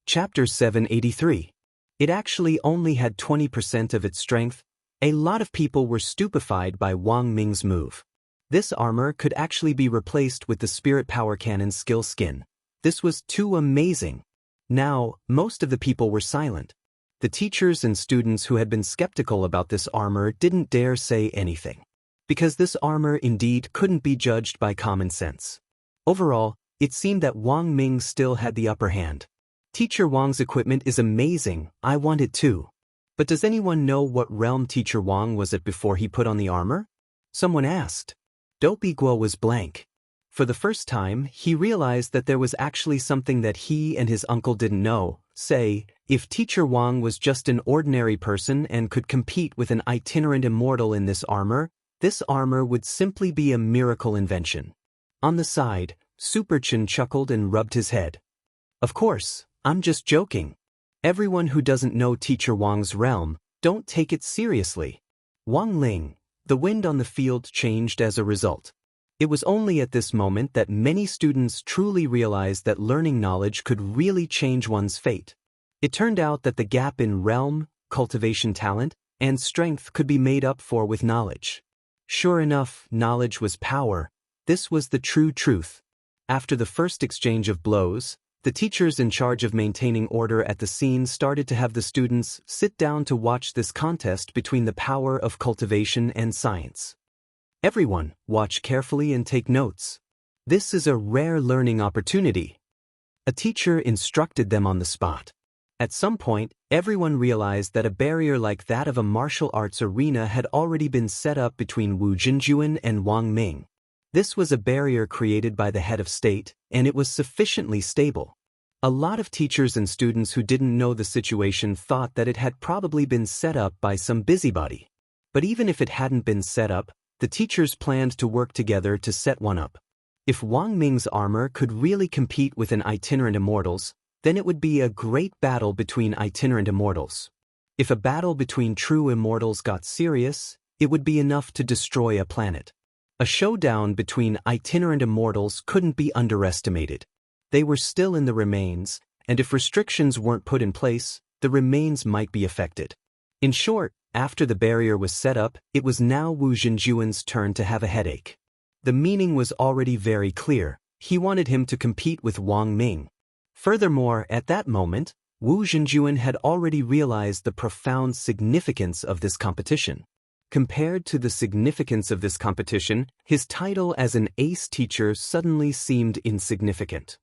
Chapter 783. It actually only had 20% of its strength. A lot of people were stupefied by Wang Ming's move. This armor could actually be replaced with the Spirit Power Cannon skill skin. This was too amazing. Now, most of the people were silent. The teachers and students who had been skeptical about this armor didn't dare say anything. Because this armor indeed couldn't be judged by common sense. Overall, it seemed that Wang Ming still had the upper hand. Teacher Wang's equipment is amazing, I want it too. But does anyone know what realm Teacher Wang was at before he put on the armor? Someone asked. Dopey Guo was blank. For the first time, he realized that there was actually something that he and his uncle didn't know. Say, if Teacher Wang was just an ordinary person and could compete with an itinerant immortal in this armor would simply be a miracle invention. On the side, Super Chen chuckled and rubbed his head. Of course, I'm just joking. Everyone who doesn't know Teacher Wang's realm, don't take it seriously. Wang Ling, the wind on the field changed as a result. It was only at this moment that many students truly realized that learning knowledge could really change one's fate. It turned out that the gap in realm, cultivation talent, and strength could be made up for with knowledge. Sure enough, knowledge was power. This was the true truth. After the first exchange of blows, the teachers in charge of maintaining order at the scene started to have the students sit down to watch this contest between the power of cultivation and science. Everyone, watch carefully and take notes. This is a rare learning opportunity. A teacher instructed them on the spot. At some point, everyone realized that a barrier like that of a martial arts arena had already been set up between Wu Jinjuan and Wang Ming. This was a barrier created by the head of state, and it was sufficiently stable. A lot of teachers and students who didn't know the situation thought that it had probably been set up by some busybody. But even if it hadn't been set up, the teachers planned to work together to set one up. If Wang Ming's armor could really compete with an itinerant immortal's, then it would be a great battle between itinerant immortals. If a battle between true immortals got serious, it would be enough to destroy a planet. A showdown between itinerant immortals couldn't be underestimated. They were still in the remains, and if restrictions weren't put in place, the remains might be affected. In short, after the barrier was set up, it was now Wu Jinjuan's turn to have a headache. The meaning was already very clear. He wanted him to compete with Wang Ming. Furthermore, at that moment, Wu Jinjuan had already realized the profound significance of this competition. Compared to the significance of this competition, his title as an ace teacher suddenly seemed insignificant.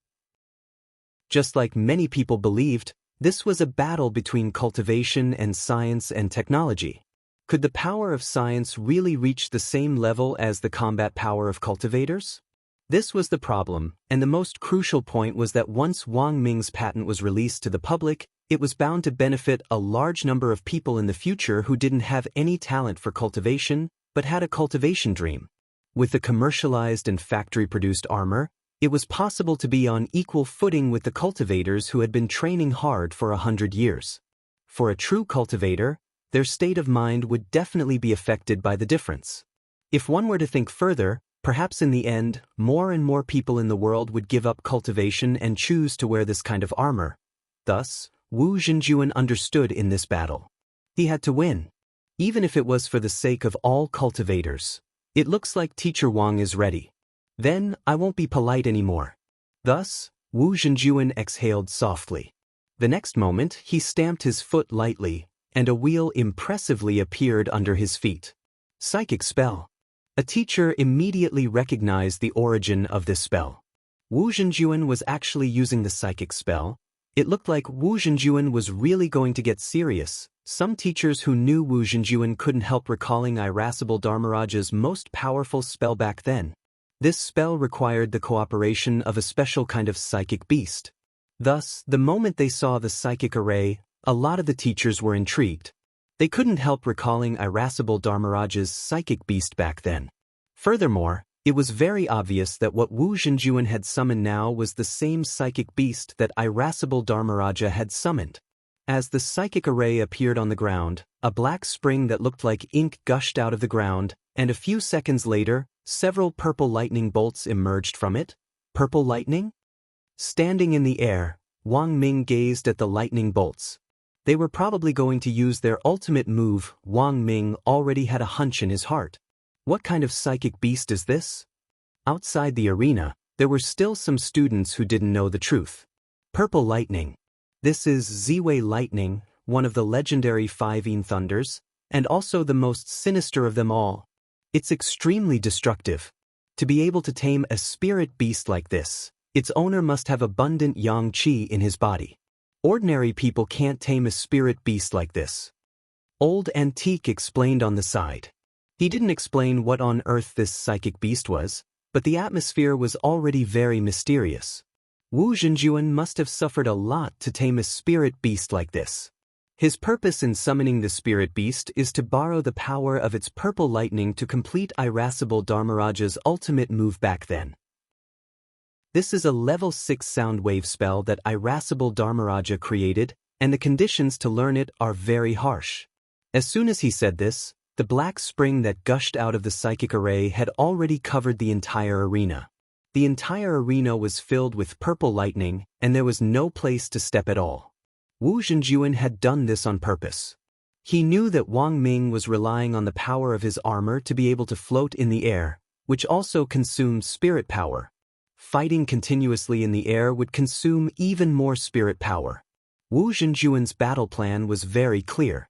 Just like many people believed, this was a battle between cultivation and science and technology. Could the power of science really reach the same level as the combat power of cultivators? This was the problem, and the most crucial point was that once Wang Ming's patent was released to the public, it was bound to benefit a large number of people in the future who didn't have any talent for cultivation, but had a cultivation dream. With the commercialized and factory-produced armor, it was possible to be on equal footing with the cultivators who had been training hard for 100 years. For a true cultivator, their state of mind would definitely be affected by the difference. If one were to think further, perhaps in the end, more and more people in the world would give up cultivation and choose to wear this kind of armor. Thus, Wu Jinjuan understood in this battle. He had to win. Even if it was for the sake of all cultivators. It looks like Teacher Wang is ready. Then, I won't be polite anymore. Thus, Wu Jinjuan exhaled softly. The next moment, he stamped his foot lightly, and a wheel impressively appeared under his feet. Psychic spell. A teacher immediately recognized the origin of this spell. Wu Jinjuan was actually using the psychic spell. It looked like Wu Jinjuan was really going to get serious. Some teachers who knew Wu Jinjuan couldn't help recalling Irascible Dharmaraja's most powerful spell back then. This spell required the cooperation of a special kind of psychic beast. Thus, the moment they saw the psychic array, a lot of the teachers were intrigued. They couldn't help recalling Irascible Dharmaraja's psychic beast back then. Furthermore, it was very obvious that what Wu Jinjuan had summoned now was the same psychic beast that Irascible Dharmaraja had summoned. As the psychic array appeared on the ground, a black spring that looked like ink gushed out of the ground, and a few seconds later, several purple lightning bolts emerged from it. Purple lightning? Standing in the air, Wang Ming gazed at the lightning bolts. They were probably going to use their ultimate move. Wang Ming already had a hunch in his heart. What kind of psychic beast is this? Outside the arena, there were still some students who didn't know the truth. Purple lightning. This is Ziwei lightning, one of the legendary 5 Yin thunders, and also the most sinister of them all. It's extremely destructive. To be able to tame a spirit beast like this, its owner must have abundant yang qi in his body. Ordinary people can't tame a spirit beast like this. Old Antique explained on the side. He didn't explain what on earth this psychic beast was, but the atmosphere was already very mysterious. Wu Zhenjuan must have suffered a lot to tame a spirit beast like this. His purpose in summoning the spirit beast is to borrow the power of its purple lightning to complete Irascible Dharmaraja's ultimate move back then. This is a level 6 sound wave spell that Irascible Dharmaraja created, and the conditions to learn it are very harsh. As soon as he said this, the black spring that gushed out of the psychic array had already covered the entire arena. The entire arena was filled with purple lightning, and there was no place to step at all. Wu Zhenjuan had done this on purpose. He knew that Wang Ming was relying on the power of his armor to be able to float in the air, which also consumed spirit power. Fighting continuously in the air would consume even more spirit power. Wu Zhenjuan's battle plan was very clear.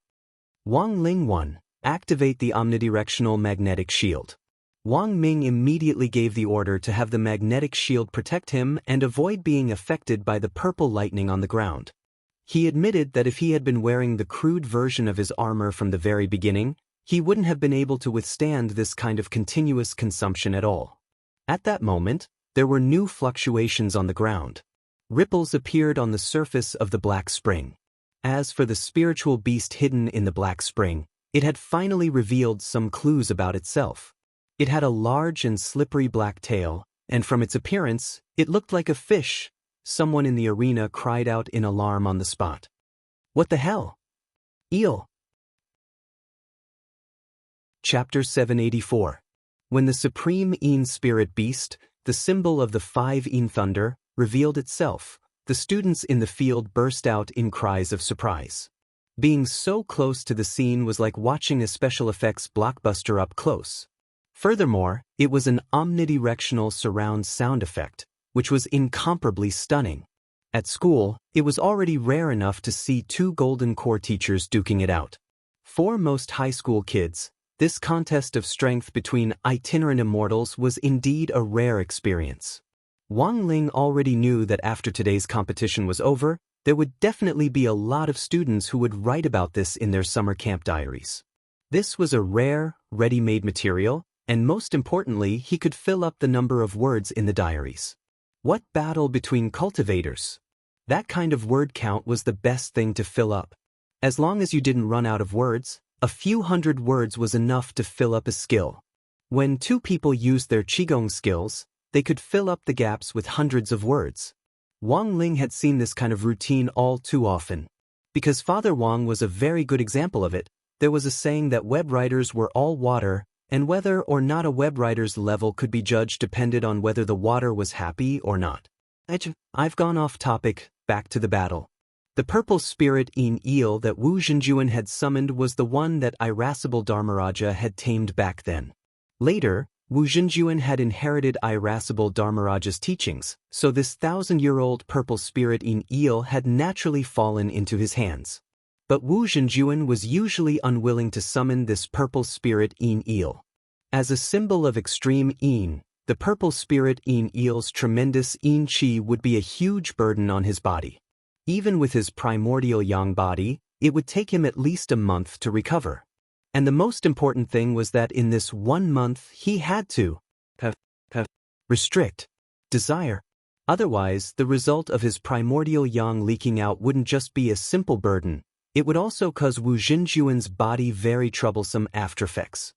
Wang Ling 1. Activate the omnidirectional magnetic shield. Wang Ming immediately gave the order to have the magnetic shield protect him and avoid being affected by the purple lightning on the ground. He admitted that if he had been wearing the crude version of his armor from the very beginning, he wouldn't have been able to withstand this kind of continuous consumption at all. At that moment, there were new fluctuations on the ground. Ripples appeared on the surface of the black spring. As for the spiritual beast hidden in the black spring, it had finally revealed some clues about itself. It had a large and slippery black tail, and from its appearance, it looked like a fish. Someone in the arena cried out in alarm on the spot. What the hell? Eel. Chapter 784. When the Supreme Yin Spirit Beast, the symbol of the 5 Yin Thunder, revealed itself, the students in the field burst out in cries of surprise. Being so close to the scene was like watching a special effects blockbuster up close. Furthermore, it was an omnidirectional surround sound effect, which was incomparably stunning. At school, it was already rare enough to see 2 golden core teachers duking it out. For most high school kids, this contest of strength between itinerant immortals was indeed a rare experience. Wang Ling already knew that after today's competition was over, there would definitely be a lot of students who would write about this in their summer camp diaries. This was a rare, ready-made material, and most importantly, he could fill up the number of words in the diaries. What battle between cultivators? That kind of word count was the best thing to fill up. As long as you didn't run out of words, a few hundred words was enough to fill up a skill. When 2 people used their Qigong skills, they could fill up the gaps with hundreds of words. Wang Ling had seen this kind of routine all too often. Because Father Wang was a very good example of it, there was a saying that web writers were all water, and whether or not a web writer's level could be judged depended on whether the water was happy or not. I've gone off topic, back to the battle. The purple spirit Yin eel that Wu Zhenjuan had summoned was the one that Irascible Dharmaraja had tamed back then. Later, Wu Zhenjuan had inherited Irascible Dharmaraja's teachings, so this 1,000-year-old purple spirit Yin eel had naturally fallen into his hands. But Wu Zhenjuan was usually unwilling to summon this purple spirit Yin eel. As a symbol of extreme Yin, the purple spirit Yin eel's tremendous Yin qi would be a huge burden on his body. Even with his primordial yang body, it would take him at least a month to recover. And the most important thing was that in this 1 month he had to restrict desire. Otherwise, the result of his primordial yang leaking out wouldn't just be a simple burden, it would also cause Wu Zhenjuan's body very troublesome aftereffects.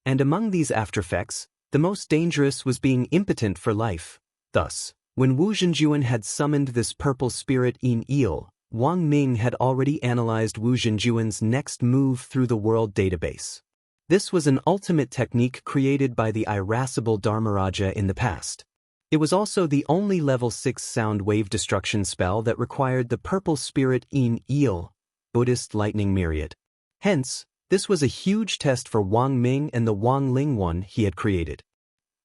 And among these aftereffects, the most dangerous was being impotent for life. Thus, when Wu Zhenjuan had summoned this purple spirit Yin eel, Wang Ming had already analyzed Wu Zhenjuan's next move through the world database. This was an ultimate technique created by the Irascible Dharmaraja in the past. It was also the only level 6 sound wave destruction spell that required the purple spirit in eel, Buddhist lightning myriad. Hence, this was a huge test for Wang Ming and the Wang Ling one he had created.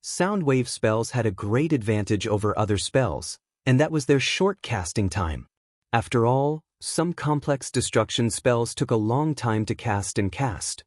Sound wave spells had a great advantage over other spells, and that was their short casting time. After all, some complex destruction spells took a long time to cast and cast.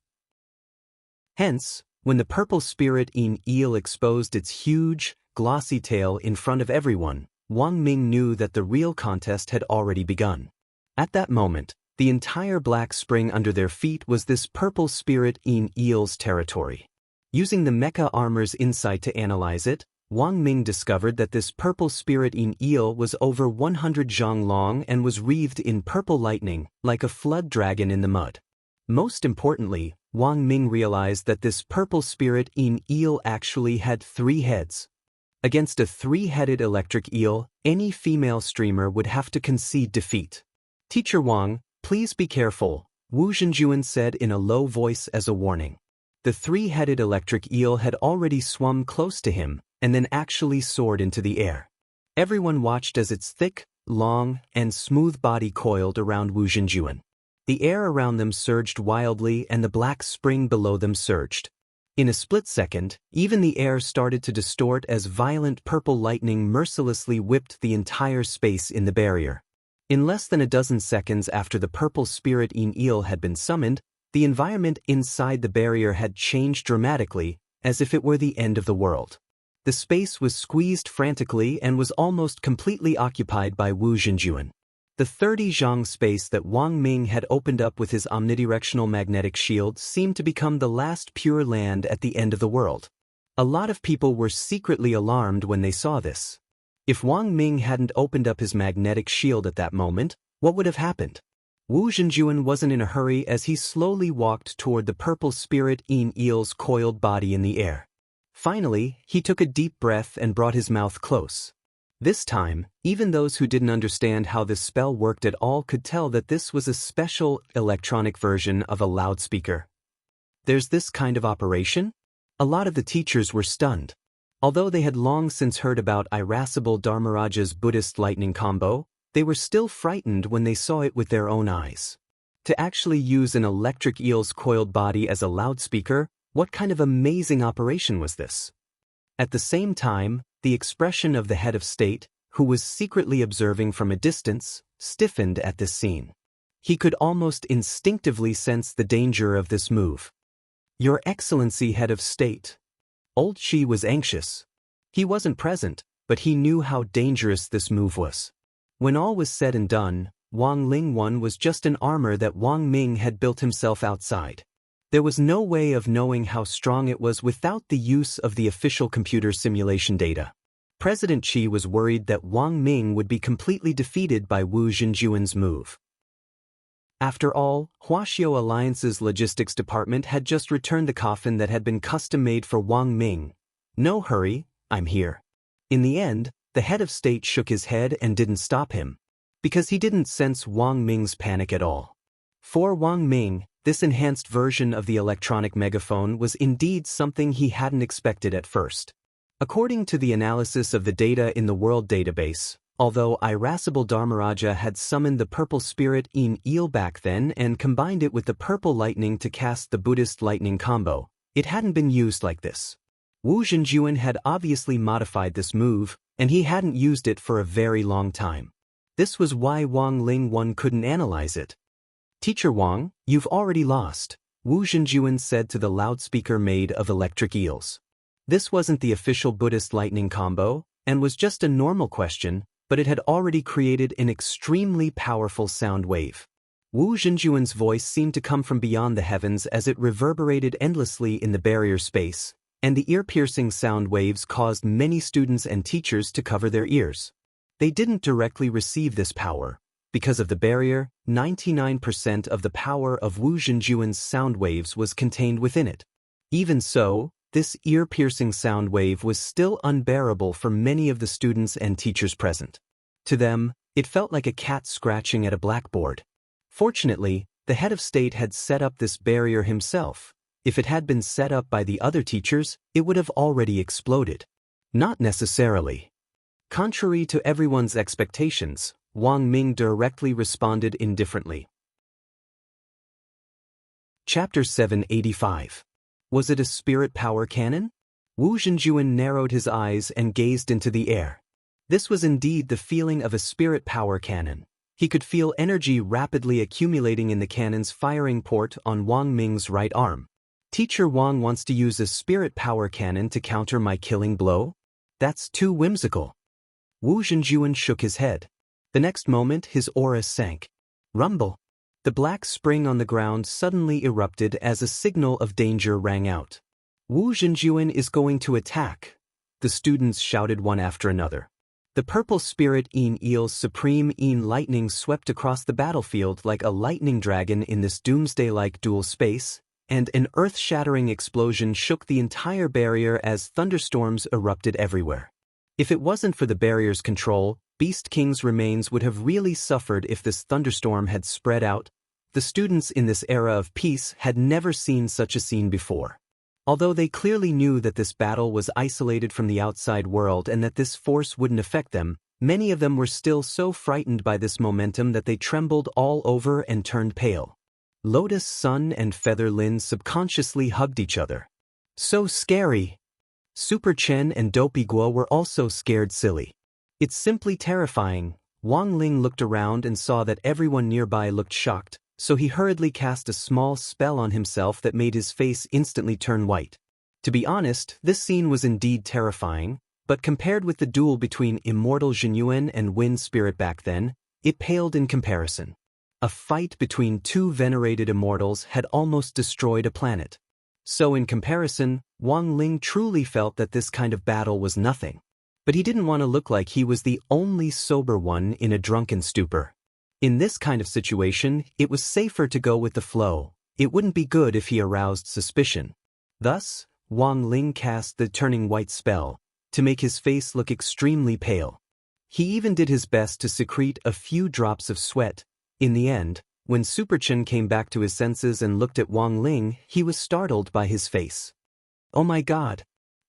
Hence, when the purple spirit in eel exposed its huge, glossy tail in front of everyone, Wang Ming knew that the real contest had already begun. At that moment, the entire black spring under their feet was this purple spirit in eel's territory. Using the mecha armor's insight to analyze it, Wang Ming discovered that this purple spirit in eel was over 100 zhang long and was wreathed in purple lightning, like a flood dragon in the mud. Most importantly, Wang Ming realized that this purple spirit in eel actually had 3 heads. Against a 3-headed electric eel, any female streamer would have to concede defeat. "Teacher Wang, please be careful," Wu Zhenjuan said in a low voice as a warning. The 3-headed electric eel had already swum close to him, and then actually soared into the air. Everyone watched as its thick, long, and smooth body coiled around Wu Zhenjuan. The air around them surged wildly and the black spring below them surged. In a split second, even the air started to distort as violent purple lightning mercilessly whipped the entire space in the barrier. In less than a dozen seconds after the purple spirit in eel had been summoned, the environment inside the barrier had changed dramatically, as if it were the end of the world. The space was squeezed frantically and was almost completely occupied by Wu Zhenjuan. The 30 zhang space that Wang Ming had opened up with his omnidirectional magnetic shield seemed to become the last pure land at the end of the world. A lot of people were secretly alarmed when they saw this. If Wang Ming hadn't opened up his magnetic shield at that moment, what would have happened? Wu Zhenjuan wasn't in a hurry as he slowly walked toward the purple spirit in eel's coiled body in the air. Finally, he took a deep breath and brought his mouth close. This time, even those who didn't understand how this spell worked at all could tell that this was a special electronic version of a loudspeaker. "There's this kind of operation?" A lot of the teachers were stunned. Although they had long since heard about irascible Dharmaraja's Buddhist lightning combo, they were still frightened when they saw it with their own eyes. To actually use an electric eel's coiled body as a loudspeaker, what kind of amazing operation was this? At the same time, the expression of the head of state, who was secretly observing from a distance, stiffened at this scene. He could almost instinctively sense the danger of this move. "Your Excellency, head of state." Old Shi was anxious. He wasn't present, but he knew how dangerous this move was. When all was said and done, Wang Ling one was just an armor that Wang Ming had built himself outside. There was no way of knowing how strong it was without the use of the official computer simulation data. President Qi was worried that Wang Ming would be completely defeated by Wu Zhenjuan's move. After all, Huaxiao Alliance's logistics department had just returned the coffin that had been custom-made for Wang Ming. "No hurry, I'm here." In the end, the head of state shook his head and didn't stop him, because he didn't sense Wang Ming's panic at all. For Wang Ming, this enhanced version of the electronic megaphone was indeed something he hadn't expected at first. According to the analysis of the data in the world database, although irascible Dharmaraja had summoned the purple spirit in eel back then and combined it with the purple lightning to cast the Buddhist lightning combo, it hadn't been used like this. Wu Zhenjuan had obviously modified this move, and he hadn't used it for a very long time. This was why Wang Ling one couldn't analyze it. "Teacher Wang, you've already lost," Wu Zhenjuan said to the loudspeaker made of electric eels. This wasn't the official Buddhist lightning combo, and was just a normal question, but it had already created an extremely powerful sound wave. Wu Zhenjuan's voice seemed to come from beyond the heavens as it reverberated endlessly in the barrier space, and the ear-piercing sound waves caused many students and teachers to cover their ears. They didn't directly receive this power. Because of the barrier, 99% of the power of Wu Zhenjuan's sound waves was contained within it. Even so, this ear-piercing sound wave was still unbearable for many of the students and teachers present. To them, it felt like a cat scratching at a blackboard. Fortunately, the head of state had set up this barrier himself. If it had been set up by the other teachers, it would have already exploded. Not necessarily. Contrary to everyone's expectations, Wang Ming directly responded indifferently. Chapter 785. Was it a spirit power cannon? Wu Zhenjuan narrowed his eyes and gazed into the air. This was indeed the feeling of a spirit power cannon. He could feel energy rapidly accumulating in the cannon's firing port on Wang Ming's right arm. Teacher Wang wants to use a spirit power cannon to counter my killing blow? That's too whimsical. Wu Zhenjuan shook his head. The next moment his aura sank. Rumble. The black spring on the ground suddenly erupted as a signal of danger rang out. Wu Zhenjuan is going to attack, the students shouted one after another. The purple spirit Yin Eel's supreme Yin lightning swept across the battlefield like a lightning dragon in this doomsday-like dual space, and an earth-shattering explosion shook the entire barrier as thunderstorms erupted everywhere. If it wasn't for the barrier's control, Beast King's remains would have really suffered if this thunderstorm had spread out. The students in this era of peace had never seen such a scene before. Although they clearly knew that this battle was isolated from the outside world and that this force wouldn't affect them, many of them were still so frightened by this momentum that they trembled all over and turned pale. Lotus Sun and Feather Lin subconsciously hugged each other. So scary. Super Chen and Dopey Guo were also scared silly. It's simply terrifying. Wang Ling looked around and saw that everyone nearby looked shocked, so he hurriedly cast a small spell on himself that made his face instantly turn white. To be honest, this scene was indeed terrifying, but compared with the duel between Immortal Zhenyuan and Wind Spirit back then, it paled in comparison. A fight between two venerated immortals had almost destroyed a planet. So in comparison, Wang Ling truly felt that this kind of battle was nothing. But he didn't want to look like he was the only sober one in a drunken stupor. In this kind of situation, it was safer to go with the flow. It wouldn't be good if he aroused suspicion. Thus, Wang Ling cast the turning white spell, to make his face look extremely pale. He even did his best to secrete a few drops of sweat. In the end, when Super Chen came back to his senses and looked at Wang Ling, he was startled by his face. Oh my God!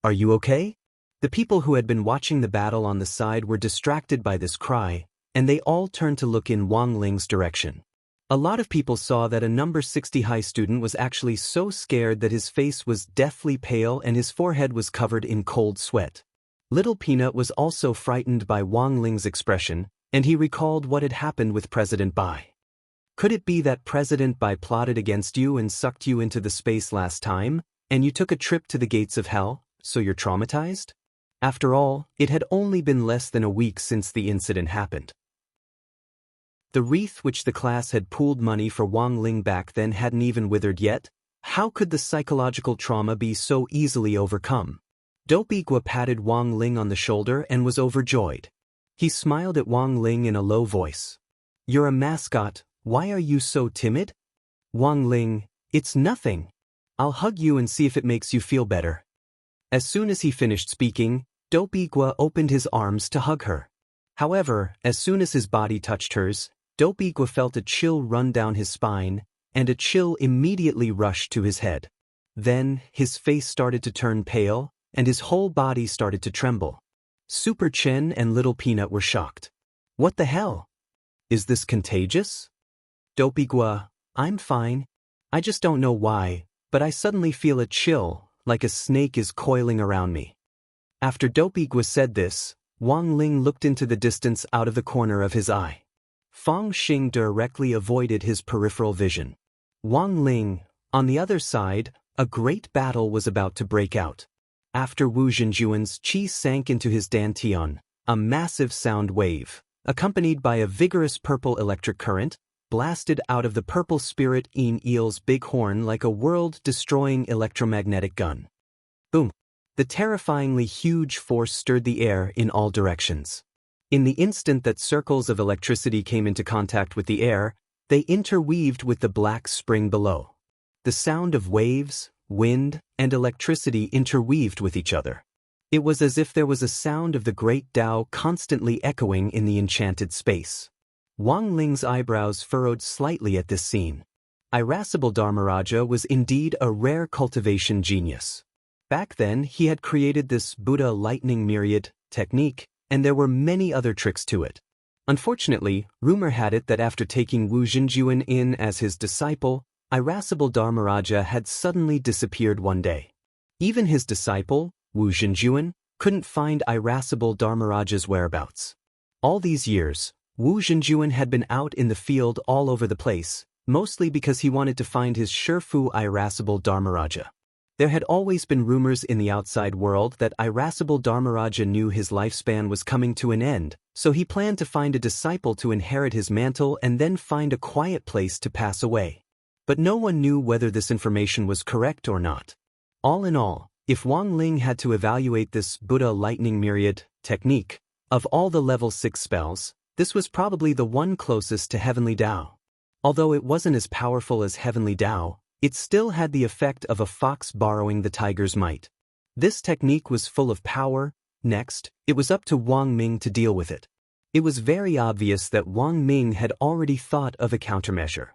Are you okay? The people who had been watching the battle on the side were distracted by this cry, and they all turned to look in Wang Ling's direction. A lot of people saw that a number 60 high student was actually so scared that his face was deathly pale and his forehead was covered in cold sweat. Little Peanut was also frightened by Wang Ling's expression, and he recalled what had happened with President Bai. Could it be that President Bai plotted against you and sucked you into the space last time, and you took a trip to the gates of hell, so you're traumatized? After all, it had only been less than a week since the incident happened. The wreath which the class had pooled money for Wang Ling back then hadn't even withered yet. How could the psychological trauma be so easily overcome? Dopey Guo patted Wang Ling on the shoulder and was overjoyed. He smiled at Wang Ling in a low voice. You're a mascot, why are you so timid? Wang Ling, it's nothing. I'll hug you and see if it makes you feel better. As soon as he finished speaking, Dopey Guo opened his arms to hug her. However, as soon as his body touched hers, Dopey Guo felt a chill run down his spine, and a chill immediately rushed to his head. Then, his face started to turn pale, and his whole body started to tremble. Super Chen and Little Peanut were shocked. What the hell? Is this contagious? Dopey Guo, I'm fine. I just don't know why, but I suddenly feel a chill, like a snake is coiling around me. After Dopey Guo said this, Wang Ling looked into the distance out of the corner of his eye. Fang Xing directly avoided his peripheral vision. Wang Ling, on the other side, a great battle was about to break out. After Wu Zhenjuan's qi sank into his dantian, a massive sound wave, accompanied by a vigorous purple electric current, blasted out of the purple spirit Yin Eel's big horn like a world-destroying electromagnetic gun. Boom! The terrifyingly huge force stirred the air in all directions. In the instant that circles of electricity came into contact with the air, they interweaved with the black spring below. The sound of waves, wind, and electricity interweaved with each other. It was as if there was a sound of the great Tao constantly echoing in the enchanted space. Wang Ling's eyebrows furrowed slightly at this scene. Irascible Dharmaraja was indeed a rare cultivation genius. Back then, he had created this Buddha lightning myriad technique, and there were many other tricks to it. Unfortunately, rumor had it that after taking Wu Zhenjuan in as his disciple, irascible Dharmaraja had suddenly disappeared one day. Even his disciple, Wu Zhenjuan, couldn't find irascible Dharmaraja's whereabouts. All these years, Wu Zhenjuan had been out in the field all over the place, mostly because he wanted to find his Shifu irascible Dharmaraja. There had always been rumors in the outside world that irascible Dharmaraja knew his lifespan was coming to an end, so he planned to find a disciple to inherit his mantle and then find a quiet place to pass away. But no one knew whether this information was correct or not. All in all, if Wang Ling had to evaluate this Buddha lightning myriad technique, of all the level 6 spells, this was probably the one closest to Heavenly Tao. Although it wasn't as powerful as Heavenly Tao, it still had the effect of a fox borrowing the tiger's might. This technique was full of power. Next, it was up to Wang Ming to deal with it. It was very obvious that Wang Ming had already thought of a countermeasure.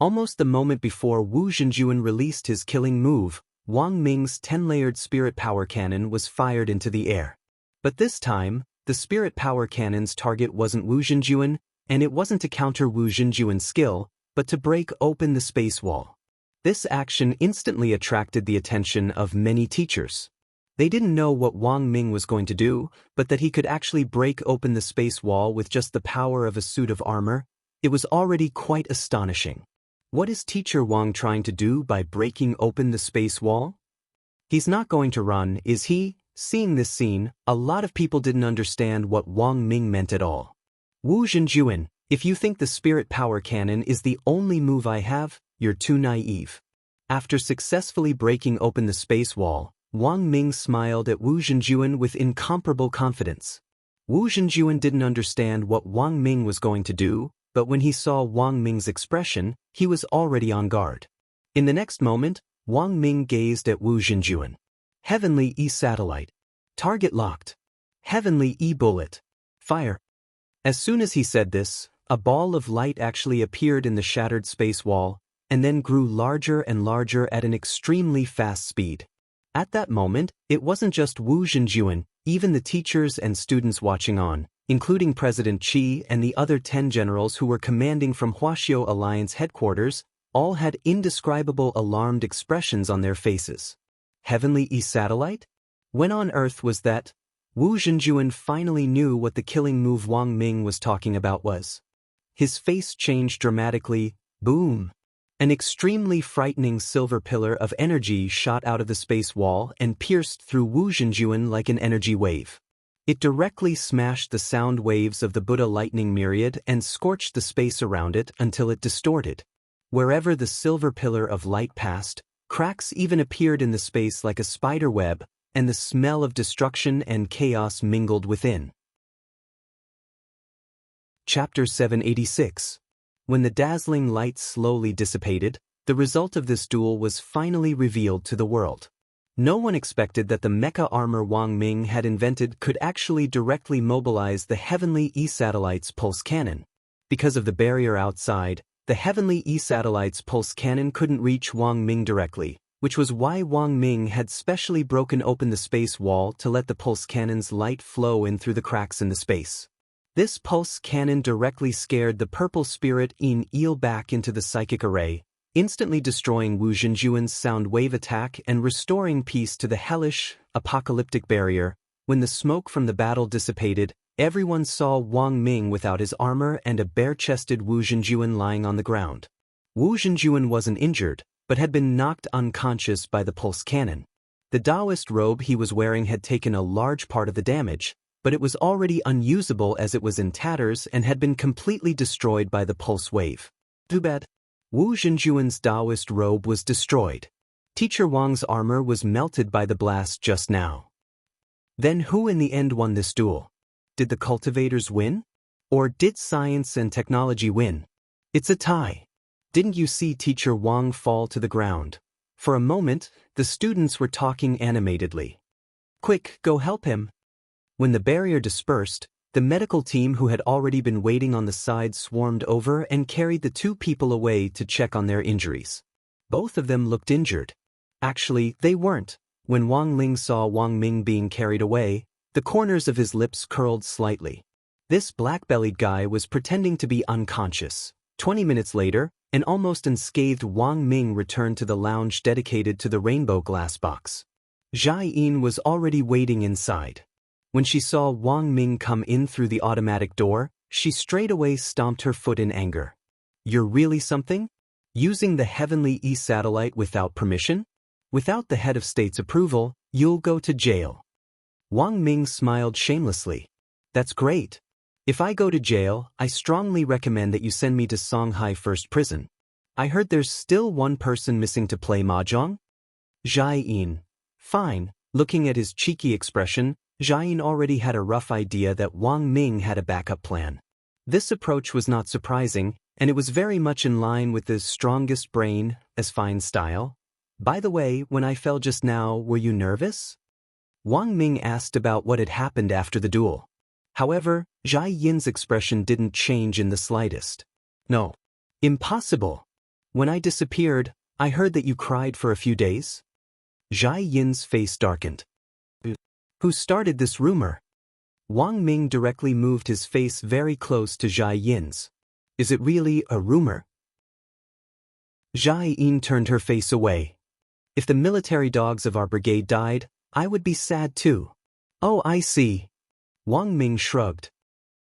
Almost the moment before Wu Zhenjuan released his killing move, Wang Ming's 10-layered spirit power cannon was fired into the air. But this time, the spirit power cannon's target wasn't Wu Zhenjuan, and it wasn't to counter Wu Zhenjuan's skill, but to break open the space wall. This action instantly attracted the attention of many teachers. They didn't know what Wang Ming was going to do, but that he could actually break open the space wall with just the power of a suit of armor. It was already quite astonishing. What is Teacher Wang trying to do by breaking open the space wall? He's not going to run, is he? Seeing this scene, a lot of people didn't understand what Wang Ming meant at all. Wu Zhenjuan, if you think the spirit power cannon is the only move I have, you're too naive. After successfully breaking open the space wall, Wang Ming smiled at Wu Zhenjuan with incomparable confidence. Wu Zhenjuan didn't understand what Wang Ming was going to do, but when he saw Wang Ming's expression, he was already on guard. In the next moment, Wang Ming gazed at Wu Zhenjuan. Heavenly E-satellite. Target locked. Heavenly E-bullet. Fire. As soon as he said this, a ball of light actually appeared in the shattered space wall, and then grew larger and larger at an extremely fast speed. At that moment, it wasn't just Wu Zhenjuan, even the teachers and students watching on, including President Qi and the other 10 generals who were commanding from Huaxiao Alliance headquarters, all had indescribable alarmed expressions on their faces. Heavenly E-satellite? When on Earth was that? Wu Zhenjuan finally knew what the killing move Wang Ming was talking about was. His face changed dramatically. Boom! An extremely frightening silver pillar of energy shot out of the space wall and pierced through Wu Zhenjuan like an energy wave. It directly smashed the sound waves of the Buddha lightning myriad and scorched the space around it until it distorted. Wherever the silver pillar of light passed, cracks even appeared in the space like a spider web, and the smell of destruction and chaos mingled within. Chapter 786. When the dazzling light slowly dissipated, the result of this duel was finally revealed to the world. No one expected that the mecha armor Wang Ming had invented could actually directly mobilize the Heavenly E-satellite's pulse cannon. Because of the barrier outside, the Heavenly E-satellite's pulse cannon couldn't reach Wang Ming directly, which was why Wang Ming had specially broken open the space wall to let the pulse cannon's light flow in through the cracks in the space. This pulse cannon directly scared the purple spirit in eel back into the psychic array, instantly destroying Wu Zhenjuan's sound wave attack and restoring peace to the hellish, apocalyptic barrier. When the smoke from the battle dissipated, everyone saw Wang Ming without his armor and a bare-chested Wu Zhenjuan lying on the ground. Wu Zhenjuan wasn't injured, but had been knocked unconscious by the pulse cannon. The Taoist robe he was wearing had taken a large part of the damage, but it was already unusable as it was in tatters and had been completely destroyed by the pulse wave. Too bad. Wu Zhenjuan's Taoist robe was destroyed. Teacher Wang's armor was melted by the blast just now. Then who in the end won this duel? Did the cultivators win? Or did science and technology win? It's a tie. Didn't you see Teacher Wang fall to the ground? For a moment, the students were talking animatedly. Quick, go help him. When the barrier dispersed, the medical team who had already been waiting on the side swarmed over and carried the two people away to check on their injuries. Both of them looked injured. Actually, they weren't. When Wang Ling saw Wang Ming being carried away, the corners of his lips curled slightly. This black-bellied guy was pretending to be unconscious. 20 minutes later, an almost unscathed Wang Ming returned to the lounge dedicated to the rainbow glass box. Zhai Yin was already waiting inside. When she saw Wang Ming come in through the automatic door, she straightaway stomped her foot in anger. You're really something? Using the Heavenly E-satellite without permission? Without the head of state's approval, you'll go to jail. Wang Ming smiled shamelessly. That's great. If I go to jail, I strongly recommend that you send me to Songhai First Prison. I heard there's still one person missing to play mahjong? Zhai Yin. Fine. Looking at his cheeky expression, Zhai Yin already had a rough idea that Wang Ming had a backup plan. This approach was not surprising, and it was very much in line with his strongest brain, as fine style. By the way, when I fell just now, were you nervous? Wang Ming asked about what had happened after the duel. However, Zhai Yin's expression didn't change in the slightest. No. Impossible. When I disappeared, I heard that you cried for a few days. Zhai Yin's face darkened. Who started this rumor? Wang Ming directly moved his face very close to Zhai Yin's. Is it really a rumor? Zhai Yin turned her face away. If the military dogs of our brigade died, I would be sad too. Oh, I see. Wang Ming shrugged.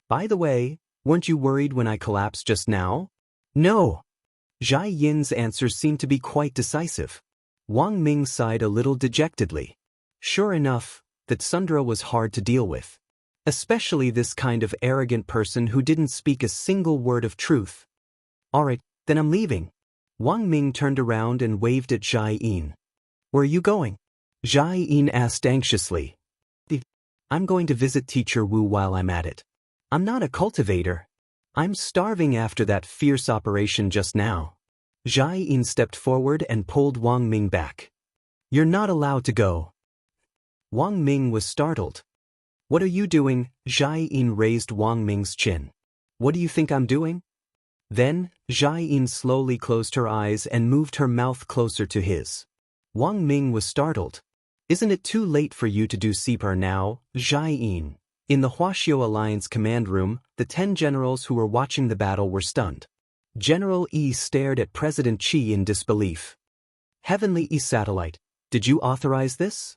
By the way, weren't you worried when I collapsed just now? No. Zhai Yin's answer seemed to be quite decisive. Wang Ming sighed a little dejectedly. Sure enough, that Sundra was hard to deal with. Especially this kind of arrogant person who didn't speak a single word of truth. Alright, then I'm leaving. Wang Ming turned around and waved at Zhai Yin. Where are you going? Zhai Yin asked anxiously. I'm going to visit Teacher Wu while I'm at it. I'm not a cultivator. I'm starving after that fierce operation just now. Zhai Yin stepped forward and pulled Wang Ming back. You're not allowed to go. Wang Ming was startled. What are you doing? Zhai Yin raised Wang Ming's chin. What do you think I'm doing? Then, Zhai Yin slowly closed her eyes and moved her mouth closer to his. Wang Ming was startled. Isn't it too late for you to do CPR now, Zhai Yin? In the Huaxiao Alliance command room, the 10 generals who were watching the battle were stunned. General Yi stared at President Qi in disbelief. Heavenly E-satellite, did you authorize this?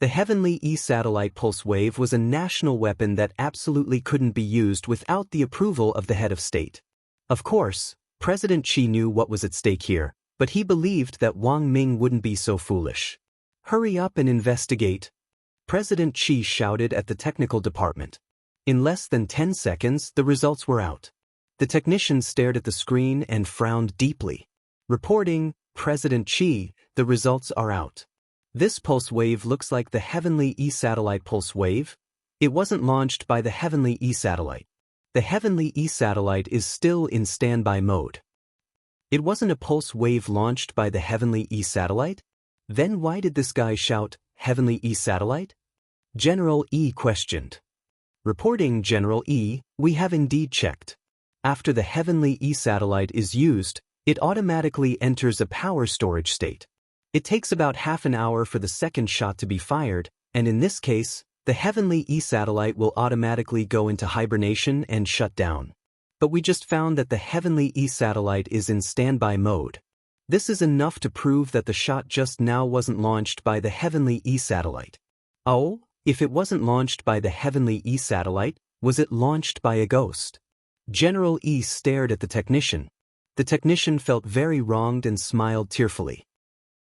The Heavenly E-satellite pulse wave was a national weapon that absolutely couldn't be used without the approval of the head of state. Of course, President Qi knew what was at stake here, but he believed that Wang Ming wouldn't be so foolish. Hurry up and investigate. President Qi shouted at the technical department. In less than 10 seconds, the results were out. The technician stared at the screen and frowned deeply. Reporting, President Qi, the results are out. This pulse wave looks like the Heavenly E-satellite pulse wave. It wasn't launched by the Heavenly E-satellite. The Heavenly E-satellite is still in standby mode. It wasn't a pulse wave launched by the Heavenly E-satellite? Then why did this guy shout, Heavenly E-satellite? General E questioned. Reporting, General E, we have indeed checked. After the Heavenly E-satellite is used, it automatically enters a power storage state. It takes about half an hour for the second shot to be fired, and in this case, the Heavenly E-satellite will automatically go into hibernation and shut down. But we just found that the Heavenly E-satellite is in standby mode. This is enough to prove that the shot just now wasn't launched by the Heavenly E-satellite. Oh, if it wasn't launched by the Heavenly E-satellite, was it launched by a ghost? General E stared at the technician. The technician felt very wronged and smiled tearfully.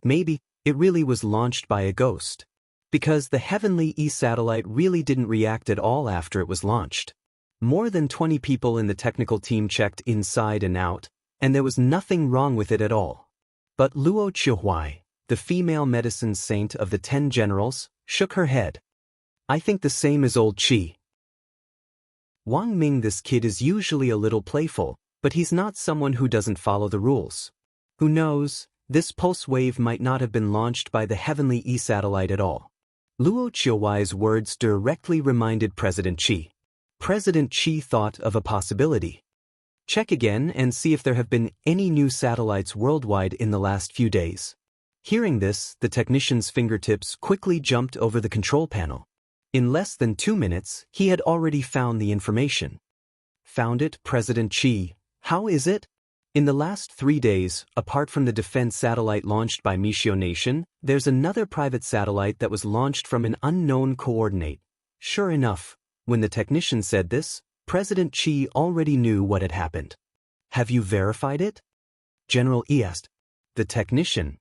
Maybe it really was launched by a ghost. Because the Heavenly E-satellite really didn't react at all after it was launched. More than 20 people in the technical team checked inside and out, and there was nothing wrong with it at all. But Luo Chihuai, the female medicine saint of the 10 generals, shook her head. I think the same as old Qi. Wang Ming, this kid is usually a little playful, but he's not someone who doesn't follow the rules. Who knows, this pulse wave might not have been launched by the Heavenly E-satellite at all. Luo Chihuai's words directly reminded President Qi. President Qi thought of a possibility. Check again and see if there have been any new satellites worldwide in the last few days. Hearing this, the technician's fingertips quickly jumped over the control panel. In less than 2 minutes, he had already found the information. Found it, President Chi. How is it? In the last 3 days, apart from the defense satellite launched by Michio Nation, there's another private satellite that was launched from an unknown coordinate. Sure enough, when the technician said this, President Chi already knew what had happened. Have you verified it? General E asked. The technician.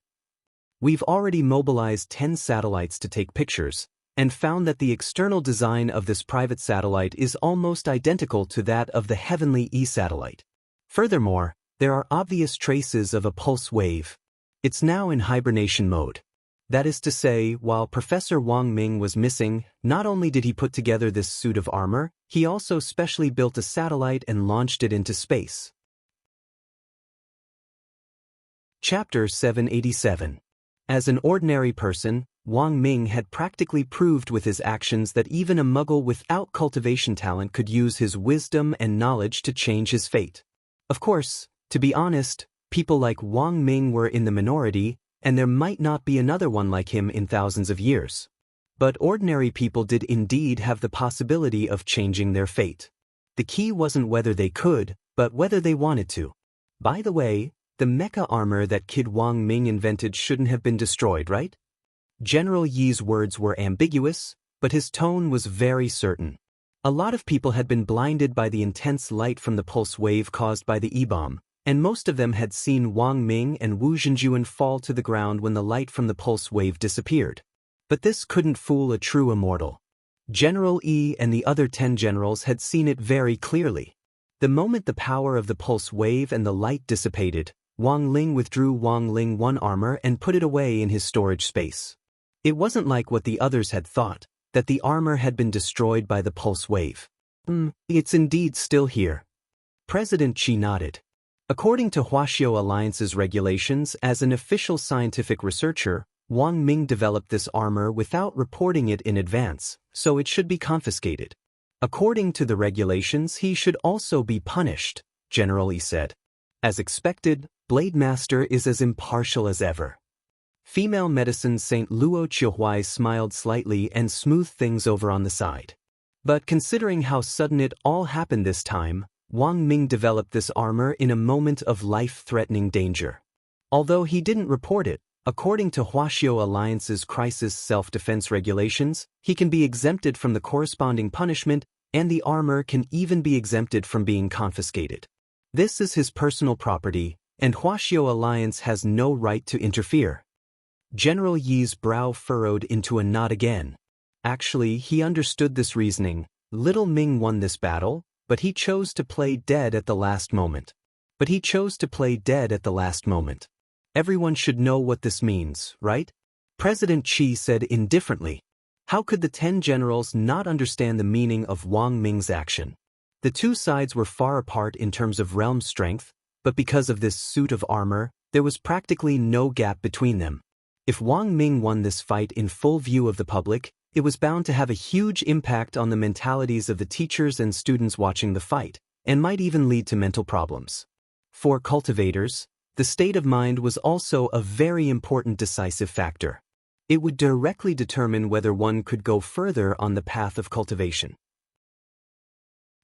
We've already mobilized 10 satellites to take pictures, and found that the external design of this private satellite is almost identical to that of the Heavenly E satellite. Furthermore, there are obvious traces of a pulse wave. It's now in hibernation mode. That is to say, while Professor Wang Ming was missing, not only did he put together this suit of armor, he also specially built a satellite and launched it into space. Chapter 787. As an ordinary person, Wang Ming had practically proved with his actions that even a muggle without cultivation talent could use his wisdom and knowledge to change his fate. Of course, to be honest, people like Wang Ming were in the minority, and there might not be another one like him in thousands of years. But ordinary people did indeed have the possibility of changing their fate. The key wasn't whether they could, but whether they wanted to. By the way, the mecha armor that Kid Wang Ming invented shouldn't have been destroyed, right? General Yi's words were ambiguous, but his tone was very certain. A lot of people had been blinded by the intense light from the pulse wave caused by the E-bomb, and most of them had seen Wang Ming and Wu Zhenjuan fall to the ground when the light from the pulse wave disappeared. But this couldn't fool a true immortal. General E and the other 10 generals had seen it very clearly. The moment the power of the pulse wave and the light dissipated, Wang Ling withdrew Wang Ling 1 armor and put it away in his storage space. It wasn't like what the others had thought, that the armor had been destroyed by the pulse wave. It's indeed still here. President Chi nodded. According to Huaxiao Alliance's regulations, as an official scientific researcher, Wang Ming developed this armor without reporting it in advance, so it should be confiscated. According to the regulations, he should also be punished, General Yi said. As expected, Blade Master is as impartial as ever. Female medicine Saint Luo Qiuhuai smiled slightly and smoothed things over on the side. But considering how sudden it all happened this time, Wang Ming developed this armor in a moment of life-threatening danger. Although he didn't report it, according to Huaxiao Alliance's crisis self-defense regulations, he can be exempted from the corresponding punishment, and the armor can even be exempted from being confiscated. This is his personal property, and Huaxiao Alliance has no right to interfere. General Yi's brow furrowed into a knot again. Actually, he understood this reasoning. Little Ming won this battle, but he chose to play dead at the last moment. Everyone should know what this means, right? President Chi said indifferently. How could the 10 generals not understand the meaning of Wang Ming's action? The two sides were far apart in terms of realm strength, but because of this suit of armor, there was practically no gap between them. If Wang Ming won this fight in full view of the public, it was bound to have a huge impact on the mentalities of the teachers and students watching the fight, and might even lead to mental problems. For cultivators, the state of mind was also a very important decisive factor. It would directly determine whether one could go further on the path of cultivation.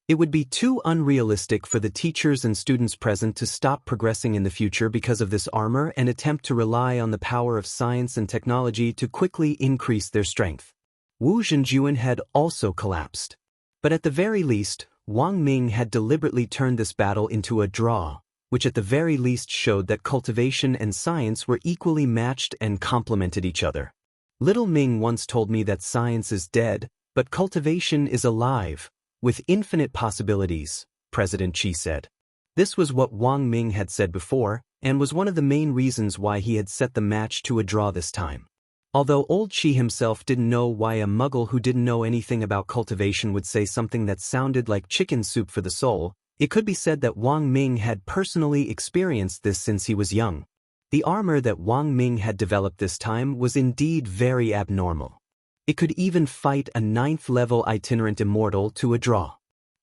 It would be too unrealistic for the teachers and students present to stop progressing in the future because of this armor and attempt to rely on the power of science and technology to quickly increase their strength. Wu Zhenjuan had also collapsed. But at the very least, Wang Ming had deliberately turned this battle into a draw, which at the very least showed that cultivation and science were equally matched and complemented each other. Little Ming once told me that science is dead, but cultivation is alive, with infinite possibilities, President Chi said. This was what Wang Ming had said before, and was one of the main reasons why he had set the match to a draw this time. Although old Chi himself didn't know why a muggle who didn't know anything about cultivation would say something that sounded like chicken soup for the soul, it could be said that Wang Ming had personally experienced this since he was young. The armor that Wang Ming had developed this time was indeed very abnormal. It could even fight a 9th-level itinerant immortal to a draw.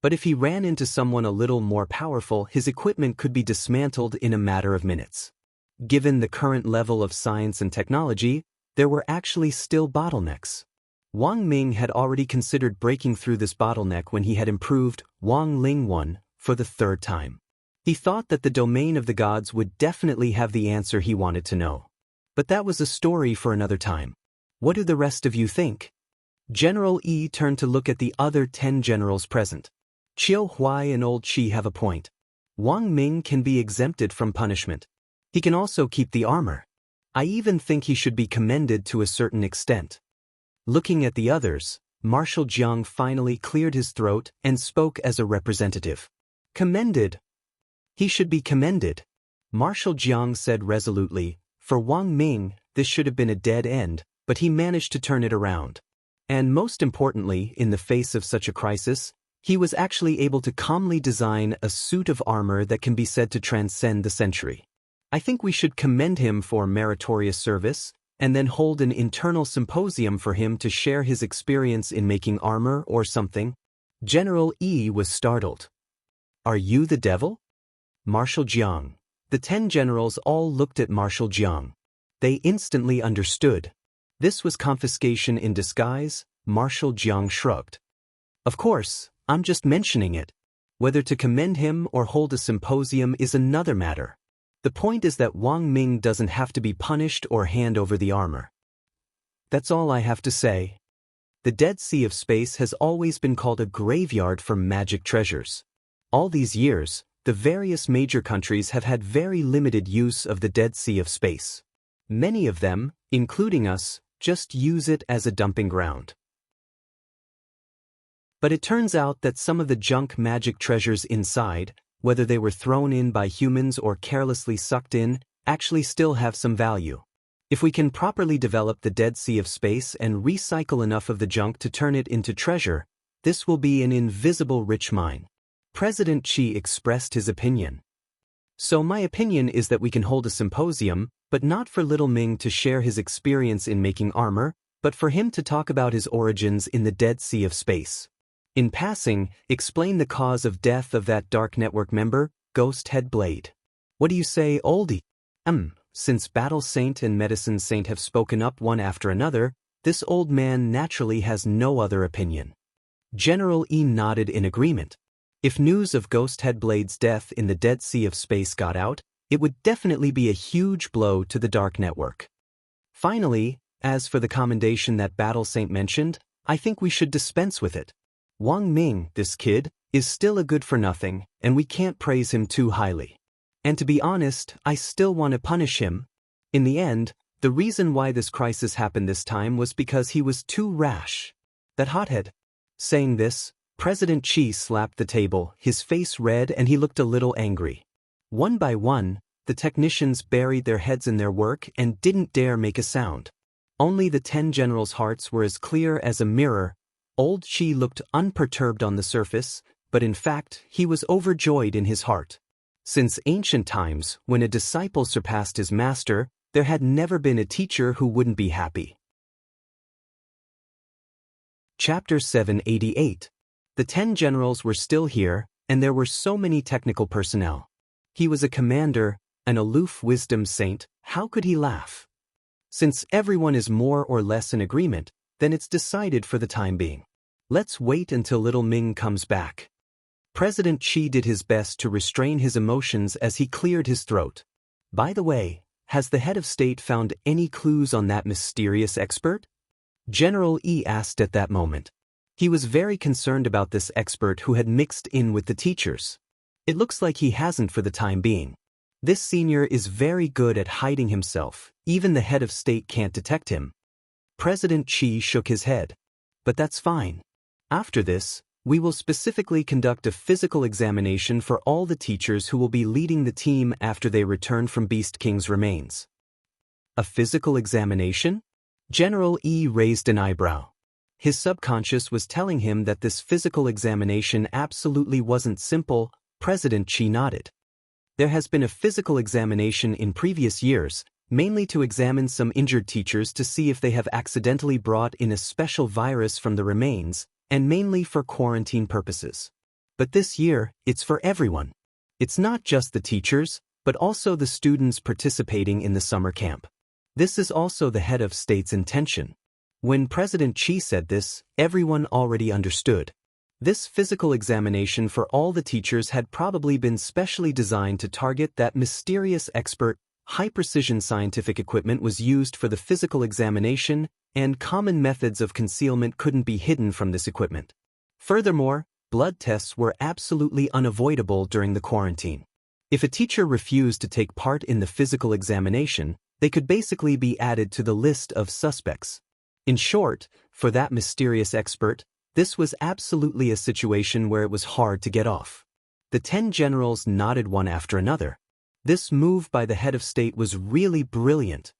But if he ran into someone a little more powerful, his equipment could be dismantled in a matter of minutes. Given the current level of science and technology, there were actually still bottlenecks. Wang Ming had already considered breaking through this bottleneck when he had improved Wang Ling 1 for the third time. He thought that the domain of the gods would definitely have the answer he wanted to know. But that was a story for another time. What do the rest of you think? General Yi turned to look at the other 10 generals present. Qiu Huai and Old Qi have a point. Wang Ming can be exempted from punishment. He can also keep the armor. I even think he should be commended to a certain extent. Looking at the others, Marshal Jiang finally cleared his throat and spoke as a representative. Commended. He should be commended. Marshal Jiang said resolutely, for Wang Ming, this should have been a dead end, but he managed to turn it around. And most importantly, in the face of such a crisis, he was actually able to calmly design a suit of armor that can be said to transcend the century. I think we should commend him for meritorious service, and then hold an internal symposium for him to share his experience in making armor or something. General Yi was startled. Are you the devil? Marshal Jiang. The 10 generals all looked at Marshal Jiang. They instantly understood. This was confiscation in disguise. Marshal Jiang shrugged. Of course, I'm just mentioning it. Whether to commend him or hold a symposium is another matter. The point is that Wang Ming doesn't have to be punished or hand over the armor. That's all I have to say. The Dead Sea of Space has always been called a graveyard for magic treasures. All these years, the various major countries have had very limited use of the Dead Sea of Space. Many of them, including us, just use it as a dumping ground. But it turns out that some of the junk magic treasures inside, whether they were thrown in by humans or carelessly sucked in, actually still have some value. If we can properly develop the Dead Sea of Space and recycle enough of the junk to turn it into treasure, this will be an invisible rich mine. President Qi expressed his opinion. So my opinion is that we can hold a symposium, but not for Little Ming to share his experience in making armor, but for him to talk about his origins in the Dead Sea of Space. In passing, explain the cause of death of that Dark Network member, Ghost Head Blade. What do you say, oldie? Since Battle Saint and Medicine Saint have spoken up one after another, this old man naturally has no other opinion. General Yi nodded in agreement. If news of Ghost Head Blade's death in the Dead Sea of Space got out, it would definitely be a huge blow to the Dark Network. Finally, as for the commendation that Battle Saint mentioned, I think we should dispense with it. Wang Ming, this kid, is still a good-for-nothing, and we can't praise him too highly. And to be honest, I still want to punish him. In the end, the reason why this crisis happened this time was because he was too rash. That hothead. Saying this, President Qi slapped the table, his face red and he looked a little angry. One by one, the technicians buried their heads in their work and didn't dare make a sound. Only the 10 generals' hearts were as clear as a mirror. Old Qi looked unperturbed on the surface, but in fact, he was overjoyed in his heart. Since ancient times, when a disciple surpassed his master, there had never been a teacher who wouldn't be happy. Chapter 788. The 10 generals were still here, and there were so many technical personnel. He was a commander, an aloof wisdom saint. How could he laugh? Since everyone is more or less in agreement, then it's decided for the time being. Let's wait until Little Ming comes back. President Qi did his best to restrain his emotions as he cleared his throat. By the way, has the head of state found any clues on that mysterious expert? General Yi asked at that moment. He was very concerned about this expert who had mixed in with the teachers. It looks like he hasn't for the time being. This senior is very good at hiding himself. Even the head of state can't detect him. President Qi shook his head. But that's fine. After this, we will specifically conduct a physical examination for all the teachers who will be leading the team after they return from Beast King's remains. A physical examination? General Yi raised an eyebrow. His subconscious was telling him that this physical examination absolutely wasn't simple. President Qi nodded. There has been a physical examination in previous years, mainly to examine some injured teachers to see if they have accidentally brought in a special virus from the remains, and mainly for quarantine purposes. But this year, it's for everyone. It's not just the teachers, but also the students participating in the summer camp. This is also the head of state's intention. When President Xi said this, everyone already understood. This physical examination for all the teachers had probably been specially designed to target that mysterious expert. High-precision scientific equipment was used for the physical examination, and common methods of concealment couldn't be hidden from this equipment. Furthermore, blood tests were absolutely unavoidable during the quarantine. If a teacher refused to take part in the physical examination, they could basically be added to the list of suspects. In short, for that mysterious expert, this was absolutely a situation where it was hard to get off. The 10 generals nodded one after another. This move by the head of state was really brilliant.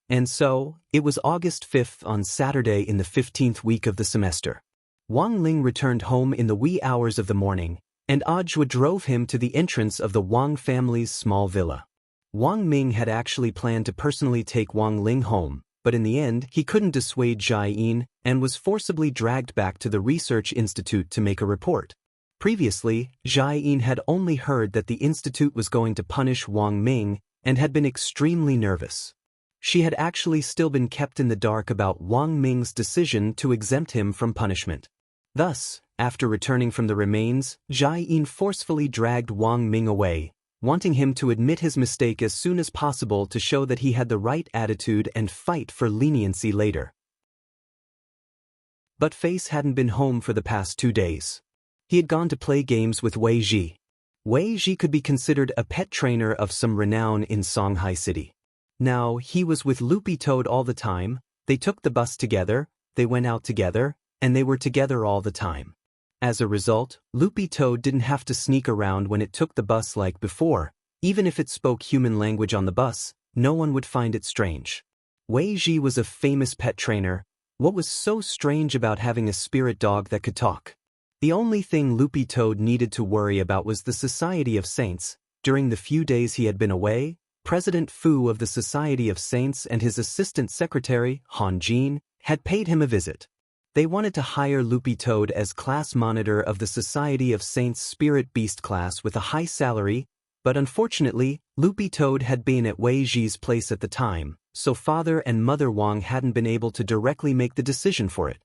And so, it was August 5th on Saturday in the 15th week of the semester. Wang Ling returned home in the wee hours of the morning, and Ajwa drove him to the entrance of the Wang family's small villa. Wang Ming had actually planned to personally take Wang Ling home, but in the end he couldn't dissuade Jia Yin and was forcibly dragged back to the research institute to make a report. Previously, Jia Yin had only heard that the institute was going to punish Wang Ming and had been extremely nervous. She had actually still been kept in the dark about Wang Ming's decision to exempt him from punishment. Thus, after returning from the remains, Jia Yin forcefully dragged Wang Ming away, wanting him to admit his mistake as soon as possible to show that he had the right attitude and fight for leniency later. But Face hadn't been home for the past 2 days. He had gone to play games with Wei Ji. Wei Ji could be considered a pet trainer of some renown in Shanghai City. Now, he was with Loopy Toad all the time, they took the bus together, they went out together, and they were together all the time. As a result, Loopy Toad didn't have to sneak around when it took the bus like before. Even if it spoke human language on the bus, no one would find it strange. Wei Ji was a famous pet trainer. What was so strange about having a spirit dog that could talk? The only thing Loopy Toad needed to worry about was the Society of Saints. During the few days he had been away, President Fu of the Society of Saints and his assistant secretary, Han Jin, had paid him a visit. They wanted to hire Loopy Toad as class monitor of the Society of Saints Spirit Beast class with a high salary, but unfortunately, Loopy Toad had been at Wei Ji's place at the time, so Father and Mother Wang hadn't been able to directly make the decision for it.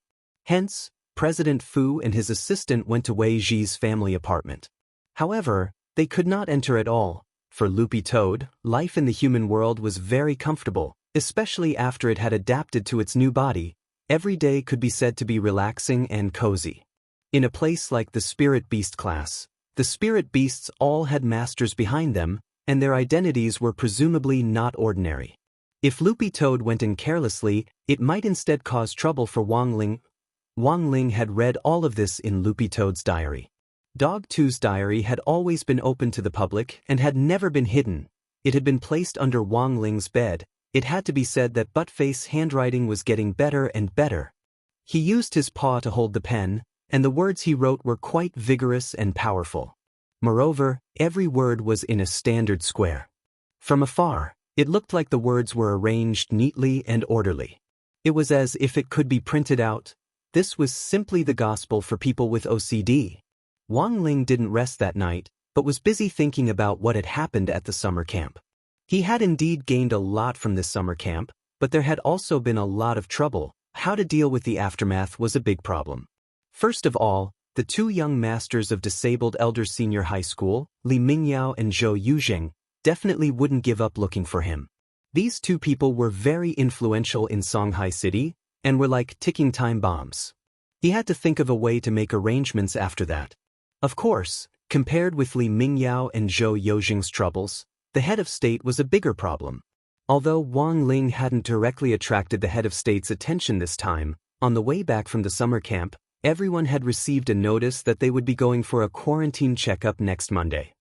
Hence, President Fu and his assistant went to Wei Ji's family apartment. However, they could not enter at all. For Loopy Toad, life in the human world was very comfortable, especially after it had adapted to its new body. Every day could be said to be relaxing and cozy. In a place like the Spirit Beast class, the Spirit Beasts all had masters behind them, and their identities were presumably not ordinary. If Loopy Toad went in carelessly, it might instead cause trouble for Wang Ling. Wang Ling had read all of this in Loopy Toad's diary. Dog 2's diary had always been open to the public and had never been hidden. It had been placed under Wang Ling's bed. It had to be said that Buttface's handwriting was getting better and better. He used his paw to hold the pen, and the words he wrote were quite vigorous and powerful. Moreover, every word was in a standard square. From afar, it looked like the words were arranged neatly and orderly. It was as if it could be printed out. This was simply the gospel for people with OCD. Wang Ling didn't rest that night, but was busy thinking about what had happened at the summer camp. He had indeed gained a lot from this summer camp, but there had also been a lot of trouble. How to deal with the aftermath was a big problem. First of all, the 2 young masters of Disabled Elders Senior High School, Li Mingyao and Zhou Yuzheng, definitely wouldn't give up looking for him. These 2 people were very influential in Shanghai City, and were like ticking time bombs. He had to think of a way to make arrangements after that. Of course, compared with Li Mingyao and Zhou Yuzheng's troubles, the head of state was a bigger problem. Although Wang Ling hadn't directly attracted the head of state's attention this time, on the way back from the summer camp, everyone had received a notice that they would be going for a quarantine checkup next Monday.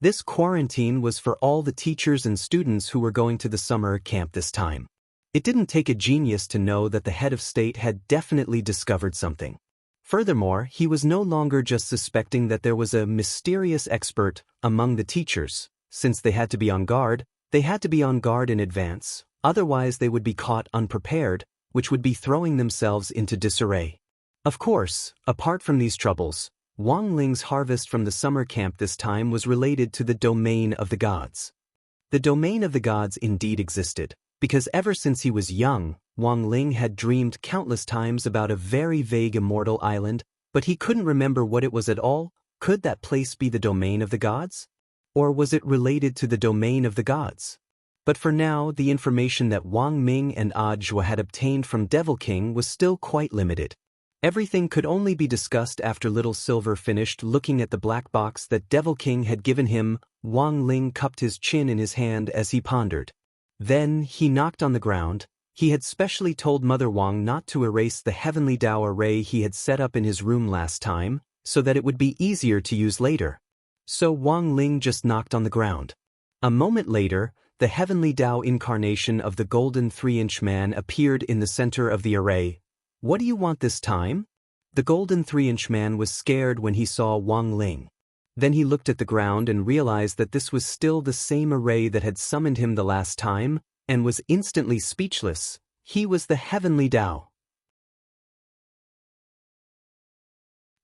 This quarantine was for all the teachers and students who were going to the summer camp this time. It didn't take a genius to know that the head of state had definitely discovered something. Furthermore, he was no longer just suspecting that there was a mysterious expert among the teachers. Since they had to be on guard, they had to be on guard in advance, otherwise they would be caught unprepared, which would be throwing themselves into disarray. Of course, apart from these troubles, Wang Ling's harvest from the summer camp this time was related to the domain of the gods. The domain of the gods indeed existed, because ever since he was young, Wang Ling had dreamed countless times about a very vague immortal island, but he couldn't remember what it was at all. Could that place be the domain of the gods? Or was it related to the domain of the gods? But for now, the information that Wang Ming and Ajwa had obtained from Devil King was still quite limited. Everything could only be discussed after Little Silver finished looking at the black box that Devil King had given him. Wang Ling cupped his chin in his hand as he pondered. Then he knocked on the ground. He had specially told Mother Wang not to erase the heavenly Tao array he had set up in his room last time, so that it would be easier to use later. So Wang Ling just knocked on the ground. A moment later, the heavenly Tao incarnation of the golden 3-inch man appeared in the center of the array. What do you want this time? The golden 3-inch man was scared when he saw Wang Ling. Then he looked at the ground and realized that this was still the same array that had summoned him the last time, and was instantly speechless. He was the heavenly Tao.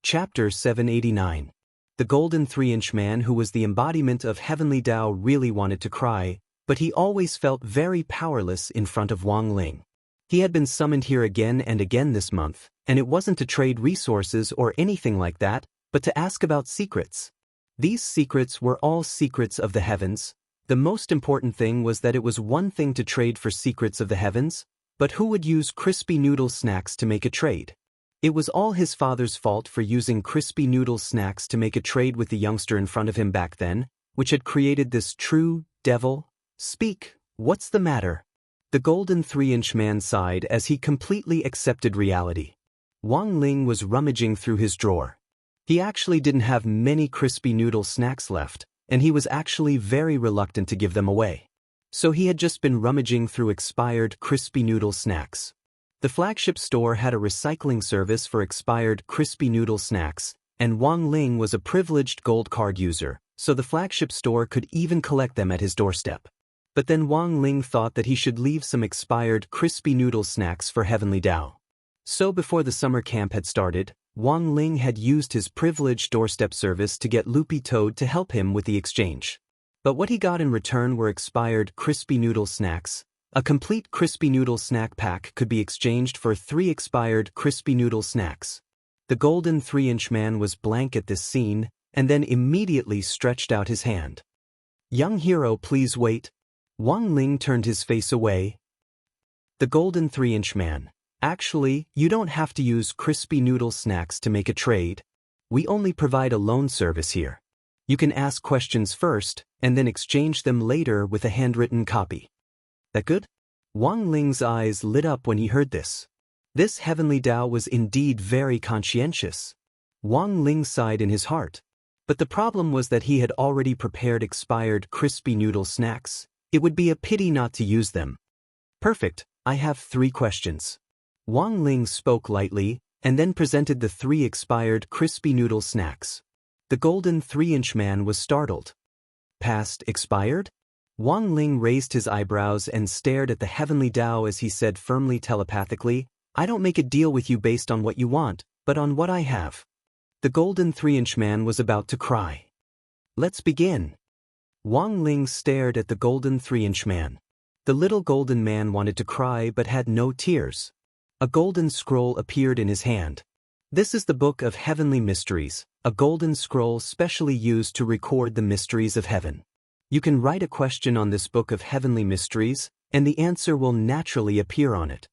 Chapter 789. The golden 3-inch man who was the embodiment of heavenly Tao really wanted to cry, but he always felt very powerless in front of Wang Ling. He had been summoned here again and again this month, and it wasn't to trade resources or anything like that, but to ask about secrets. These secrets were all secrets of the heavens. The most important thing was that it was one thing to trade for secrets of the heavens, but who would use crispy noodle snacks to make a trade? It was all his father's fault for using crispy noodle snacks to make a trade with the youngster in front of him back then, which had created this true devil. Speak, what's the matter? The golden 3-inch man sighed as he completely accepted reality. Wang Ling was rummaging through his drawer. He actually didn't have many crispy noodle snacks left, and he was actually very reluctant to give them away. So he had just been rummaging through expired crispy noodle snacks. The flagship store had a recycling service for expired crispy noodle snacks, and Wang Ling was a privileged gold card user, so the flagship store could even collect them at his doorstep. But then Wang Ling thought that he should leave some expired crispy noodle snacks for Heavenly Tao. So before the summer camp had started, Wang Ling had used his privileged doorstep service to get Loopy Toad to help him with the exchange. But what he got in return were expired crispy noodle snacks. A complete crispy noodle snack pack could be exchanged for 3 expired crispy noodle snacks. The golden 3-inch man was blank at this scene, and then immediately stretched out his hand. Young hero, please wait. Wang Ling turned his face away. The golden 3-inch man. Actually, you don't have to use crispy noodle snacks to make a trade. We only provide a loan service here. You can ask questions first, and then exchange them later with a handwritten copy. That good? Wang Ling's eyes lit up when he heard this. This heavenly Tao was indeed very conscientious. Wang Ling sighed in his heart. But the problem was that he had already prepared expired crispy noodle snacks. It would be a pity not to use them. Perfect, I have 3 questions. Wang Ling spoke lightly, and then presented the 3 expired crispy noodle snacks. The golden 3-inch man was startled. Past expired? Wang Ling raised his eyebrows and stared at the heavenly Tao as he said firmly telepathically, I don't make a deal with you based on what you want, but on what I have. The golden 3-inch man was about to cry. Let's begin. Wang Ling stared at the golden 3-inch man. The little golden man wanted to cry but had no tears. A golden scroll appeared in his hand. This is the Book of Heavenly Mysteries, a golden scroll specially used to record the mysteries of heaven. You can write a question on this Book of Heavenly Mysteries, and the answer will naturally appear on it.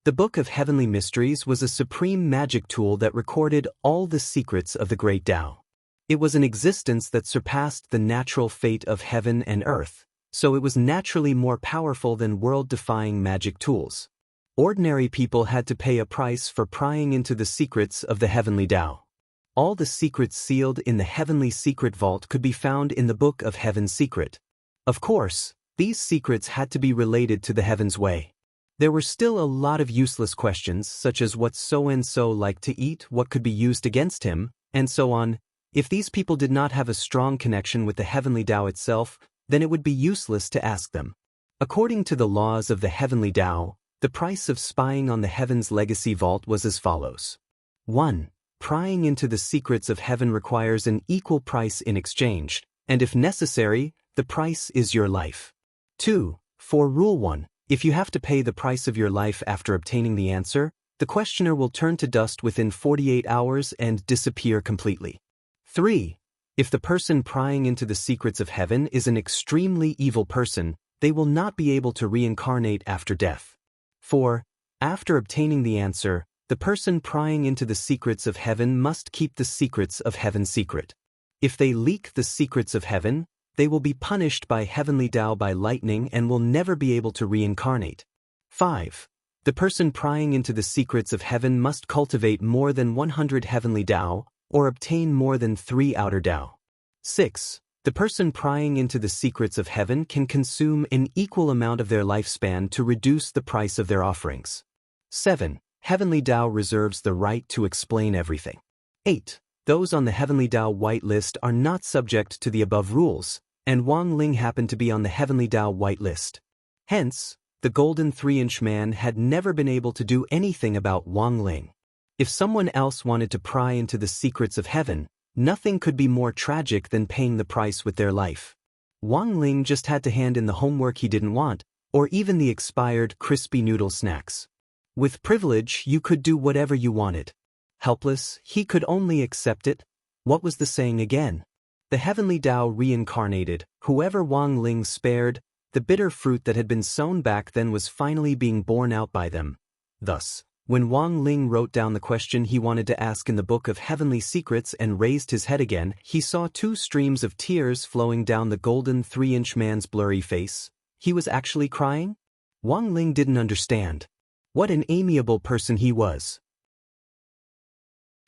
The Book of Heavenly Mysteries was a supreme magic tool that recorded all the secrets of the Great Tao. It was an existence that surpassed the natural fate of heaven and earth, so it was naturally more powerful than world-defying magic tools. Ordinary people had to pay a price for prying into the secrets of the Heavenly Tao. All the secrets sealed in the Heavenly Secret Vault could be found in the Book of Heaven's Secret. Of course, these secrets had to be related to the Heaven's Way. There were still a lot of useless questions, such as what so-and-so liked to eat, what could be used against him, and so on. If these people did not have a strong connection with the Heavenly Tao itself, then it would be useless to ask them. According to the laws of the Heavenly Tao, the price of spying on the Heaven's Legacy Vault was as follows. 1. Prying into the secrets of heaven requires an equal price in exchange, and if necessary, the price is your life. 2. For Rule 1, if you have to pay the price of your life after obtaining the answer, the questioner will turn to dust within 48 hours and disappear completely. 3. If the person prying into the secrets of heaven is an extremely evil person, they will not be able to reincarnate after death. 4. After obtaining the answer, the person prying into the secrets of heaven must keep the secrets of heaven secret. If they leak the secrets of heaven, they will be punished by heavenly Tao by lightning and will never be able to reincarnate. 5. The person prying into the secrets of heaven must cultivate more than 100 heavenly Tao, or obtain more than 3 outer Tao. 6. The person prying into the secrets of heaven can consume an equal amount of their lifespan to reduce the price of their offerings. 7. Heavenly Tao reserves the right to explain everything. 8. Those on the Heavenly Tao white list are not subject to the above rules, and Wang Ling happened to be on the Heavenly Tao white list. Hence, the golden 3-inch man had never been able to do anything about Wang Ling. If someone else wanted to pry into the secrets of heaven, nothing could be more tragic than paying the price with their life. Wang Ling just had to hand in the homework he didn't want, or even the expired crispy noodle snacks. With privilege, you could do whatever you wanted. Helpless, he could only accept it. What was the saying again? The Heavenly Tao reincarnated, whoever Wang Ling spared, the bitter fruit that had been sown back then was finally being borne out by them. Thus, when Wang Ling wrote down the question he wanted to ask in the Book of Heavenly Secrets and raised his head again, he saw 2 streams of tears flowing down the golden 3-inch man's blurry face. He was actually crying? Wang Ling didn't understand. What an amiable person he was.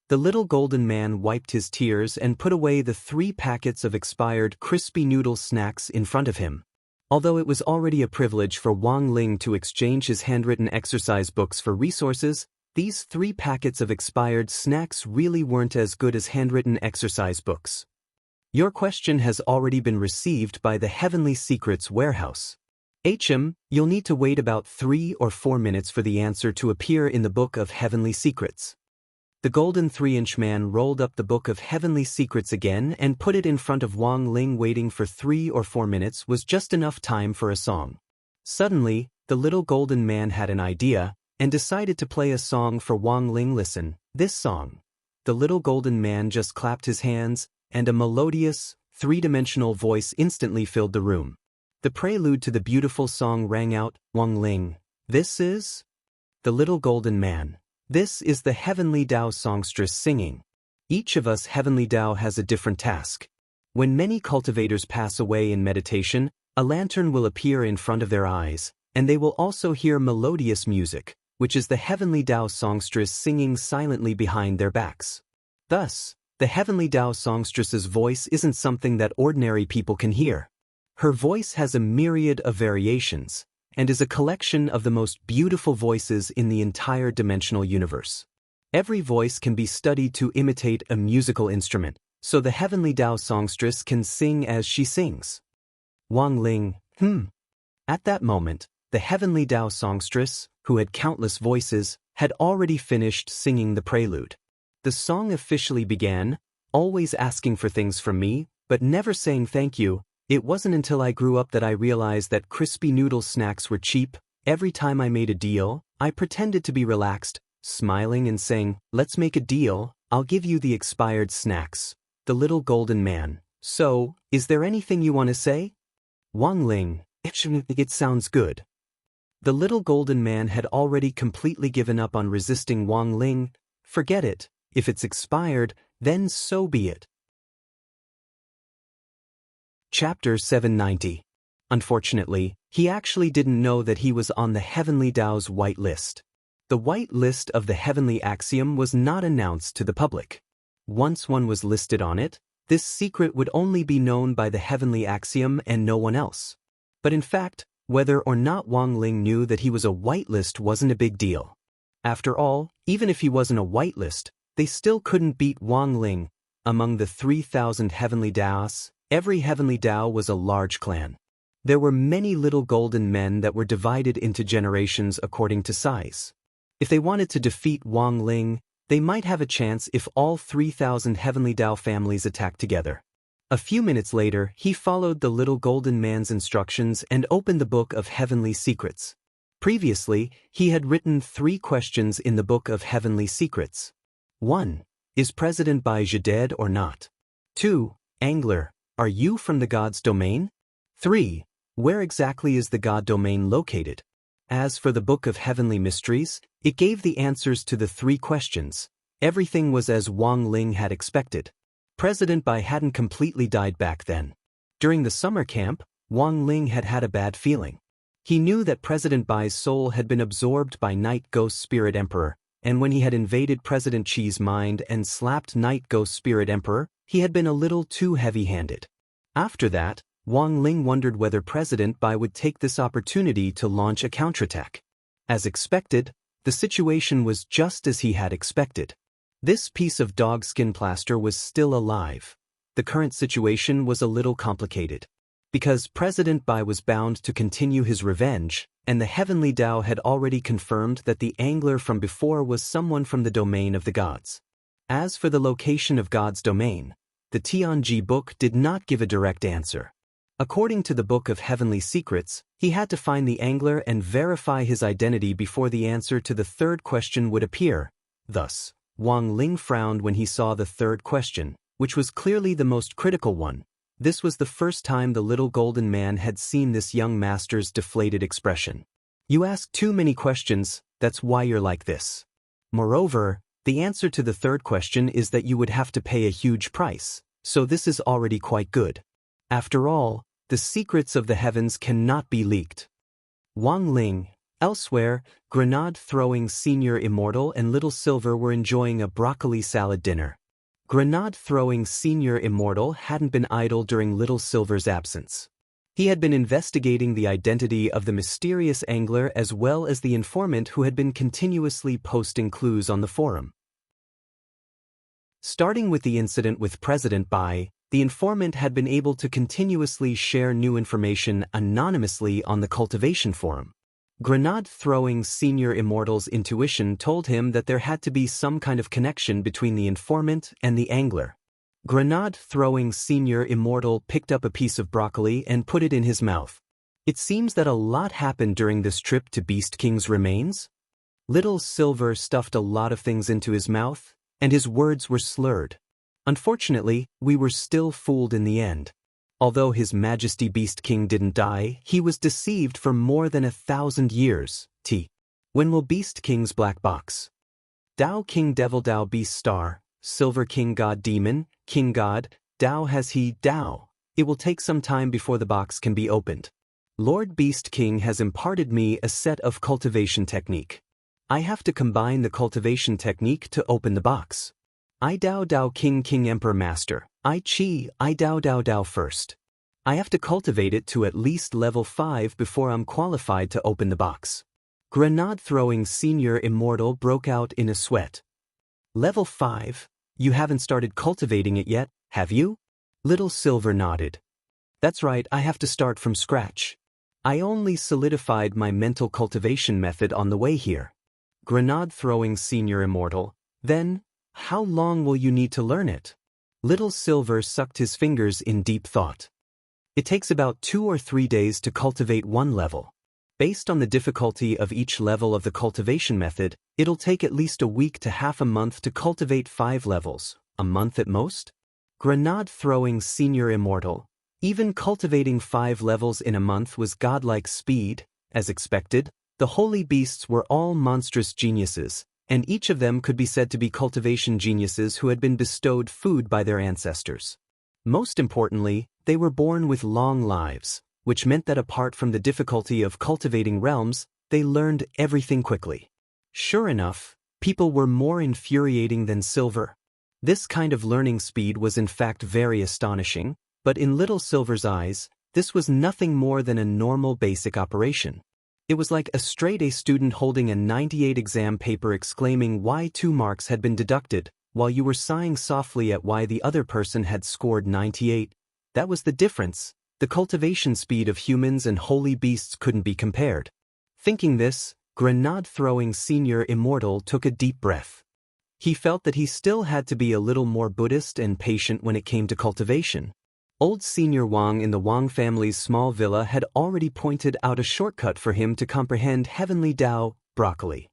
The little golden man wiped his tears and put away the 3 packets of expired crispy noodle snacks in front of him. Although it was already a privilege for Wang Ling to exchange his handwritten exercise books for resources, these 3 packets of expired snacks really weren't as good as handwritten exercise books. Your question has already been received by the Heavenly Secrets warehouse. You'll need to wait about 3 or 4 minutes for the answer to appear in the Book of Heavenly Secrets. The golden 3-inch man rolled up the Book of Heavenly Secrets again and put it in front of Wang Ling. Waiting for 3 or 4 minutes was just enough time for a song. Suddenly, the little golden man had an idea and decided to play a song for Wang Ling. Listen, this song. The little golden man just clapped his hands, and a melodious, 3-dimensional voice instantly filled the room. The prelude to the beautiful song rang out, Wang Ling. This is the little golden man. This is the Heavenly Tao songstress singing. Each of us Heavenly Tao has a different task. When many cultivators pass away in meditation, a lantern will appear in front of their eyes, and they will also hear melodious music, which is the Heavenly Tao songstress singing silently behind their backs. Thus, the Heavenly Tao songstress's voice isn't something that ordinary people can hear. Her voice has a myriad of variations, and is a collection of the most beautiful voices in the entire dimensional universe. Every voice can be studied to imitate a musical instrument, so the Heavenly Tao songstress can sing as she sings. Wang Ling, At that moment, the Heavenly Tao songstress, who had countless voices, had already finished singing the prelude. The song officially began, always asking for things from me, but never saying thank you. It wasn't until I grew up that I realized that crispy noodle snacks were cheap. Every time I made a deal, I pretended to be relaxed, smiling and saying, "Let's make a deal, I'll give you the expired snacks." The little golden man, "So, is there anything you want to say?" Wang Ling, "It sounds good." The little golden man had already completely given up on resisting Wang Ling. Forget it, if it's expired, then so be it. Chapter 790. Unfortunately, he actually didn't know that he was on the Heavenly Tao's white list. The white list of the Heavenly Axiom was not announced to the public. Once one was listed on it, this secret would only be known by the Heavenly Axiom and no one else. But in fact, whether or not Wang Ling knew that he was a whitelist wasn't a big deal. After all, even if he wasn't a whitelist, they still couldn't beat Wang Ling. Among the 3,000 Heavenly Taos, every Heavenly Tao was a large clan. There were many little golden men that were divided into generations according to size. If they wanted to defeat Wang Ling, They might have a chance if all 3,000 Heavenly Tao families attack together. A few minutes later, he followed the little golden man's instructions and opened the Book of Heavenly Secrets. Previously, he had written 3 questions in the Book of Heavenly Secrets. 1. Is President Bai dead or not? 2. Angler, are you from the God's domain? 3. Where exactly is the God domain located? As for the Book of Heavenly Mysteries, it gave the answers to the 3 questions. Everything was as Wang Ling had expected. President Bai hadn't completely died back then. During the summer camp, Wang Ling had had a bad feeling. He knew that President Bai's soul had been absorbed by Night Ghost Spirit Emperor, and when he had invaded President Chi's mind and slapped Night Ghost Spirit Emperor, he had been a little too heavy-handed. After that, Wang Ling wondered whether President Bai would take this opportunity to launch a counterattack. As expected, the situation was just as he had expected. This piece of dog skin plaster was still alive. The current situation was a little complicated. Because President Bai was bound to continue his revenge, and the Heavenly Tao had already confirmed that the angler from before was someone from the domain of the gods. As for the location of God's domain, the Tianji book did not give a direct answer. According to the Book of Heavenly Secrets, he had to find the angler and verify his identity before the answer to the 3rd question would appear. Thus, Wang Ling frowned when he saw the 3rd question, which was clearly the most critical one. This was the first time the little golden man had seen this young master's deflated expression. You ask too many questions, that's why you're like this. Moreover, the answer to the 3rd question is that you would have to pay a huge price, so this is already quite good. After all, the secrets of the heavens cannot be leaked. Wang Ling. Elsewhere, Grenade-throwing Senior Immortal and Little Silver were enjoying a broccoli salad dinner. Grenade-throwing Senior Immortal hadn't been idle during Little Silver's absence. He had been investigating the identity of the mysterious angler as well as the informant who had been continuously posting clues on the forum. Starting with the incident with President Bai, the informant had been able to continuously share new information anonymously on the cultivation forum. Grenade-throwing Senior Immortal's intuition told him that there had to be some kind of connection between the informant and the angler. Grenade-throwing Senior Immortal picked up a piece of broccoli and put it in his mouth. It seems that a lot happened during this trip to Beast King's remains. Little Silver stuffed a lot of things into his mouth, and his words were slurred. Unfortunately, we were still fooled in the end. Although His Majesty Beast King didn't die, he was deceived for more than 1,000 years. When will Beast King's black box? Tao King Devil Tao Beast Star, Silver King God Demon, King God, Tao has he Tao. It will take some time before the box can be opened. Lord Beast King has imparted me a set of cultivation technique. I have to combine the cultivation technique to open the box. I Dao Dao King King Emperor Master, I Chi, I Dao Dao Dao first. I have to cultivate it to at least level 5 before I'm qualified to open the box. Grenade-throwing Senior Immortal broke out in a sweat. Level 5? You haven't started cultivating it yet, have you? Little Silver nodded. That's right, I have to start from scratch. I only solidified my mental cultivation method on the way here. Grenade-throwing Senior Immortal, then, how long will you need to learn it? Little Silver sucked his fingers in deep thought. It takes about 2 or 3 days to cultivate one level. Based on the difficulty of each level of the cultivation method, it'll take at least a week to half a month to cultivate 5 levels, a month at most. Grenade-throwing Senior Immortal. Even cultivating 5 levels in a month was godlike speed. As expected, the holy beasts were all monstrous geniuses, and each of them could be said to be cultivation geniuses who had been bestowed food by their ancestors. Most importantly, they were born with long lives, which meant that apart from the difficulty of cultivating realms, they learned everything quickly. Sure enough, people were more infuriating than Silver. This kind of learning speed was in fact very astonishing, but in Little Silver's eyes, this was nothing more than a normal basic operation. It was like a straight-A student holding a 98 exam paper exclaiming why 2 marks had been deducted, while you were sighing softly at why the other person had scored 98. That was the difference. The cultivation speed of humans and holy beasts couldn't be compared. Thinking this, Grenade-throwing Senior Immortal took a deep breath. He felt that he still had to be a little more Buddhist and patient when it came to cultivation. Old Senior Wang in the Wang family's small villa had already pointed out a shortcut for him to comprehend heavenly Tao, broccoli.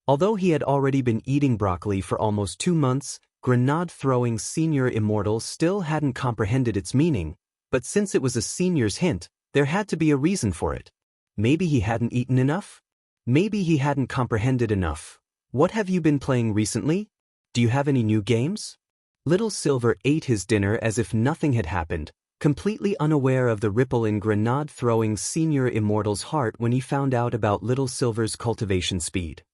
Although he had already been eating broccoli for almost 2 months, grenade-throwing Senior Immortal still hadn't comprehended its meaning, but since it was a senior's hint, there had to be a reason for it. Maybe he hadn't eaten enough? Maybe he hadn't comprehended enough. What have you been playing recently? Do you have any new games? Little Silver ate his dinner as if nothing had happened, completely unaware of the ripple in grenade-throwing Senior Immortal's heart when he found out about Little Silver's cultivation speed.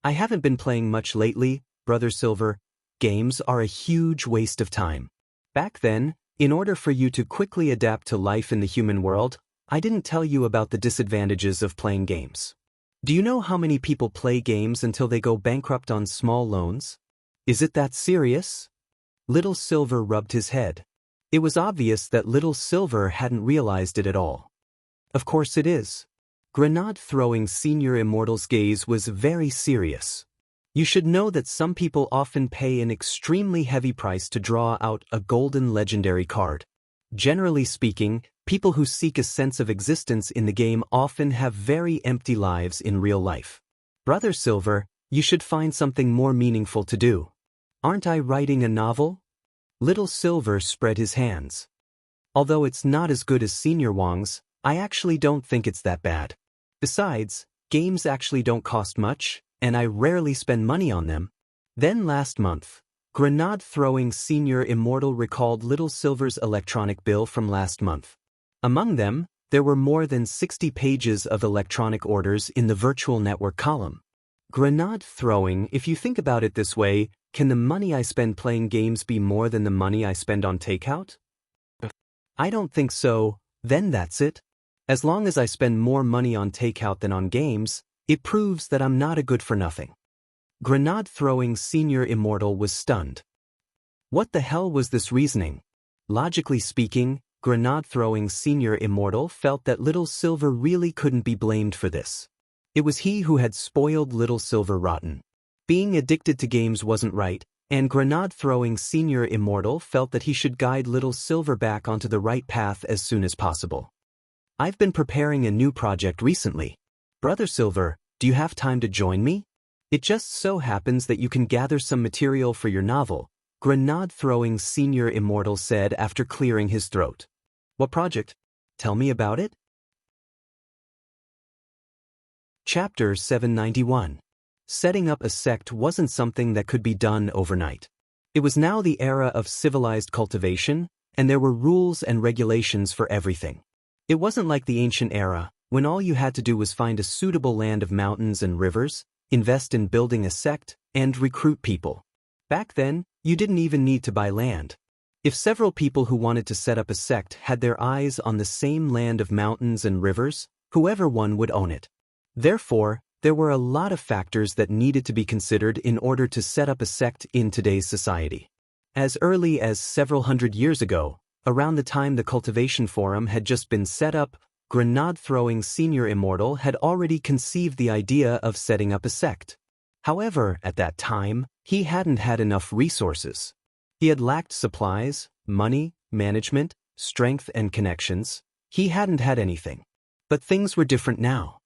I haven't been playing much lately, Brother Silver. Games are a huge waste of time. Back then, in order for you to quickly adapt to life in the human world, I didn't tell you about the disadvantages of playing games. Do you know how many people play games until they go bankrupt on small loans? Is it that serious? Little Silver rubbed his head. It was obvious that Little Silver hadn't realized it at all. Of course it is. Grenade-throwing Senior Immortal's gaze was very serious. You should know that some people often pay an extremely heavy price to draw out a golden legendary card. Generally speaking, people who seek a sense of existence in the game often have very empty lives in real life. Brother Silver, you should find something more meaningful to do. Aren't I writing a novel? Little Silver spread his hands. Although it's not as good as Senior Wang's, I actually don't think it's that bad. Besides, games actually don't cost much, and I rarely spend money on them. Then last month, grenade-throwing Senior Immortal recalled Little Silver's electronic bill from last month. Among them, there were more than 60 pages of electronic orders in the virtual network column. Grenade-throwing, if you think about it this way, can the money I spend playing games be more than the money I spend on takeout? I don't think so. Then that's it. As long as I spend more money on takeout than on games, it proves that I'm not a good-for-nothing. Grenade-throwing Senior Immortal was stunned. What the hell was this reasoning? Logically speaking, grenade-throwing Senior Immortal felt that Little Silver really couldn't be blamed for this. It was he who had spoiled Little Silver rotten. Being addicted to games wasn't right, and grenade-throwing Senior Immortal felt that he should guide Little Silver back onto the right path as soon as possible. I've been preparing a new project recently. Brother Silver, do you have time to join me? It just so happens that you can gather some material for your novel, grenade-throwing Senior Immortal said after clearing his throat. What project? Tell me about it. Chapter 791. Setting up a sect wasn't something that could be done overnight. It was now the era of civilized cultivation, and there were rules and regulations for everything. It wasn't like the ancient era, when all you had to do was find a suitable land of mountains and rivers, invest in building a sect, and recruit people. Back then, you didn't even need to buy land. If several people who wanted to set up a sect had their eyes on the same land of mountains and rivers, whoever won would own it. Therefore, there were a lot of factors that needed to be considered in order to set up a sect in today's society. As early as several hundred years ago, around the time the Cultivation Forum had just been set up, grenade-throwing Senior Immortal had already conceived the idea of setting up a sect. However, at that time, he hadn't had enough resources. He had lacked supplies, money, management, strength, and connections. He hadn't had anything. But things were different now.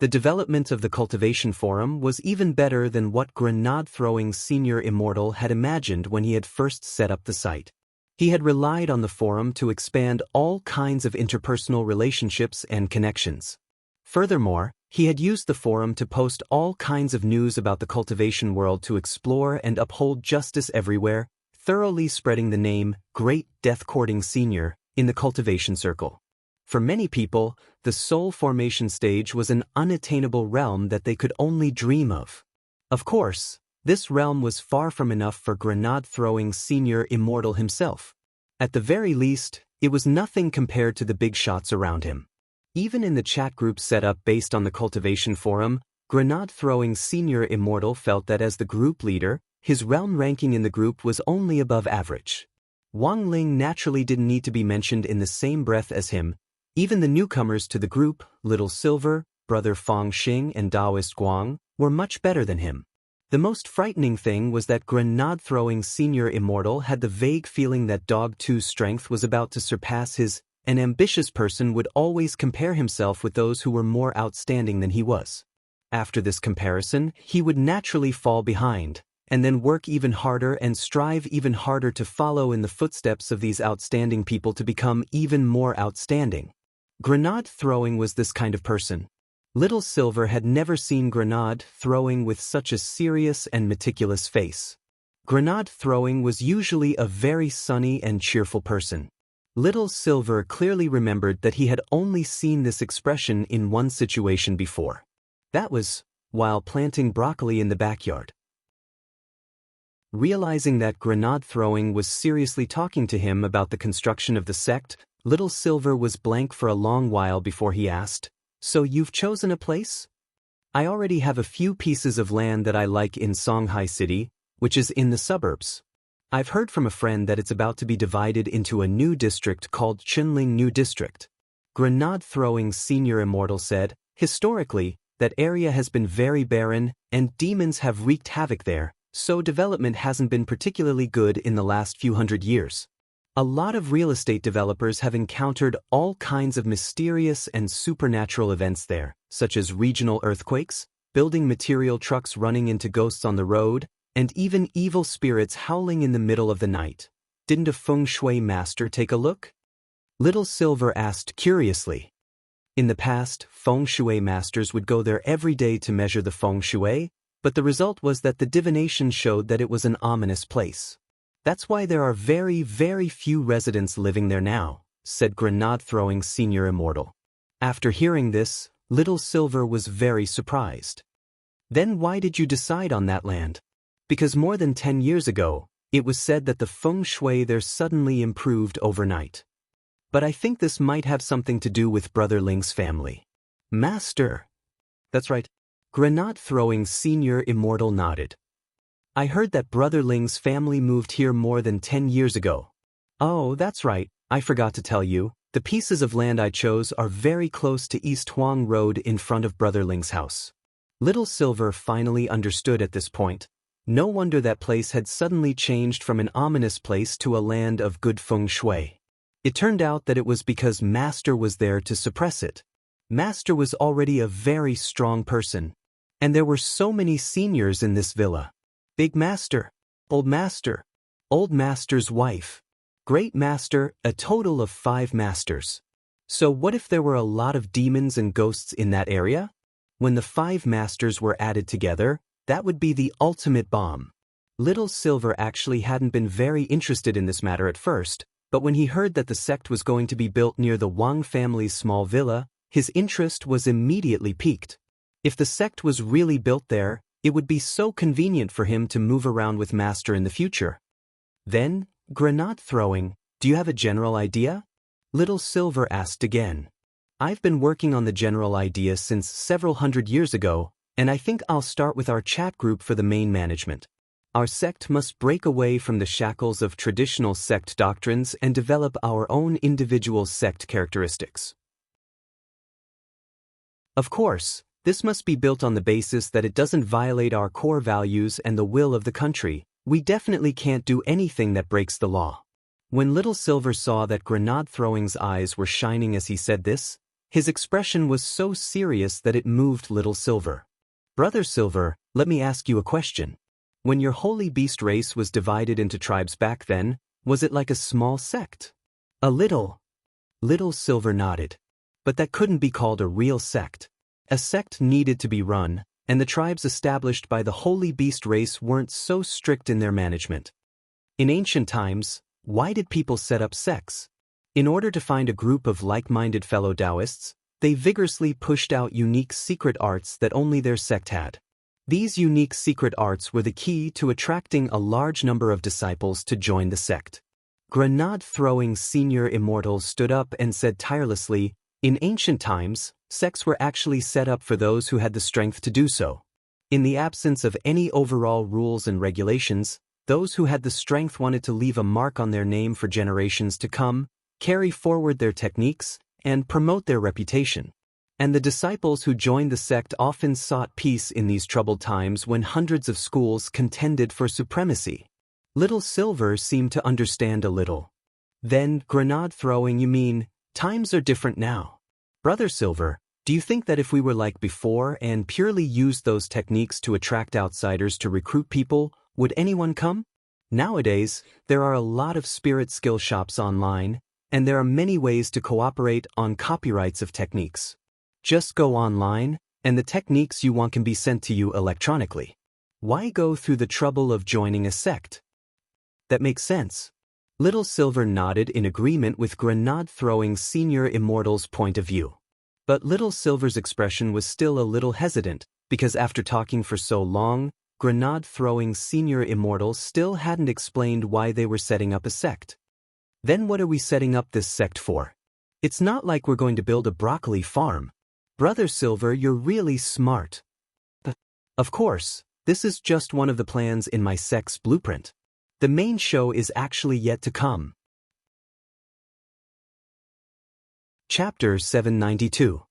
The development of the Cultivation Forum was even better than what grenade-throwing Senior Immortal had imagined when he had first set up the site. He had relied on the forum to expand all kinds of interpersonal relationships and connections. Furthermore, he had used the forum to post all kinds of news about the cultivation world to explore and uphold justice everywhere, thoroughly spreading the name Great Death Courting Senior in the cultivation circle. For many people, the soul formation stage was an unattainable realm that they could only dream of. Of course, this realm was far from enough for grenade-throwing Senior Immortal himself. At the very least, it was nothing compared to the big shots around him. Even in the chat group set up based on the Cultivation Forum, grenade-throwing Senior Immortal felt that as the group leader, his realm ranking in the group was only above average. Wang Ling naturally didn't need to be mentioned in the same breath as him. Even the newcomers to the group, Little Silver, Brother Fong Xing and Taoist Guang, were much better than him. The most frightening thing was that grenade-throwing senior Immortal had the vague feeling that Dog 2's strength was about to surpass his. An ambitious person would always compare himself with those who were more outstanding than he was. After this comparison, he would naturally fall behind, and then work even harder and strive even harder to follow in the footsteps of these outstanding people to become even more outstanding. Grenade throwing was this kind of person. Little Silver had never seen grenade throwing with such a serious and meticulous face. Grenade throwing was usually a very sunny and cheerful person. Little Silver clearly remembered that he had only seen this expression in one situation before. That was while planting broccoli in the backyard. Realizing that grenade throwing was seriously talking to him about the construction of the sect, Little Silver was blank for a long while before he asked, "So you've chosen a place?" "I already have a few pieces of land that I like in Songhai City, which is in the suburbs. I've heard from a friend that it's about to be divided into a new district called Chinling New District." Grenade-throwing senior Immortal said, "Historically, that area has been very barren, and demons have wreaked havoc there, so development hasn't been particularly good in the last few hundred years. A lot of real estate developers have encountered all kinds of mysterious and supernatural events there, such as regional earthquakes, building material trucks running into ghosts on the road, and even evil spirits howling in the middle of the night. Didn't a feng shui master take a look?" Little Silver asked curiously. In the past, feng shui masters would go there every day to measure the feng shui, but the result was that the divination showed that it was an ominous place. "That's why there are very, very few residents living there now," said grenade-throwing senior Immortal. After hearing this, Little Silver was very surprised. "Then why did you decide on that land?" "Because more than 10 years ago, it was said that the feng shui there suddenly improved overnight. But I think this might have something to do with Brother Ling's family." "Master." "That's right." Grenade-throwing senior Immortal nodded. "I heard that Brother Ling's family moved here more than 10 years ago." "Oh, that's right, I forgot to tell you, the pieces of land I chose are very close to East Huang Road in front of Brother Ling's house." Little Silver finally understood at this point. No wonder that place had suddenly changed from an ominous place to a land of good feng shui. It turned out that it was because Master was there to suppress it. Master was already a very strong person. And there were so many seniors in this villa. Big Master, Old Master's wife, Great Master, a total of 5 masters. So what if there were a lot of demons and ghosts in that area? When the 5 masters were added together, that would be the ultimate bomb. Little Silver actually hadn't been very interested in this matter at first, but when he heard that the sect was going to be built near the Wang family's small villa, his interest was immediately piqued. If the sect was really built there, it would be so convenient for him to move around with Master in the future. Then, grenade throwing, do you have a general idea? Little Silver asked again. "I've been working on the general idea since several hundred years ago, and I think I'll start with our chat group for the main management. Our sect must break away from the shackles of traditional sect doctrines and develop our own individual sect characteristics. Of course, this must be built on the basis that it doesn't violate our core values and the will of the country. We definitely can't do anything that breaks the law." When Little Silver saw that grenade-throwing's eyes were shining as he said this, his expression was so serious that it moved Little Silver. "Brother Silver, let me ask you a question. When your holy beast race was divided into tribes back then, was it like a small sect?" "A little." Little Silver nodded. "But that couldn't be called a real sect. A sect needed to be run, and the tribes established by the holy beast race weren't so strict in their management. In ancient times, why did people set up sects? In order to find a group of like-minded fellow Taoists, they vigorously pushed out unique secret arts that only their sect had. These unique secret arts were the key to attracting a large number of disciples to join the sect." Grenade-throwing senior Immortal stood up and said tirelessly, "In ancient times, sects were actually set up for those who had the strength to do so. In the absence of any overall rules and regulations, those who had the strength wanted to leave a mark on their name for generations to come, carry forward their techniques, and promote their reputation. And the disciples who joined the sect often sought peace in these troubled times when hundreds of schools contended for supremacy. Little Silver seemed to understand a little. Then, grenade throwing, you mean, times are different now. Brother Silver, do you think that if we were like before and purely used those techniques to attract outsiders to recruit people, would anyone come? Nowadays, there are a lot of spirit skill shops online, and there are many ways to cooperate on copyrights of techniques. Just go online, and the techniques you want can be sent to you electronically. Why go through the trouble of joining a sect? That makes sense. Little Silver nodded in agreement with grenade-throwing Senior Immortal's point of view. But Little Silver's expression was still a little hesitant, because after talking for so long, grenade-throwing Senior Immortal still hadn't explained why they were setting up a sect. Then what are we setting up this sect for? It's not like we're going to build a broccoli farm. Brother Silver, you're really smart. Of course, this is just one of the plans in my sect's blueprint. The main show is actually yet to come. Chapter 792.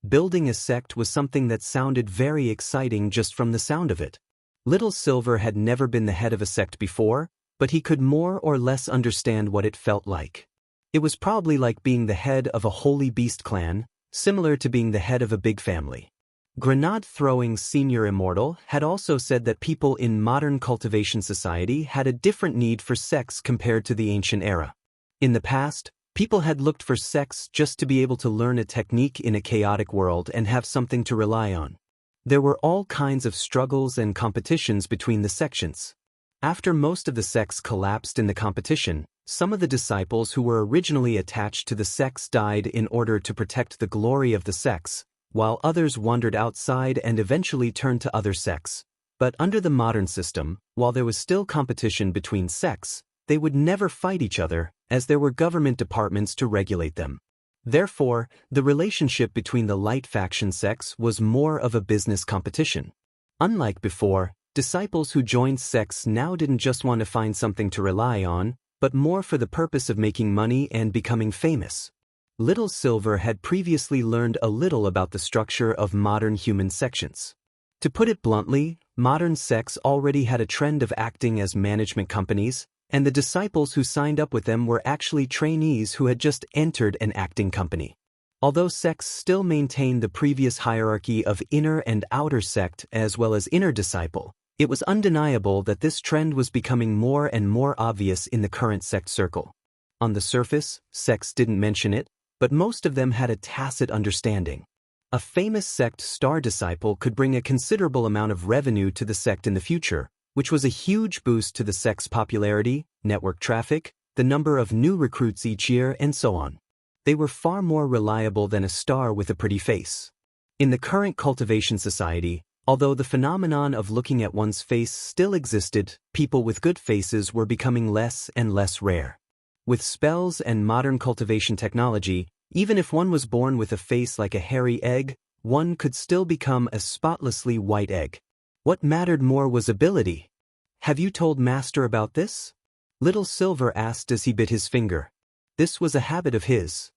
Building a sect was something that sounded very exciting just from the sound of it. Little Silver had never been the head of a sect before, but he could more or less understand what it felt like. It was probably like being the head of a holy beast clan, similar to being the head of a big family. Grenade-throwing Senior Immortal had also said that people in modern cultivation society had a different need for sects compared to the ancient era. In the past, people had looked for sects just to be able to learn a technique in a chaotic world and have something to rely on. There were all kinds of struggles and competitions between the sections. After most of the sects collapsed in the competition, some of the disciples who were originally attached to the sects died in order to protect the glory of the sects, while others wandered outside and eventually turned to other sects. But under the modern system, while there was still competition between sects, they would never fight each other, as there were government departments to regulate them. Therefore, the relationship between the light faction sects was more of a business competition. Unlike before, disciples who joined sects now didn't just want to find something to rely on, but more for the purpose of making money and becoming famous. Little Silver had previously learned a little about the structure of modern human sections. To put it bluntly, modern sects already had a trend of acting as management companies, and the disciples who signed up with them were actually trainees who had just entered an acting company. Although sects still maintained the previous hierarchy of inner and outer sect as well as inner disciple, it was undeniable that this trend was becoming more and more obvious in the current sect circle. On the surface, sects didn't mention it, but most of them had a tacit understanding. A famous sect star disciple could bring a considerable amount of revenue to the sect in the future, which was a huge boost to the sect's popularity, network traffic, the number of new recruits each year, and so on. They were far more reliable than a star with a pretty face. In the current cultivation society, although the phenomenon of looking at one's face still existed, people with good faces were becoming less and less rare. With spells and modern cultivation technology, even if one was born with a face like a hairy egg, one could still become a spotlessly white egg. What mattered more was ability. Have you told Master about this? Little Silver asked as he bit his finger. This was a habit of his.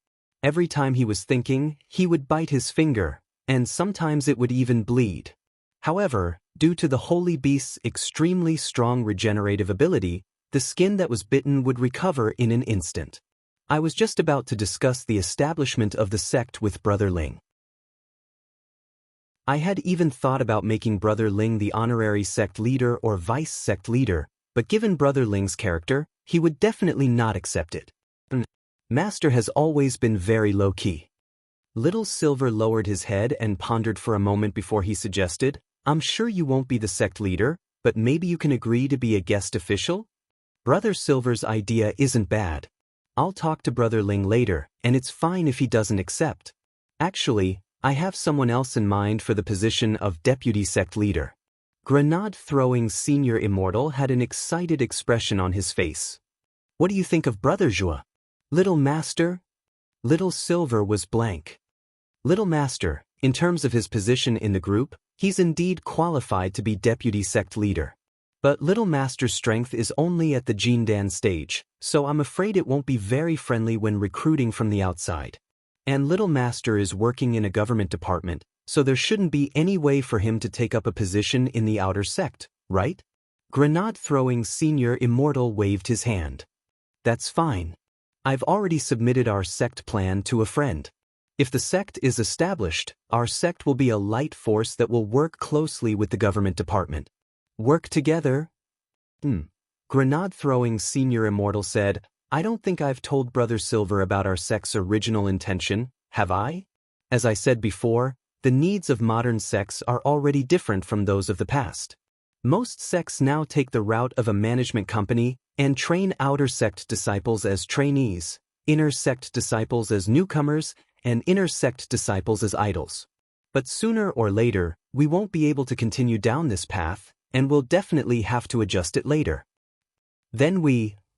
Every time he was thinking, he would bite his finger, and sometimes it would even bleed. However, due to the holy beast's extremely strong regenerative ability, the skin that was bitten would recover in an instant. I was just about to discuss the establishment of the sect with Brother Ling. I had even thought about making Brother Ling the honorary sect leader or vice sect leader, but given Brother Ling's character, he would definitely not accept it. Master has always been very low-key. Little Silver lowered his head and pondered for a moment before he suggested, I'm sure you won't be the sect leader, but maybe you can agree to be a guest official? Brother Silver's idea isn't bad. I'll talk to Brother Ling later, and it's fine if he doesn't accept. Actually, I have someone else in mind for the position of deputy sect leader. Grenade-throwing Senior Immortal had an excited expression on his face. What do you think of Brother Zhua? Little Master? Little Silver was blank. Little Master, in terms of his position in the group, he's indeed qualified to be deputy sect leader. But Little Master's strength is only at the Jindan stage, so I'm afraid it won't be very friendly when recruiting from the outside. And Little Master is working in a government department, so there shouldn't be any way for him to take up a position in the outer sect, right? Grenade-throwing Senior Immortal waved his hand. That's fine. I've already submitted our sect plan to a friend. If the sect is established, our sect will be a light force that will work closely with the government department. Work together? Grenade-throwing Senior Immortal said, I don't think I've told Brother Silver about our sect's original intention, have I? As I said before, the needs of modern sects are already different from those of the past. Most sects now take the route of a management company and train outer sect disciples as trainees, inner sect disciples as newcomers, and inner sect disciples as idols. But sooner or later, we won't be able to continue down this path, and we'll definitely have to adjust it later. Then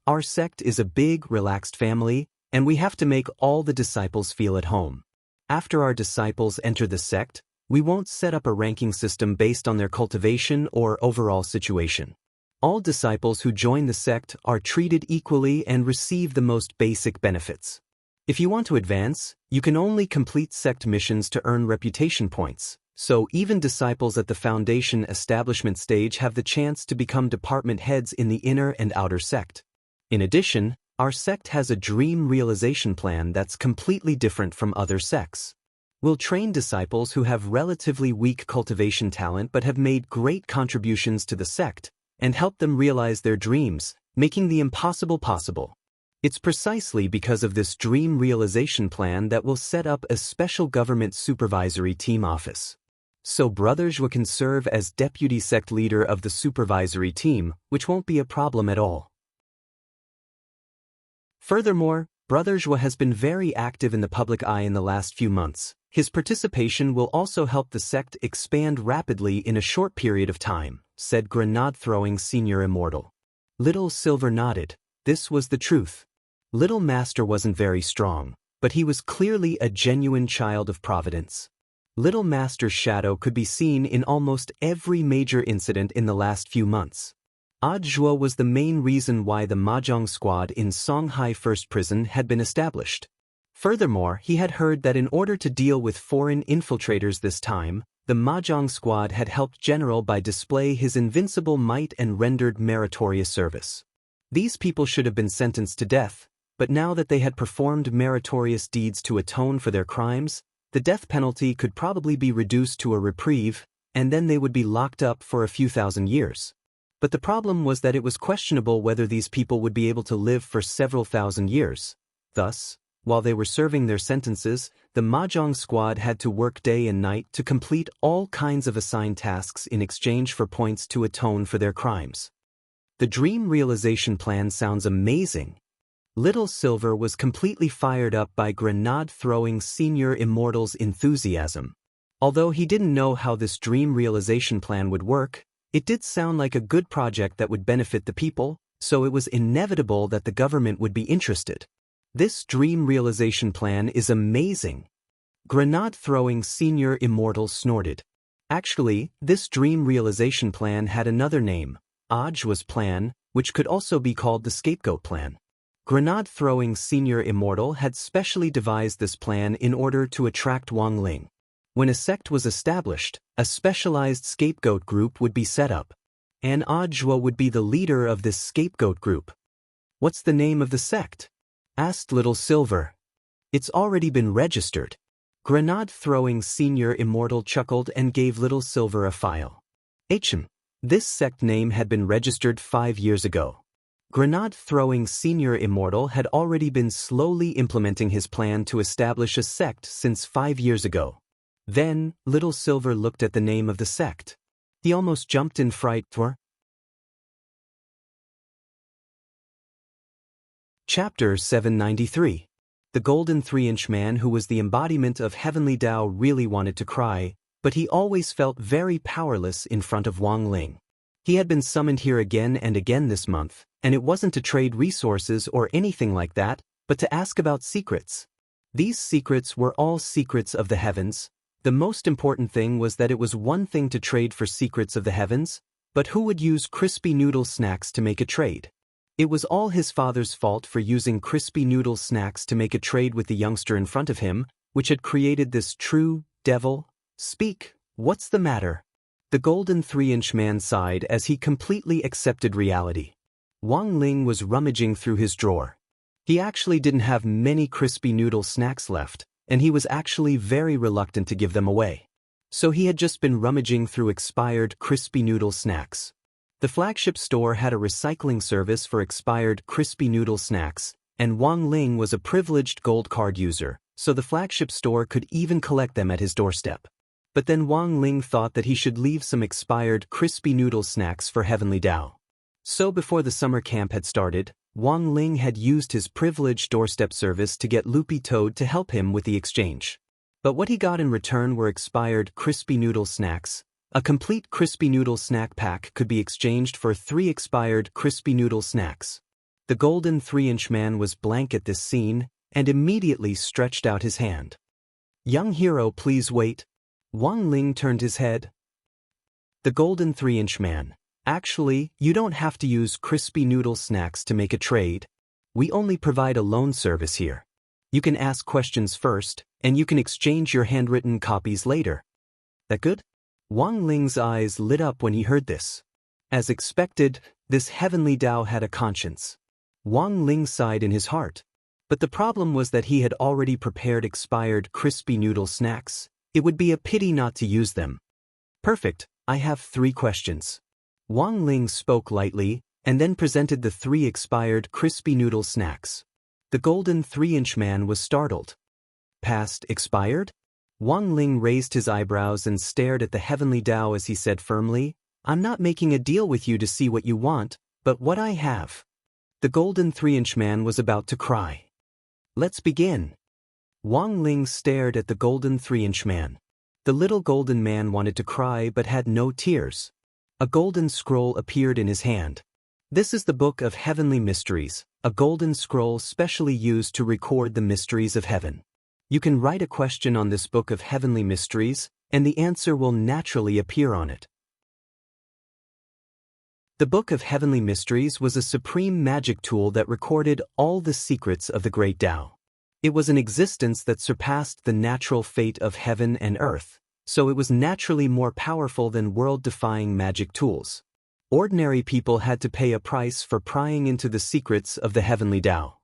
our sect is a big, relaxed family, and we have to make all the disciples feel at home. After our disciples enter the sect, we won't set up a ranking system based on their cultivation or overall situation. All disciples who join the sect are treated equally and receive the most basic benefits. If you want to advance, you can only complete sect missions to earn reputation points, so even disciples at the foundation establishment stage have the chance to become department heads in the inner and outer sect. In addition, our sect has a dream realization plan that's completely different from other sects. We'll train disciples who have relatively weak cultivation talent but have made great contributions to the sect, and help them realize their dreams, making the impossible possible. It's precisely because of this dream realization plan that we'll set up a special government supervisory team office. So Brother Zhua can serve as deputy sect leader of the supervisory team, which won't be a problem at all. Furthermore, Brother Zhua has been very active in the public eye in the last few months. His participation will also help the sect expand rapidly in a short period of time, said Grenade-throwing Senior Immortal. Little Silver nodded. This was the truth. Little Master wasn't very strong, but he was clearly a genuine child of Providence. Little Master's shadow could be seen in almost every major incident in the last few months. Zhua was the main reason why the Mahjong squad in Songhai First Prison had been established. Furthermore, he had heard that in order to deal with foreign infiltrators this time, the Mahjong squad had helped General by display his invincible might and rendered meritorious service. These people should have been sentenced to death, but now that they had performed meritorious deeds to atone for their crimes, the death penalty could probably be reduced to a reprieve, and then they would be locked up for a few thousand years. But the problem was that it was questionable whether these people would be able to live for several thousand years. Thus, while they were serving their sentences, the Mahjong squad had to work day and night to complete all kinds of assigned tasks in exchange for points to atone for their crimes. The dream realization plan sounds amazing. Little Silver was completely fired up by Grenade-throwing Senior Immortal's enthusiasm. Although he didn't know how this dream realization plan would work, it did sound like a good project that would benefit the people, so it was inevitable that the government would be interested. This dream realization plan is amazing. Grenade-throwing Senior Immortal snorted. Actually, this dream realization plan had another name, Zhua's plan, which could also be called the scapegoat plan. Grenade-throwing Senior Immortal had specially devised this plan in order to attract Wang Ling. When a sect was established, a specialized scapegoat group would be set up, and Zhua would be the leader of this scapegoat group. What's the name of the sect? Asked Little Silver. It's already been registered. Grenade-throwing Senior Immortal chuckled and gave Little Silver a file. This sect name had been registered 5 years ago. Grenade-throwing Senior Immortal had already been slowly implementing his plan to establish a sect since 5 years ago. Then, Little Silver looked at the name of the sect. He almost jumped in fright. Chapter 793. The golden 3-inch man who was the embodiment of heavenly Tao really wanted to cry, but he always felt very powerless in front of Wang Ling. He had been summoned here again and again this month, and it wasn't to trade resources or anything like that, but to ask about secrets. These secrets were all secrets of the heavens. The most important thing was that it was one thing to trade for secrets of the heavens, but who would use crispy noodle snacks to make a trade? It was all his father's fault for using crispy noodle snacks to make a trade with the youngster in front of him, which had created this true devil. Speak, what's the matter? The golden 3-inch man sighed as he completely accepted reality. Wang Ling was rummaging through his drawer. He actually didn't have many crispy noodle snacks left, and he was actually very reluctant to give them away. So he had just been rummaging through expired crispy noodle snacks. The flagship store had a recycling service for expired crispy noodle snacks, and Wang Ling was a privileged gold card user, so the flagship store could even collect them at his doorstep. But then Wang Ling thought that he should leave some expired crispy noodle snacks for Heavenly Dao. So before the summer camp had started, Wang Ling had used his privileged doorstep service to get Loopy Toad to help him with the exchange. But what he got in return were expired crispy noodle snacks. A complete crispy noodle snack pack could be exchanged for 3 expired crispy noodle snacks. The golden 3-inch man was blank at this scene and immediately stretched out his hand. Young hero, please wait. Wang Ling turned his head. The golden 3-inch man. Actually, you don't have to use crispy noodle snacks to make a trade. We only provide a loan service here. You can ask questions first, and you can exchange your handwritten copies later. That good? Wang Ling's eyes lit up when he heard this. As expected, this Heavenly Dao had a conscience. Wang Ling sighed in his heart. But the problem was that he had already prepared expired crispy noodle snacks. It would be a pity not to use them. Perfect, I have 3 questions. Wang Ling spoke lightly, and then presented the 3 expired crispy noodle snacks. The golden 3-inch man was startled. Past expired? Wang Ling raised his eyebrows and stared at the Heavenly Dao as he said firmly, I'm not making a deal with you to see what you want, but what I have. The golden 3-inch man was about to cry. Let's begin. Wang Ling stared at the golden 3-inch man. The little golden man wanted to cry but had no tears. A golden scroll appeared in his hand. This is the Book of Heavenly Mysteries, a golden scroll specially used to record the mysteries of heaven. You can write a question on this Book of Heavenly Mysteries, and the answer will naturally appear on it. The Book of Heavenly Mysteries was a supreme magic tool that recorded all the secrets of the Great Tao. It was an existence that surpassed the natural fate of heaven and earth, so it was naturally more powerful than world-defying magic tools. Ordinary people had to pay a price for prying into the secrets of the Heavenly Tao.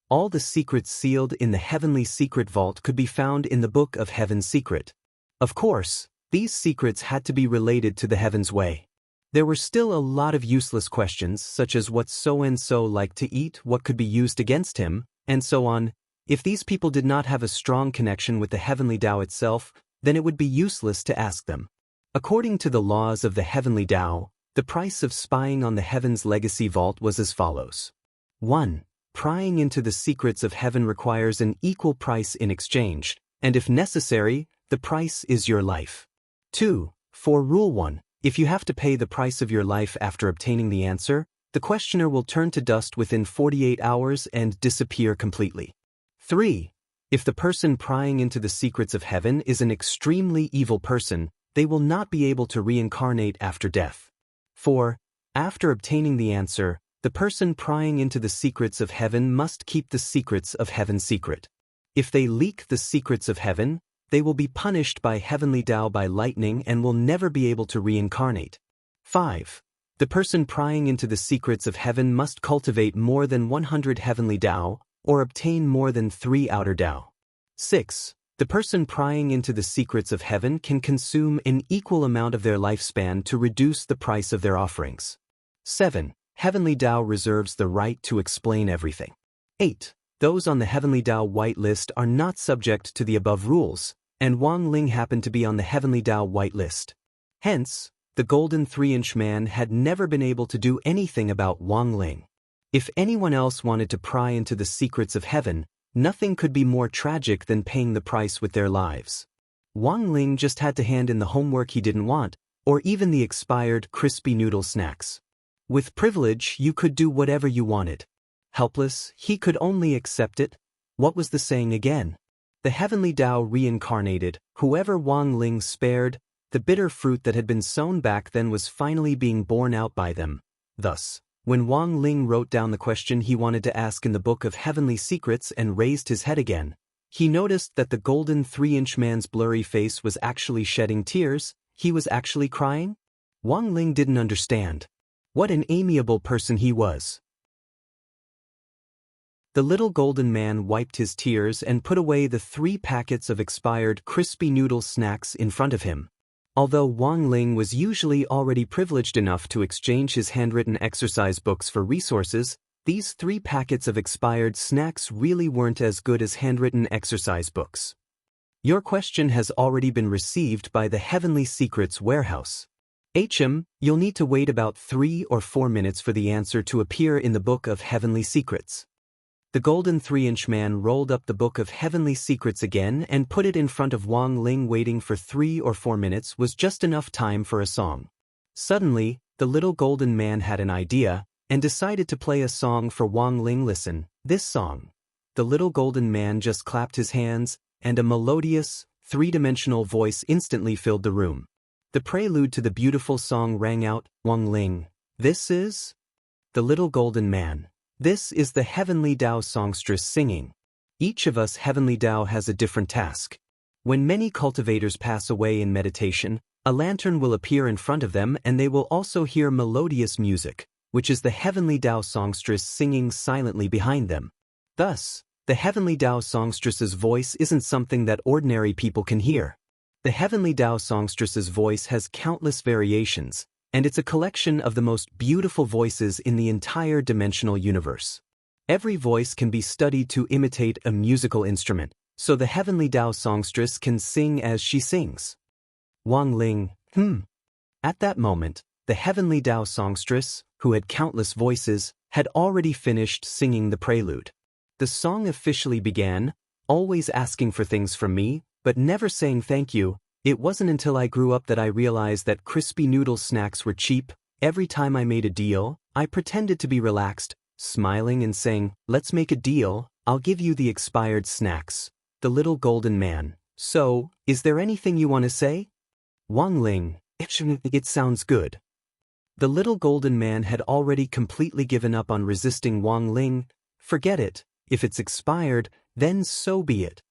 All the secrets sealed in the Heavenly Secret Vault could be found in the Book of Heaven's Secret. Of course, these secrets had to be related to the Heaven's Way. There were still a lot of useless questions, such as what so-and-so liked to eat, what could be used against him, and so on. If these people did not have a strong connection with the Heavenly Tao itself, then it would be useless to ask them. According to the laws of the Heavenly Tao, the price of spying on the Heaven's Legacy Vault was as follows. 1. Prying into the secrets of heaven requires an equal price in exchange, and if necessary, the price is your life. 2. For Rule 1, if you have to pay the price of your life after obtaining the answer, the questioner will turn to dust within 48 hours and disappear completely. 3. If the person prying into the secrets of heaven is an extremely evil person, they will not be able to reincarnate after death. 4. After obtaining the answer, the person prying into the secrets of heaven must keep the secrets of heaven secret. If they leak the secrets of heaven, they will be punished by Heavenly Tao by lightning and will never be able to reincarnate. 5. The person prying into the secrets of heaven must cultivate more than 100 Heavenly Tao, or obtain more than 3 outer Tao. 6. The person prying into the secrets of heaven can consume an equal amount of their lifespan to reduce the price of their offerings. 7. Heavenly Tao reserves the right to explain everything. 8. Those on the Heavenly Tao white list are not subject to the above rules, and Wang Ling happened to be on the Heavenly Tao white list. Hence, the golden 3-inch man had never been able to do anything about Wang Ling. If anyone else wanted to pry into the secrets of heaven, nothing could be more tragic than paying the price with their lives. Wang Ling just had to hand in the homework he didn't want, or even the expired crispy noodle snacks. With privilege, you could do whatever you wanted. Helpless, he could only accept it. What was the saying again? The Heavenly Tao reincarnated, whoever Wang Ling spared, the bitter fruit that had been sown back then was finally being borne out by them. Thus, when Wang Ling wrote down the question he wanted to ask in the Book of Heavenly Secrets and raised his head again, He noticed that the golden 3-inch man's blurry face was actually shedding tears. He was actually crying? Wang Ling didn't understand. What an amiable person he was. The little golden man wiped his tears and put away the 3 packets of expired crispy noodle snacks in front of him. Although Wang Ling was usually already privileged enough to exchange his handwritten exercise books for resources, these 3 packets of expired snacks really weren't as good as handwritten exercise books. Your question has already been received by the Heavenly Secrets warehouse. You'll need to wait about 3 or 4 minutes for the answer to appear in the Book of Heavenly Secrets. The golden 3-inch man rolled up the Book of Heavenly Secrets again and put it in front of Wang Ling. Waiting for 3 or 4 minutes was just enough time for a song. Suddenly, the little golden man had an idea and decided to play a song for Wang Ling. Listen, this song. The little golden man just clapped his hands, and a melodious, 3-dimensional voice instantly filled the room. The prelude to the beautiful song rang out, Wang Ling. This is the little golden man. This is the Heavenly Tao songstress singing. Each of us Heavenly Tao has a different task. When many cultivators pass away in meditation, a lantern will appear in front of them and they will also hear melodious music, which is the Heavenly Tao songstress singing silently behind them. Thus, the Heavenly Tao songstress's voice isn't something that ordinary people can hear. The Heavenly Tao songstress's voice has countless variations, and it's a collection of the most beautiful voices in the entire dimensional universe. Every voice can be studied to imitate a musical instrument, so the Heavenly Tao songstress can sing as she sings. Wang Ling, At that moment, the Heavenly Tao songstress, who had countless voices, had already finished singing the prelude. The song officially began, always asking for things from me, but never saying thank you. It wasn't until I grew up that I realized that crispy noodle snacks were cheap. Every time I made a deal, I pretended to be relaxed, smiling and saying, let's make a deal, I'll give you the expired snacks. The little golden man. So, is there anything you want to say? Wang Ling, it sounds good. The little golden man had already completely given up on resisting Wang Ling. Forget it, if it's expired, then so be it.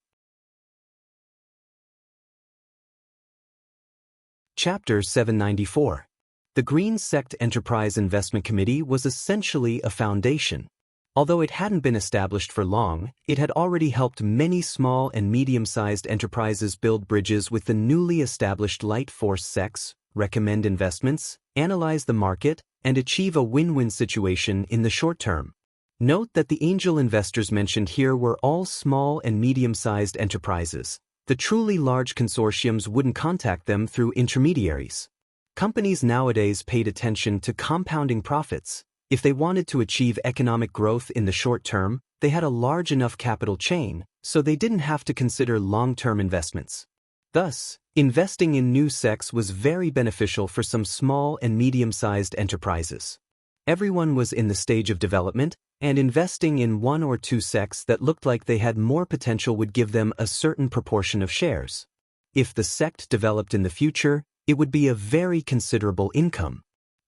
Chapter 794. The Green Sect Enterprise Investment Committee was essentially a foundation. Although it hadn't been established for long, it had already helped many small and medium-sized enterprises build bridges with the newly established Light Force sects, recommend investments, analyze the market, and achieve a win-win situation in the short term. Note that the angel investors mentioned here were all small and medium-sized enterprises. The truly large consortiums wouldn't contact them through intermediaries. Companies nowadays paid attention to compounding profits. If they wanted to achieve economic growth in the short term, they had a large enough capital chain, so they didn't have to consider long-term investments. Thus, investing in new sects was very beneficial for some small and medium-sized enterprises. Everyone was in the stage of development, and investing in 1 or 2 sects that looked like they had more potential would give them a certain proportion of shares. If the sect developed in the future, it would be a very considerable income.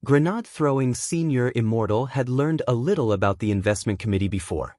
Grenade-throwing senior Immortal had learned a little about the investment committee before.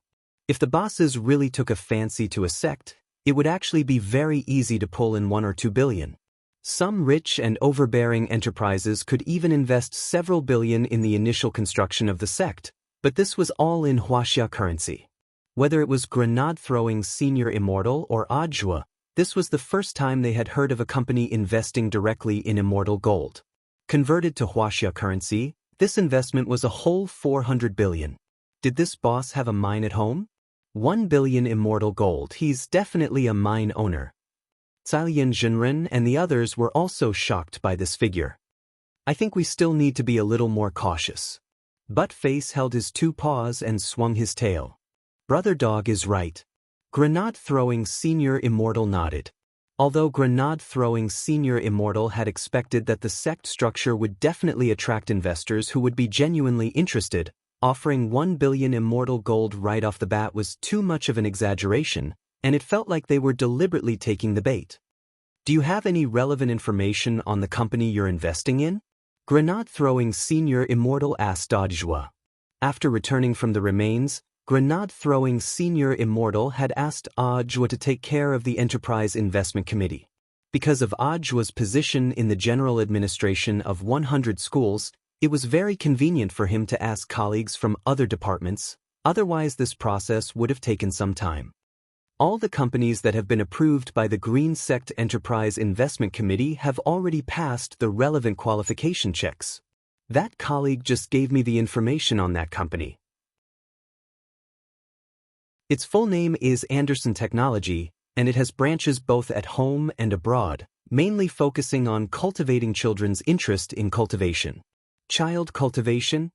If the bosses really took a fancy to a sect, it would actually be very easy to pull in 1 or 2 billion. Some rich and overbearing enterprises could even invest several billion in the initial construction of the sect, but this was all in Huaxia currency. Whether it was Grenade-throwing senior Immortal or Audiobook, this was the first time they had heard of a company investing directly in Immortal gold. Converted to Huaxia currency, this investment was a whole 400 billion. Did this boss have a mine at home? 1 billion Immortal gold. He's definitely a mine owner. Cailian Zhenren and the others were also shocked by this figure. I think we still need to be a little more cautious. Buttface held his 2 paws and swung his tail. Brother Dog is right. Grenade-throwing senior Immortal nodded. Although Grenade-throwing senior Immortal had expected that the sect structure would definitely attract investors who would be genuinely interested, offering 1 billion Immortal gold right off the bat was too much of an exaggeration, and it felt like they were deliberately taking the bait. Do you have any relevant information on the company you're investing in? Grenade-throwing senior Immortal asked Audiobook. After returning from the remains, grenade-throwing senior Immortal had asked Audiobook to take care of the Enterprise Investment Committee. Because of Audiobook's position in the general administration of 100 schools, it was very convenient for him to ask colleagues from other departments, otherwise this process would have taken some time. All the companies that have been approved by the Green Sect Enterprise Investment Committee have already passed the relevant qualification checks. That colleague just gave me the information on that company. Its full name is Anderson Technology, and it has branches both at home and abroad, mainly focusing on cultivating children's interest in cultivation. Child cultivation?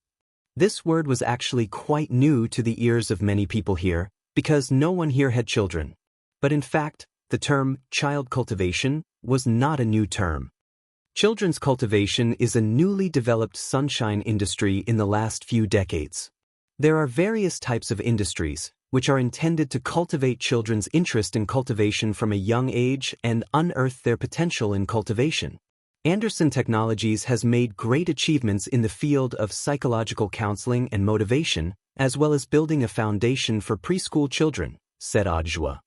This word was actually quite new to the ears of many people here, because no one here had children. But in fact, the term child cultivation was not a new term. Children's cultivation is a newly developed sunshine industry in the last few decades. There are various types of industries, which are intended to cultivate children's interest in cultivation from a young age and unearth their potential in cultivation. Anderson Technologies has made great achievements in the field of psychological counseling and motivation, as well as building a foundation for preschool children, said Audiobook.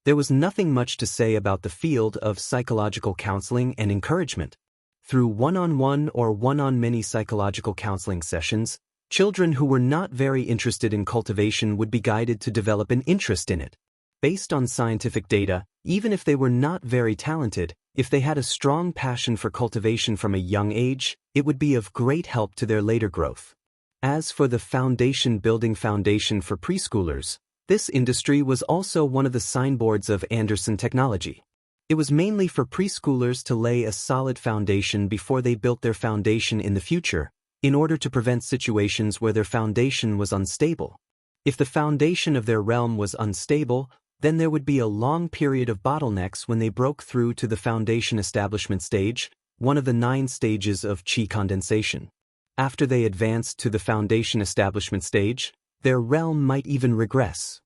There was nothing much to say about the field of psychological counseling and encouragement. Through one-on-one or one-on-many psychological counseling sessions, children who were not very interested in cultivation would be guided to develop an interest in it. Based on scientific data, even if they were not very talented, if they had a strong passion for cultivation from a young age, it would be of great help to their later growth. As for the building foundation for preschoolers, this industry was also one of the signboards of Anderson Technology. It was mainly for preschoolers to lay a solid foundation before they built their foundation in the future, in order to prevent situations where their foundation was unstable. If the foundation of their realm was unstable, then there would be a long period of bottlenecks when they broke through to the foundation establishment stage, one of the 9 stages of Qi condensation. After they advanced to the foundation establishment stage, their realm might even regress.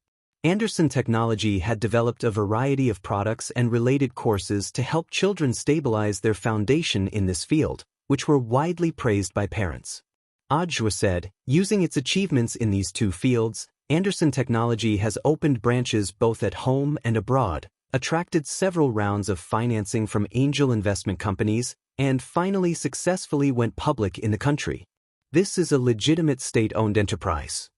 Anderson Technology had developed a variety of products and related courses to help children stabilize their foundation in this field, which were widely praised by parents. Audiobook said, using its achievements in these 2 fields, Anderson Technology has opened branches both at home and abroad, attracted several rounds of financing from angel investment companies, and finally successfully went public in the country. This is a legitimate state-owned enterprise.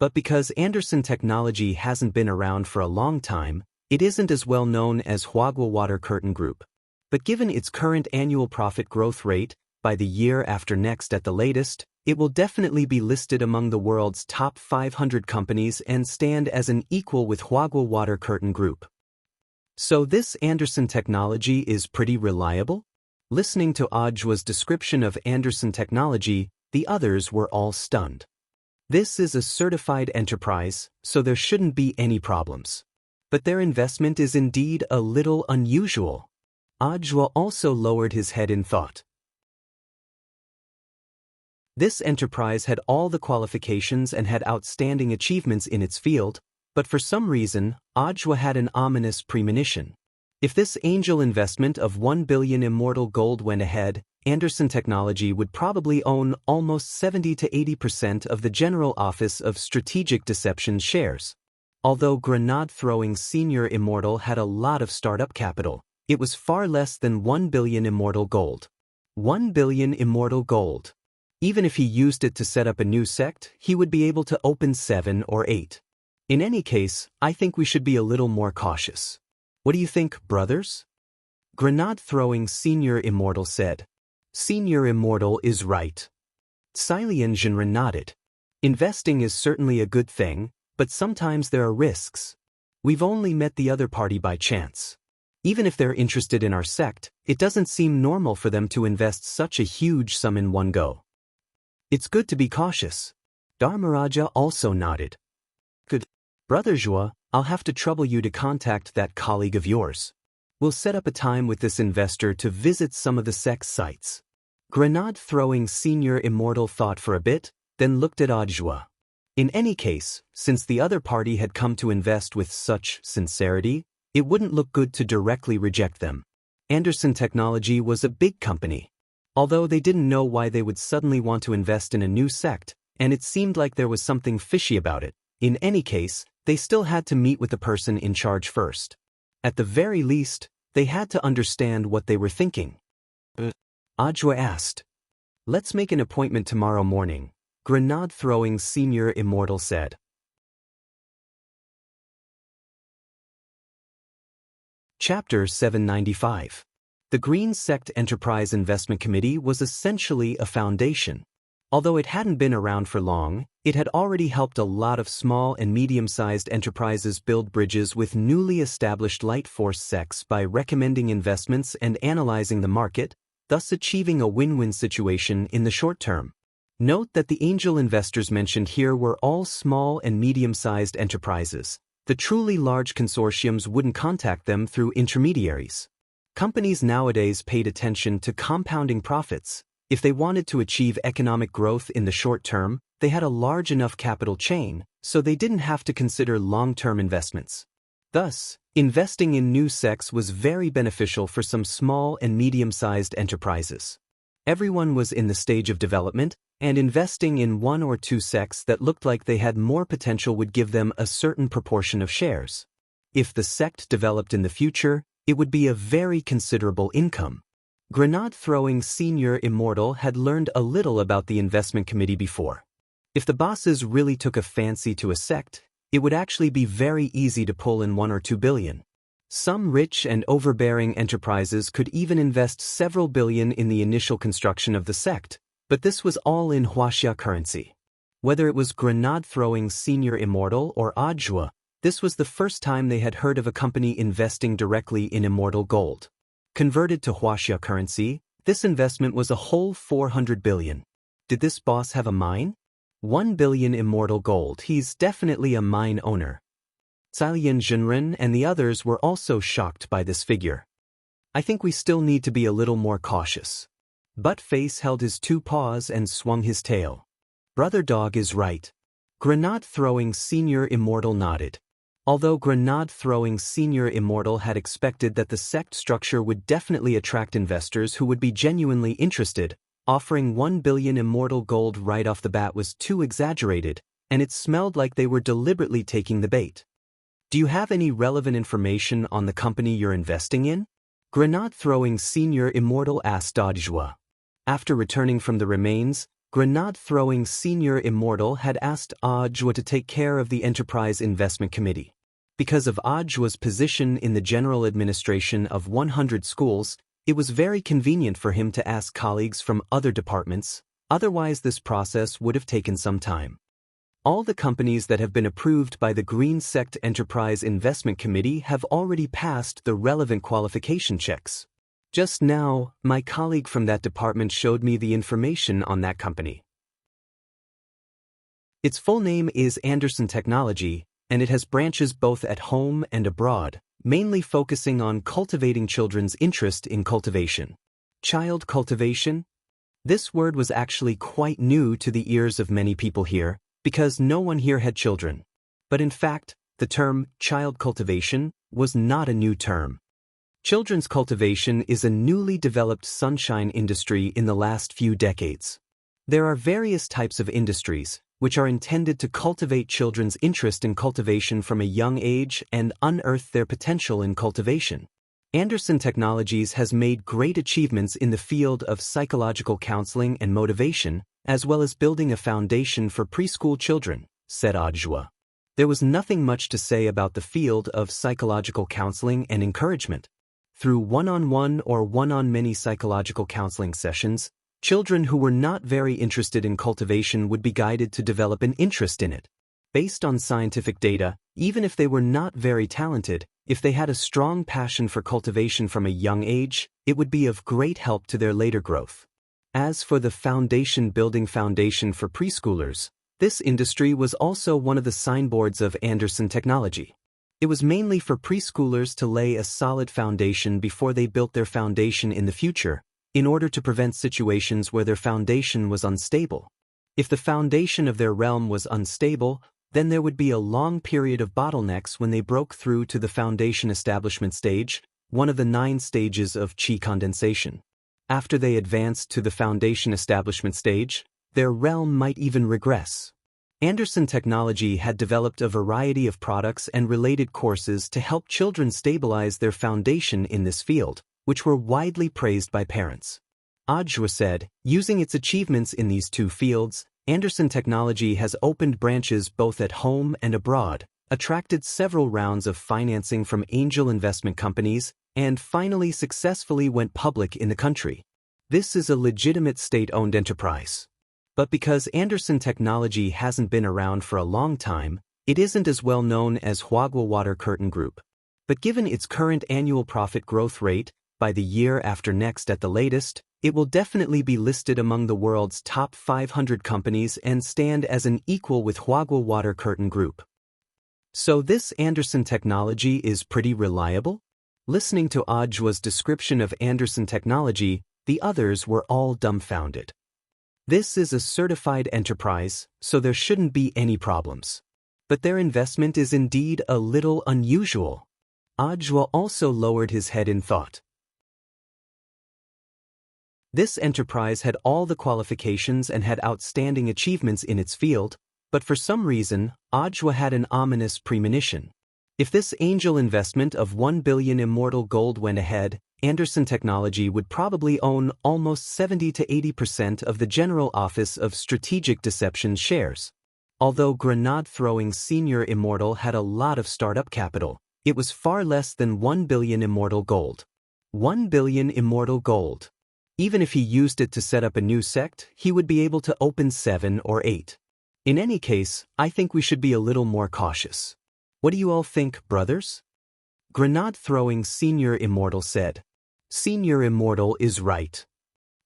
But because Anderson Technology hasn't been around for a long time, it isn't as well known as Huagua Water Curtain Group. But given its current annual profit growth rate, by the year after next at the latest, it will definitely be listed among the world's top 500 companies and stand as an equal with Huagua Water Curtain Group. So this Anderson Technology is pretty reliable? Listening to Audiobook's description of Anderson Technology, the others were all stunned. This is a certified enterprise, so there shouldn't be any problems. But their investment is indeed a little unusual. Audiobook also lowered his head in thought. This enterprise had all the qualifications and had outstanding achievements in its field, but for some reason, Audiobook had an ominous premonition. If this angel investment of 1 billion Immortal gold went ahead, Anderson Technology would probably own almost 70 to 80% of the General Office of Strategic Deception shares. Although grenade-throwing senior Immortal had a lot of startup capital, it was far less than 1 billion Immortal gold. 1 billion Immortal gold. Even if he used it to set up a new sect, he would be able to open 7 or 8. In any case, I think we should be a little more cautious. What do you think, brothers? Grenade-throwing senior Immortal said. Senior Immortal is right. Silian Jinren nodded. Investing is certainly a good thing, but sometimes there are risks. We've only met the other party by chance. Even if they're interested in our sect, it doesn't seem normal for them to invest such a huge sum in one go. It's good to be cautious. Dharmaraja also nodded. Good. Brother Zhua, I'll have to trouble you to contact that colleague of yours. We'll set up a time with this investor to visit some of the sect's sites. Grenade-throwing senior Immortal thought for a bit, then looked at Audiobook. In any case, since the other party had come to invest with such sincerity, it wouldn't look good to directly reject them. Anderson Technology was a big company. Although they didn't know why they would suddenly want to invest in a new sect, and it seemed like there was something fishy about it, In any case, they still had to meet with the person in charge first. At the very least, they had to understand what they were thinking. Ajwa asked. Let's make an appointment tomorrow morning, grenade-throwing senior Immortal said. Chapter 795. The Green Sect Enterprise Investment Committee was essentially a foundation. Although it hadn't been around for long, it had already helped a lot of small and medium-sized enterprises build bridges with newly established light force sects by recommending investments and analyzing the market, thus achieving a win-win situation in the short term. Note that the angel investors mentioned here were all small and medium-sized enterprises. The truly large consortiums wouldn't contact them through intermediaries. Companies nowadays paid attention to compounding profits. If they wanted to achieve economic growth in the short term, they had a large enough capital chain, so they didn't have to consider long-term investments. Thus, investing in new sects was very beneficial for some small and medium-sized enterprises. Everyone was in the stage of development, and investing in one or two sects that looked like they had more potential would give them a certain proportion of shares. If the sect developed in the future, it would be a very considerable income. Grenade-throwing senior Immortal had learned a little about the investment committee before. If the bosses really took a fancy to a sect, it would actually be very easy to pull in 1 or 2 billion. Some rich and overbearing enterprises could even invest several billion in the initial construction of the sect, but this was all in Huaxia currency. Whether it was grenade-throwing senior Immortal or Ajwa, this was the first time they had heard of a company investing directly in Immortal gold. Converted to Huaxia currency, this investment was a whole 400 billion. Did this boss have a mine? 1 billion Immortal gold, he's definitely a mine owner. Cailian Zhenren and the others were also shocked by this figure. I think we still need to be a little more cautious. Buttface held his 2 paws and swung his tail. Brother Dog is right. Grenade-throwing senior Immortal nodded. Although grenade-throwing senior Immortal had expected that the sect structure would definitely attract investors who would be genuinely interested, offering 1 billion Immortal gold right off the bat was too exaggerated, and it smelled like they were deliberately taking the bait. Do you have any relevant information on the company you're investing in? Grenade-throwing senior Immortal asked Ajwa. After returning from the remains, grenade-throwing senior Immortal had asked Ajwa to take care of the Enterprise Investment Committee. Because of Ajwa's position in the general administration of 100 schools, it was very convenient for him to ask colleagues from other departments, otherwise this process would have taken some time. All the companies that have been approved by the Green Sect Enterprise Investment Committee have already passed the relevant qualification checks. Just now, my colleague from that department showed me the information on that company. Its full name is Anderson Technology, and it has branches both at home and abroad, mainly focusing on cultivating children's interest in cultivation. Child cultivation? This word was actually quite new to the ears of many people here, because no one here had children. But in fact, the term child cultivation was not a new term. Children's cultivation is a newly developed sunshine industry in the last few decades. There are various types of industries, which are intended to cultivate children's interest in cultivation from a young age and unearth their potential in cultivation. Anderson Technologies has made great achievements in the field of psychological counseling and motivation, as well as building a foundation for preschool children, said Ajwa. There was nothing much to say about the field of psychological counseling and encouragement. Through one-on-one or one-on-many psychological counseling sessions, children who were not very interested in cultivation would be guided to develop an interest in it. Based on scientific data, even if they were not very talented, if they had a strong passion for cultivation from a young age, it would be of great help to their later growth. As for the building foundation for preschoolers, this industry was also one of the signboards of Anderson Technology. It was mainly for preschoolers to lay a solid foundation before they built their foundation in the future, in order to prevent situations where their foundation was unstable. If the foundation of their realm was unstable, then there would be a long period of bottlenecks when they broke through to the foundation establishment stage, one of the 9 stages of qi condensation. After they advanced to the foundation establishment stage, their realm might even regress. Anderson Technology had developed a variety of products and related courses to help children stabilize their foundation in this field, which were widely praised by parents. Audiobook said, using its achievements in these two fields, Anderson Technology has opened branches both at home and abroad, attracted several rounds of financing from angel investment companies, and finally successfully went public in the country. This is a legitimate state-owned enterprise. But because Anderson Technology hasn't been around for a long time, it isn't as well known as Huagua Water Curtain Group. But given its current annual profit growth rate, by the year after next at the latest, it will definitely be listed among the world's top 500 companies and stand as an equal with Huagua Water Curtain Group. So this Anderson Technology is pretty reliable? Listening to Audiobook's description of Anderson Technology, the others were all dumbfounded. This is a certified enterprise, so there shouldn't be any problems. But their investment is indeed a little unusual. Audiobook also lowered his head in thought. This enterprise had all the qualifications and had outstanding achievements in its field, but for some reason, Audiobook had an ominous premonition. If this angel investment of 1 billion Immortal gold went ahead, Anderson Technology would probably own almost 70 to 80% of the General Office of Strategic Deception shares. Although grenade-throwing senior Immortal had a lot of startup capital, it was far less than 1 billion Immortal gold. 1 billion Immortal gold. Even if he used it to set up a new sect, he would be able to open 7 or 8. In any case, I think we should be a little more cautious. What do you all think, brothers? Grenade-throwing senior Immortal said. Senior Immortal is right.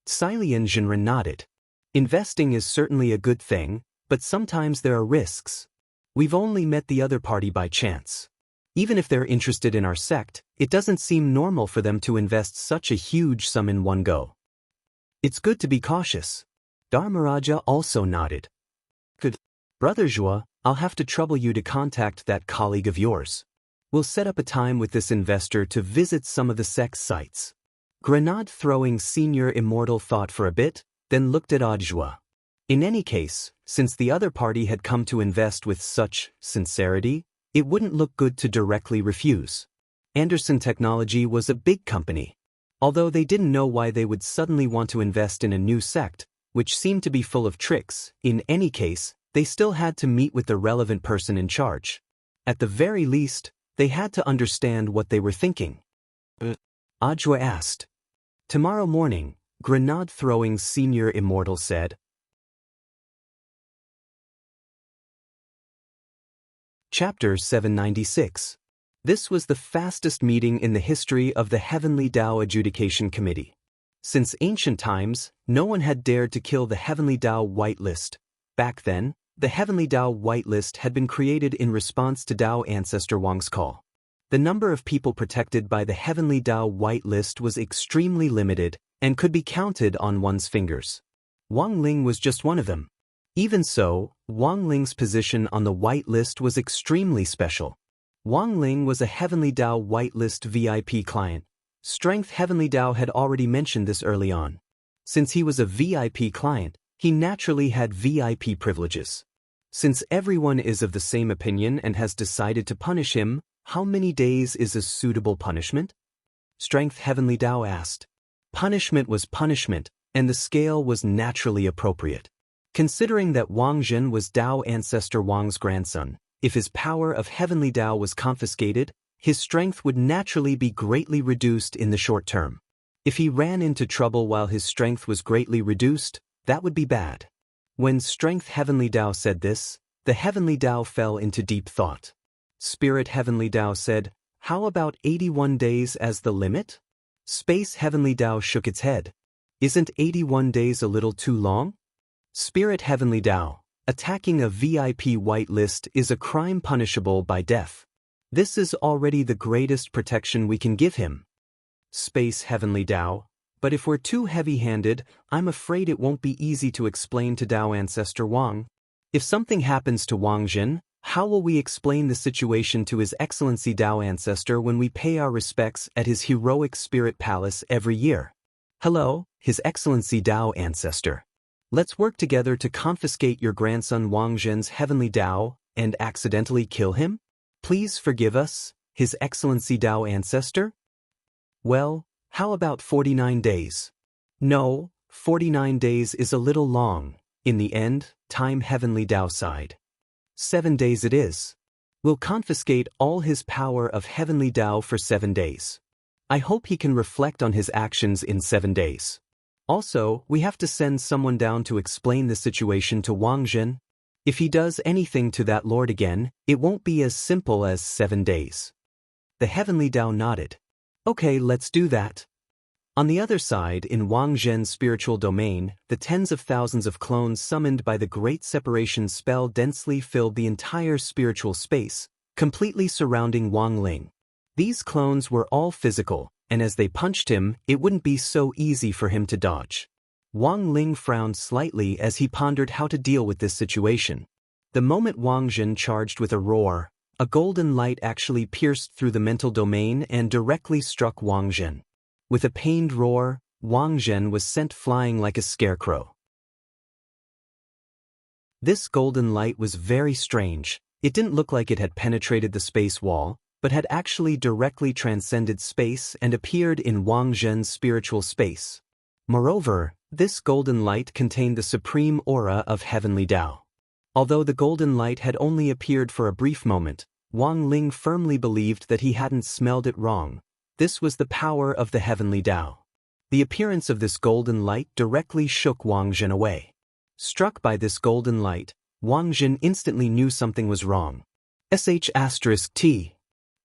Silian Jinren nodded. Investing is certainly a good thing, but sometimes there are risks. We've only met the other party by chance. Even if they're interested in our sect, it doesn't seem normal for them to invest such a huge sum in one go. It's good to be cautious. Dharmaraja also nodded. Good. Brother Zhua, I'll have to trouble you to contact that colleague of yours. We'll set up a time with this investor to visit some of the sect's sites. Grenade-throwing senior Immortal thought for a bit, then looked at Audiobook. In any case, since the other party had come to invest with such sincerity, it wouldn't look good to directly refuse. Anderson Technology was a big company. Although they didn't know why they would suddenly want to invest in a new sect, which seemed to be full of tricks, in any case, they still had to meet with the relevant person in charge. At the very least, they had to understand what they were thinking. Audiobook asked. Tomorrow morning, grenade-throwing senior Immortal said. Chapter 796. This was the fastest meeting in the history of the Heavenly Tao Adjudication Committee. Since ancient times, no one had dared to kill the Heavenly Tao Whitelist. Back then, the Heavenly Tao Whitelist had been created in response to Tao Ancestor Wang's call. The number of people protected by the Heavenly Tao Whitelist was extremely limited and could be counted on one's fingers. Wang Ling was just one of them. Even so, Wang Ling's position on the Whitelist was extremely special. Wang Ling was a Heavenly Tao Whitelist VIP client. Strength Heavenly Tao had already mentioned this early on. Since he was a VIP client, he naturally had VIP privileges. Since everyone is of the same opinion and has decided to punish him, how many days is a suitable punishment? Strength Heavenly Tao asked. Punishment was punishment, and the scale was naturally appropriate. Considering that Wang Zhen was Tao Ancestor Wang's grandson, if his power of Heavenly Tao was confiscated, his strength would naturally be greatly reduced in the short term. If he ran into trouble while his strength was greatly reduced, that would be bad. When Strength Heavenly Tao said this, the Heavenly Tao fell into deep thought. Spirit Heavenly Tao said, how about 81 days as the limit? Space Heavenly Tao shook its head. Isn't 81 days a little too long? Spirit Heavenly Tao, attacking a VIP whitelist is a crime punishable by death. This is already the greatest protection we can give him. Space Heavenly Tao, but if we're too heavy-handed, I'm afraid it won't be easy to explain to Tao Ancestor Wang. If something happens to Wang Zhen, how will we explain the situation to His Excellency Tao Ancestor when we pay our respects at his heroic spirit palace every year? Hello, His Excellency Tao Ancestor. Let's work together to confiscate your grandson Wang Zhen's heavenly Dao and accidentally kill him? Please forgive us, His Excellency Dao Ancestor? Well, how about 49 days? No, 49 days is a little long. In the end, time heavenly Dao sighed. 7 days it is. We'll confiscate all his power of heavenly Dao for 7 days. I hope he can reflect on his actions in 7 days. Also, we have to send someone down to explain the situation to Wang Zhen. If he does anything to that lord again, it won't be as simple as 7 days. The heavenly Dao nodded. Okay, let's do that. On the other side, in Wang Zhen's spiritual domain, the tens of thousands of clones summoned by the Great Separation spell densely filled the entire spiritual space, completely surrounding Wang Ling. These clones were all physical, and as they punched him, it wouldn't be so easy for him to dodge. Wang Ling frowned slightly as he pondered how to deal with this situation. The moment Wang Zhen charged with a roar, a golden light actually pierced through the mental domain and directly struck Wang Zhen. With a pained roar, Wang Zhen was sent flying like a scarecrow. This golden light was very strange. It didn't look like it had penetrated the space wall, but had actually directly transcended space and appeared in Wang Zhen's spiritual space. Moreover, this golden light contained the supreme aura of heavenly Dao. Although the golden light had only appeared for a brief moment, Wang Ling firmly believed that he hadn't smelled it wrong. This was the power of the heavenly Dao. The appearance of this golden light directly shook Wang Zhen away. Struck by this golden light, Wang Zhen instantly knew something was wrong. *T.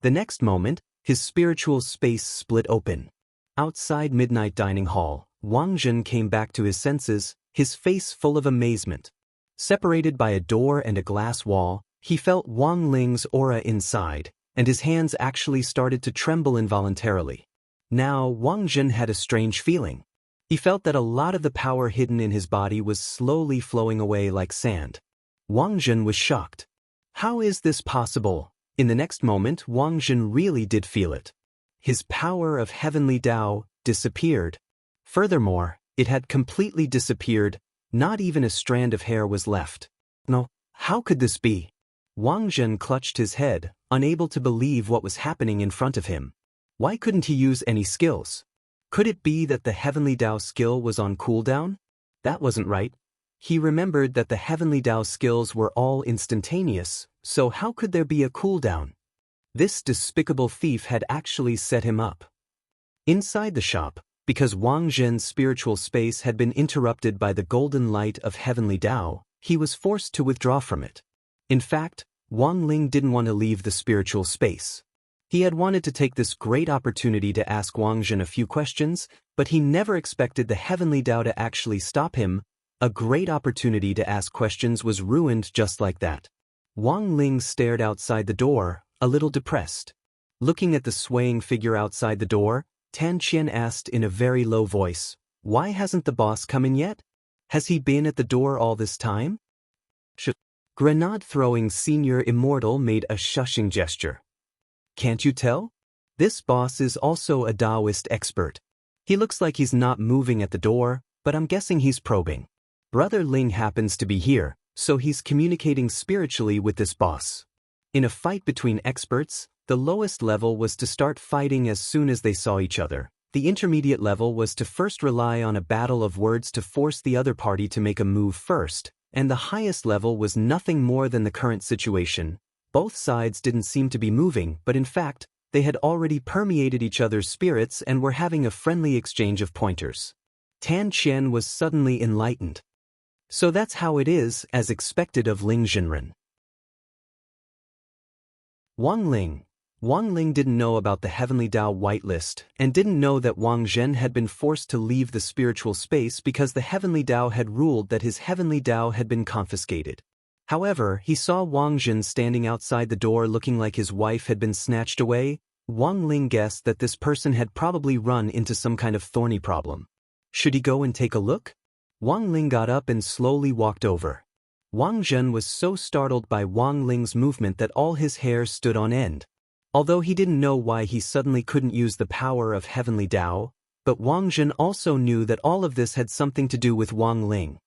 The next moment, his spiritual space split open. Outside Midnight Dining Hall, Wang Zhen came back to his senses, his face full of amazement. Separated by a door and a glass wall, he felt Wang Ling's aura inside, and his hands actually started to tremble involuntarily. Now, Wang Zhen had a strange feeling. He felt that a lot of the power hidden in his body was slowly flowing away like sand. Wang Zhen was shocked. How is this possible? In the next moment, Wang Zhen really did feel it. His power of heavenly Dao disappeared. Furthermore, it had completely disappeared. Not even a strand of hair was left. No, how could this be? Wang Zhen clutched his head, unable to believe what was happening in front of him. Why couldn't he use any skills? Could it be that the heavenly Dao skill was on cooldown? That wasn't right. He remembered that the heavenly Dao skills were all instantaneous, so how could there be a cooldown? This despicable thief had actually set him up. Inside the shop, because Wang Zhen's spiritual space had been interrupted by the golden light of heavenly Dao, he was forced to withdraw from it. In fact, Wang Ling didn't want to leave the spiritual space. He had wanted to take this great opportunity to ask Wang Zhen a few questions, but he never expected the heavenly Dao to actually stop him. A great opportunity to ask questions was ruined just like that. Wang Ling stared outside the door, a little depressed. Looking at the swaying figure outside the door, Tan Qian asked in a very low voice, "Why hasn't the boss come in yet? Has he been at the door all this time?" Grenade-throwing senior Immortal made a shushing gesture. Can't you tell? This boss is also a Taoist expert. He looks like he's not moving at the door, but I'm guessing he's probing. Brother Ling happens to be here, so he's communicating spiritually with this boss. In a fight between experts, the lowest level was to start fighting as soon as they saw each other. The intermediate level was to first rely on a battle of words to force the other party to make a move first, and the highest level was nothing more than the current situation. Both sides didn't seem to be moving, but in fact, they had already permeated each other's spirits and were having a friendly exchange of pointers. Tan Qian was suddenly enlightened. So that's how it is, as expected of Ling Zhenren. Wang Ling didn't know about the Heavenly Dao whitelist and didn't know that Wang Zhen had been forced to leave the spiritual space because the Heavenly Dao had ruled that his Heavenly Dao had been confiscated. However, he saw Wang Zhen standing outside the door looking like his wife had been snatched away. Wang Ling guessed that this person had probably run into some kind of thorny problem. Should he go and take a look? Wang Ling got up and slowly walked over. Wang Zhen was so startled by Wang Ling's movement that all his hair stood on end. Although he didn't know why he suddenly couldn't use the power of Heavenly Dao, but Wang Zhen also knew that all of this had something to do with Wang Ling.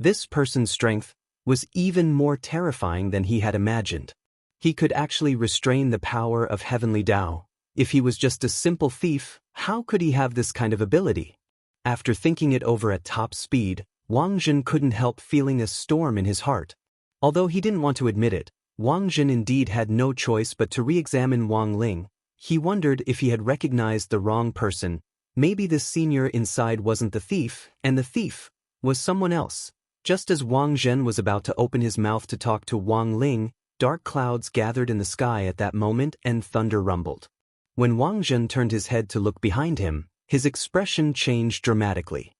This person's strength was even more terrifying than he had imagined. He could actually restrain the power of heavenly Tao. If he was just a simple thief, how could he have this kind of ability? After thinking it over at top speed, Wang Jin couldn't help feeling a storm in his heart. Although he didn't want to admit it, Wang Jin indeed had no choice but to re-examine Wang Ling. He wondered if he had recognized the wrong person. Maybe this senior inside wasn't the thief, and the thief was someone else. Just as Wang Zhen was about to open his mouth to talk to Wang Ling, dark clouds gathered in the sky at that moment and thunder rumbled. When Wang Zhen turned his head to look behind him, his expression changed dramatically.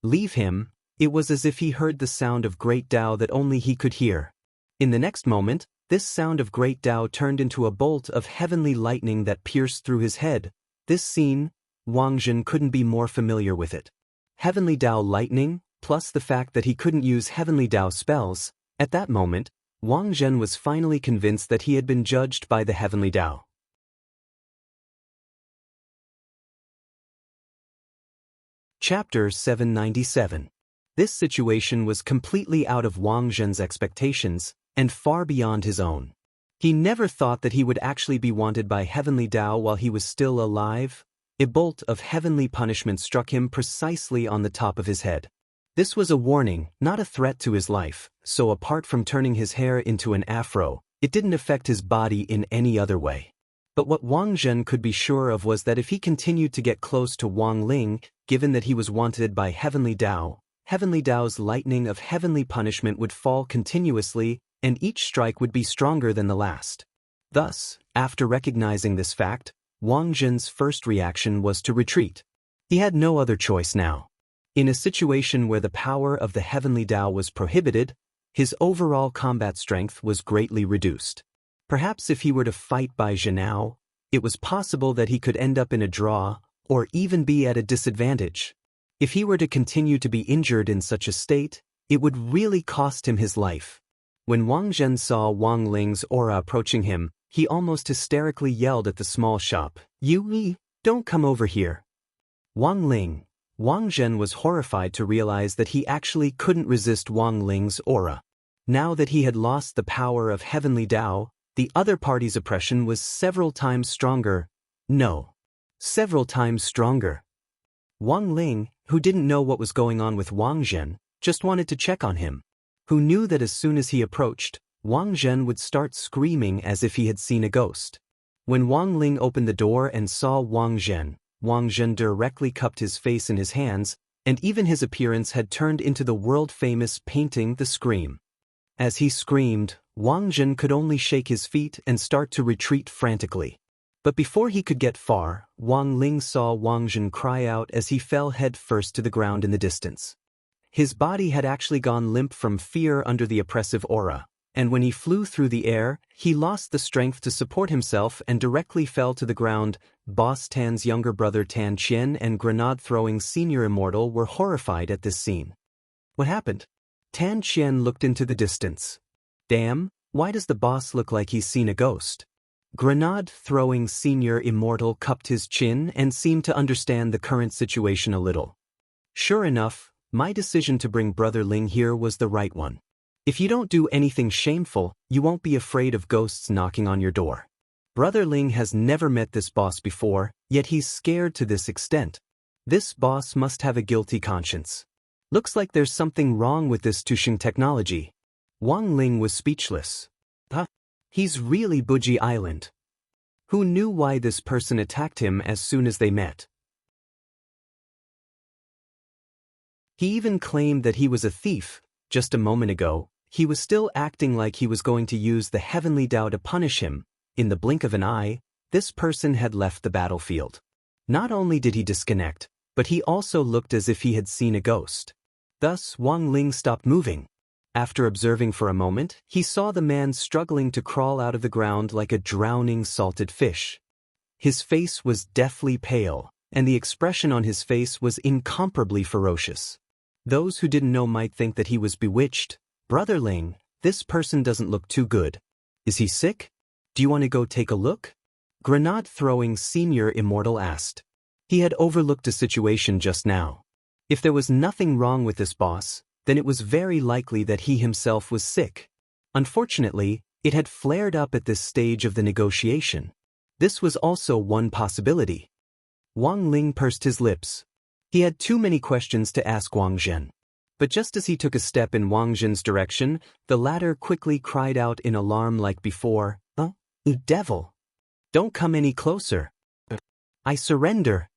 Leave him. It was as if he heard the sound of great Tao that only he could hear. In the next moment, this sound of great Tao turned into a bolt of heavenly lightning that pierced through his head. This scene, Wang Zhen couldn't be more familiar with it. Heavenly Tao lightning, plus the fact that he couldn't use heavenly Tao spells. At that moment, Wang Zhen was finally convinced that he had been judged by the heavenly Tao. Chapter 797. This situation was completely out of Wang Zhen's expectations, and far beyond his own. He never thought that he would actually be wanted by heavenly Tao while he was still alive. A bolt of heavenly punishment struck him precisely on the top of his head. This was a warning, not a threat to his life, so apart from turning his hair into an afro, it didn't affect his body in any other way. But what Wang Zhen could be sure of was that if he continued to get close to Wang Ling, given that he was wanted by heavenly Tao, heavenly Tao's lightning of heavenly punishment would fall continuously, and each strike would be stronger than the last. Thus, after recognizing this fact, Wang Zhen's first reaction was to retreat. He had no other choice now. In a situation where the power of the heavenly Tao was prohibited, his overall combat strength was greatly reduced. Perhaps if he were to fight by Zhenao, it was possible that he could end up in a draw, or even be at a disadvantage. If he were to continue to be injured in such a state, it would really cost him his life. When Wang Zhen saw Wang Ling's aura approaching him, he almost hysterically yelled at the small shop, "You, don't come over here." Wang Zhen was horrified to realize that he actually couldn't resist Wang Ling's aura. Now that he had lost the power of heavenly Tao, the other party's oppression was several times stronger. No, several times stronger. Wang Ling, who didn't know what was going on with Wang Zhen, just wanted to check on him. Who knew that as soon as he approached, Wang Zhen would start screaming as if he had seen a ghost. When Wang Ling opened the door and saw Wang Zhen directly cupped his face in his hands, and even his appearance had turned into the world-famous painting The Scream. As he screamed, Wang Zhen could only shake his feet and start to retreat frantically. But before he could get far, Wang Ling saw Wang Zhen cry out as he fell head first to the ground in the distance. His body had actually gone limp from fear under the oppressive aura, and when he flew through the air, he lost the strength to support himself and directly fell to the ground. Boss Tan's younger brother Tan Qian and grenade-throwing senior Immortal were horrified at this scene. What happened? Tan Qian looked into the distance. Damn, why does the boss look like he's seen a ghost? Grenade-throwing senior Immortal cupped his chin and seemed to understand the current situation a little. Sure enough, my decision to bring Brother Ling here was the right one. If you don't do anything shameful, you won't be afraid of ghosts knocking on your door. Brother Ling has never met this boss before, yet he's scared to this extent. This boss must have a guilty conscience. Looks like there's something wrong with this Tushing technology. Wang Ling was speechless. Huh? He's really Buji Island. Who knew why this person attacked him as soon as they met? He even claimed that he was a thief. Just a moment ago, he was still acting like he was going to use the heavenly Tao to punish him. In the blink of an eye, this person had left the battlefield. Not only did he disconnect, but he also looked as if he had seen a ghost. Thus, Wang Ling stopped moving. After observing for a moment, he saw the man struggling to crawl out of the ground like a drowning salted fish. His face was deathly pale, and the expression on his face was incomparably ferocious. Those who didn't know might think that he was bewitched. Brother Ling, this person doesn't look too good. Is he sick? Do you want to go take a look? Grenade-throwing senior Immortal asked. He had overlooked a situation just now. If there was nothing wrong with this boss, then it was very likely that he himself was sick. Unfortunately, it had flared up at this stage of the negotiation. This was also one possibility. Wang Ling pursed his lips. He had too many questions to ask Wang Zhen. But just as he took a step in Wang Zhen's direction, the latter quickly cried out in alarm like before, Devil! Don't come any closer. I surrender.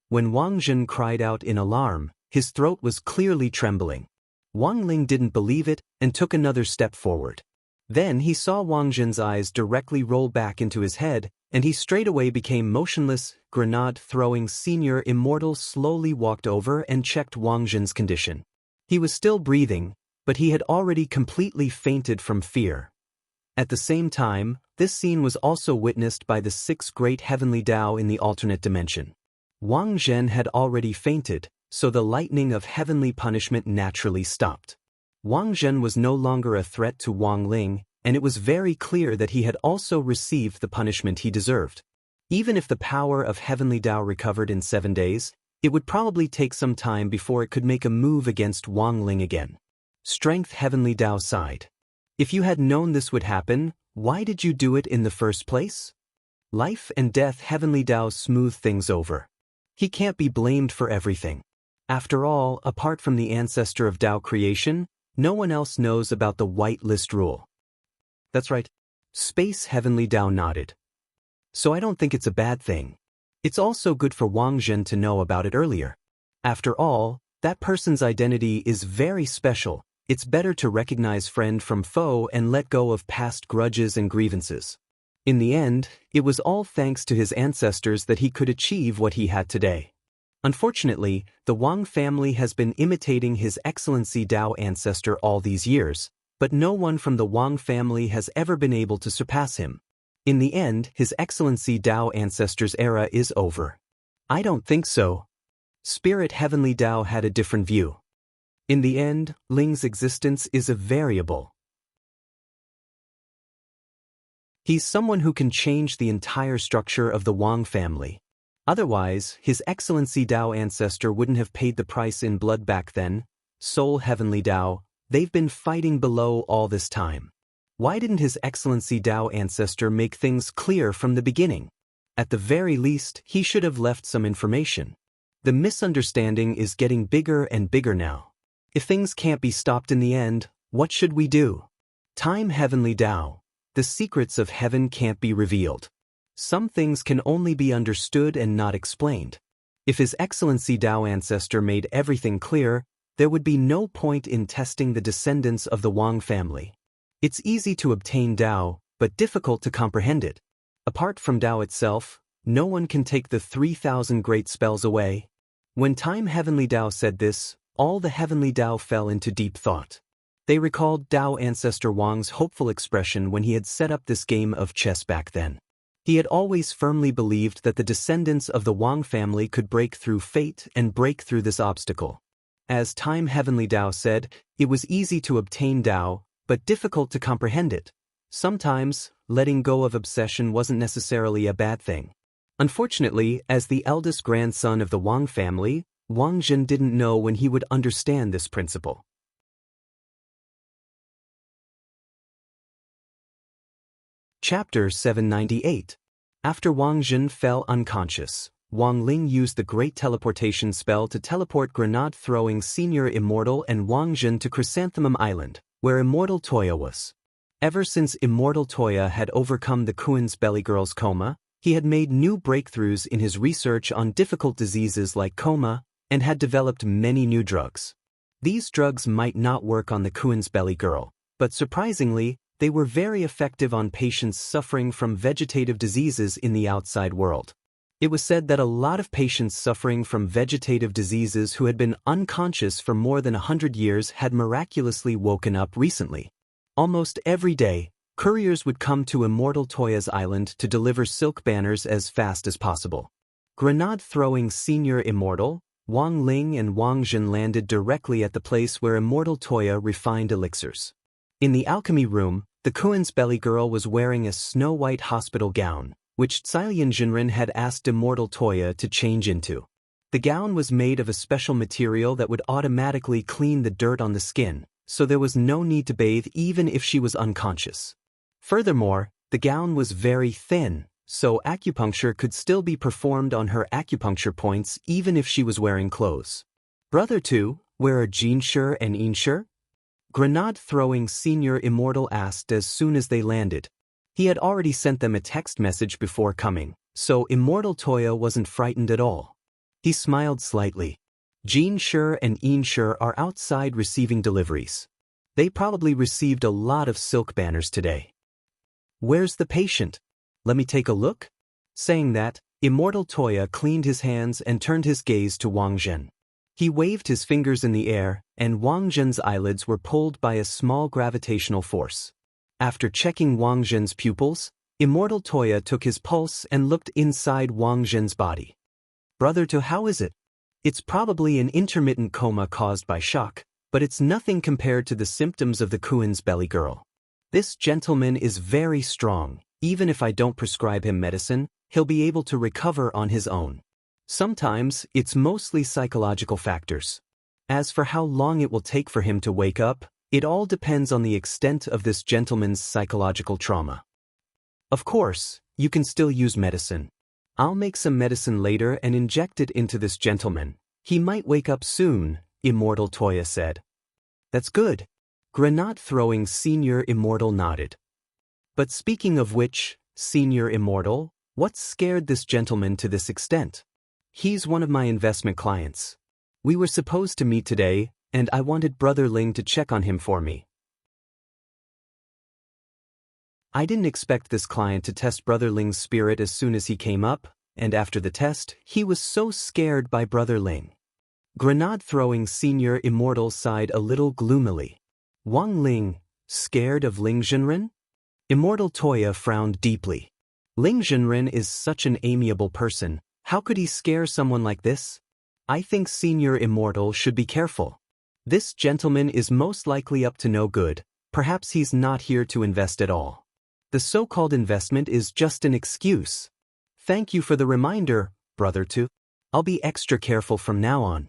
When Wang Zhen cried out in alarm, his throat was clearly trembling. Wang Ling didn't believe it and took another step forward. Then he saw Wang Zhen's eyes directly roll back into his head, and he straightaway became motionless. Grenade-throwing Senior Immortal slowly walked over and checked Wang Zhen's condition. He was still breathing, but he had already completely fainted from fear. At the same time, this scene was also witnessed by the 6 great heavenly Tao in the alternate dimension. Wang Zhen had already fainted, so the lightning of heavenly punishment naturally stopped. Wang Zhen was no longer a threat to Wang Ling, and it was very clear that he had also received the punishment he deserved. Even if the power of heavenly Tao recovered in 7 days, it would probably take some time before it could make a move against Wang Ling again. Strength heavenly Tao sighed. If you had known this would happen, why did you do it in the first place? Life and death heavenly Tao smooth things over. He can't be blamed for everything. After all, apart from the ancestor of Tao creation, no one else knows about the white list rule. That's right. Space heavenly Tao nodded. So I don't think it's a bad thing. It's also good for Wang Zhen to know about it earlier. After all, that person's identity is very special. It's better to recognize friend from foe and let go of past grudges and grievances. In the end, it was all thanks to his ancestors that he could achieve what he had today. Unfortunately, the Wang family has been imitating His Excellency Tao ancestor all these years, but no one from the Wang family has ever been able to surpass him. In the end, His Excellency Tao ancestor's era is over. I don't think so. Spirit Heavenly Tao had a different view. In the end, Ling's existence is a variable. He's someone who can change the entire structure of the Wang family. Otherwise, His Excellency Tao ancestor wouldn't have paid the price in blood back then. Soul Heavenly Tao, they've been fighting below all this time. Why didn't His Excellency Tao ancestor make things clear from the beginning? At the very least, he should have left some information. The misunderstanding is getting bigger and bigger now. If things can't be stopped in the end, what should we do? Time Heavenly Tao, the secrets of heaven can't be revealed. Some things can only be understood and not explained. If His Excellency Tao ancestor made everything clear, there would be no point in testing the descendants of the Wang family. It's easy to obtain Tao, but difficult to comprehend it. Apart from Tao itself, no one can take the 3,000 great spells away. When Time Heavenly Tao said this, all the Heavenly Tao fell into deep thought. They recalled Tao ancestor Wang's hopeful expression when he had set up this game of chess back then. He had always firmly believed that the descendants of the Wang family could break through fate and break through this obstacle. As Time Heavenly Tao said, it was easy to obtain Tao, but difficult to comprehend it. Sometimes, letting go of obsession wasn't necessarily a bad thing. Unfortunately, as the eldest grandson of the Wang family, Wang Zhen didn't know when he would understand this principle. Chapter 798. After Wang Zhen fell unconscious, Wang Ling used the great teleportation spell to teleport grenade-throwing Senior Immortal and Wang Zhen to Chrysanthemum Island, where Immortal Toya was. Ever since Immortal Toya had overcome the Kuin's belly girl's coma, he had made new breakthroughs in his research on difficult diseases like coma, and had developed many new drugs. These drugs might not work on the Kuin's belly girl, but surprisingly, they were very effective on patients suffering from vegetative diseases in the outside world. It was said that a lot of patients suffering from vegetative diseases who had been unconscious for more than 100 years had miraculously woken up recently. Almost every day, couriers would come to Immortal Toya's island to deliver silk banners as fast as possible. Grenade-throwing Senior Immortal, Wang Ling and Wang Zhen landed directly at the place where Immortal Toya refined elixirs. In the alchemy room, the Kuin's belly girl was wearing a snow-white hospital gown, which Cailian Jinren had asked Immortal Toya to change into. The gown was made of a special material that would automatically clean the dirt on the skin, so there was no need to bathe even if she was unconscious. Furthermore, the gown was very thin, so acupuncture could still be performed on her acupuncture points even if she was wearing clothes. Brother 2, where are Jinshi and Inshi? Grenade-throwing Senior Immortal asked as soon as they landed. He had already sent them a text message before coming, so Immortal Toya wasn't frightened at all. He smiled slightly. Jinshi and Inshi are outside receiving deliveries. They probably received a lot of silk banners today. Where's the patient? Let me take a look? Saying that, Immortal Toya cleaned his hands and turned his gaze to Wang Zhen. He waved his fingers in the air, and Wang Zhen's eyelids were pulled by a small gravitational force. After checking Wang Zhen's pupils, Immortal Toya took his pulse and looked inside Wang Zhen's body. Brother 2, how is it? It's probably an intermittent coma caused by shock, but it's nothing compared to the symptoms of the Kuin's belly girl. This gentleman is very strong. Even if I don't prescribe him medicine, he'll be able to recover on his own. Sometimes, it's mostly psychological factors. As for how long it will take for him to wake up, it all depends on the extent of this gentleman's psychological trauma. Of course, you can still use medicine. I'll make some medicine later and inject it into this gentleman. He might wake up soon, Immortal Toya said. That's good. Grenade-throwing Senior Immortal nodded. But speaking of which, Senior Immortal, what scared this gentleman to this extent? He's one of my investment clients. We were supposed to meet today, and I wanted Brother Ling to check on him for me. I didn't expect this client to test Brother Ling's spirit as soon as he came up, and after the test, he was so scared by Brother Ling. Grenade-throwing Senior Immortal sighed a little gloomily. Wang Ling, scared of Ling Zhenren? Immortal Toya frowned deeply. Ling Zhenren is such an amiable person. How could he scare someone like this? I think Senior Immortal should be careful. This gentleman is most likely up to no good. Perhaps he's not here to invest at all. The so-called investment is just an excuse. Thank you for the reminder, Brother 2. I'll be extra careful from now on.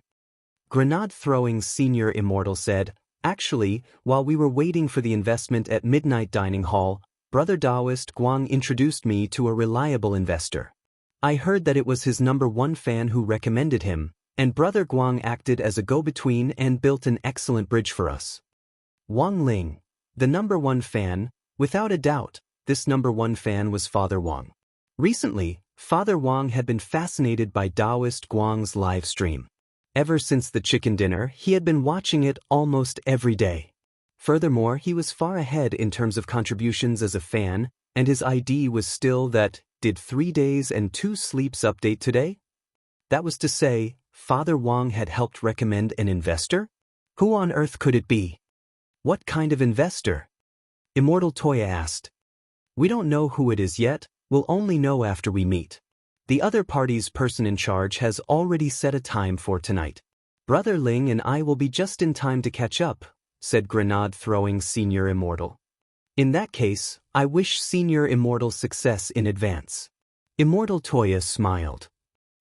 Grenade-throwing Senior Immortal said, actually, while we were waiting for the investment at Midnight Dining Hall, Brother Taoist Guang introduced me to a reliable investor. I heard that it was his #1 fan who recommended him, and Brother Guang acted as a go-between and built an excellent bridge for us. Wang Ling, the #1 fan, without a doubt, this #1 fan was Father Wang. Recently, Father Wang had been fascinated by Taoist Guang's live stream. Ever since the chicken dinner, he had been watching it almost every day. Furthermore, he was far ahead in terms of contributions as a fan, and his ID was still that, did 3 days and 2 sleeps update today? That was to say, Father Wang had helped recommend an investor? Who on earth could it be? What kind of investor? Immortal Toya asked. We don't know who it is yet, we'll only know after we meet. The other party's person in charge has already set a time for tonight. Brother Ling and I will be just in time to catch up, said Grenade-throwing Senior Immortal. In that case, I wish Senior Immortal success in advance. Immortal Toya smiled.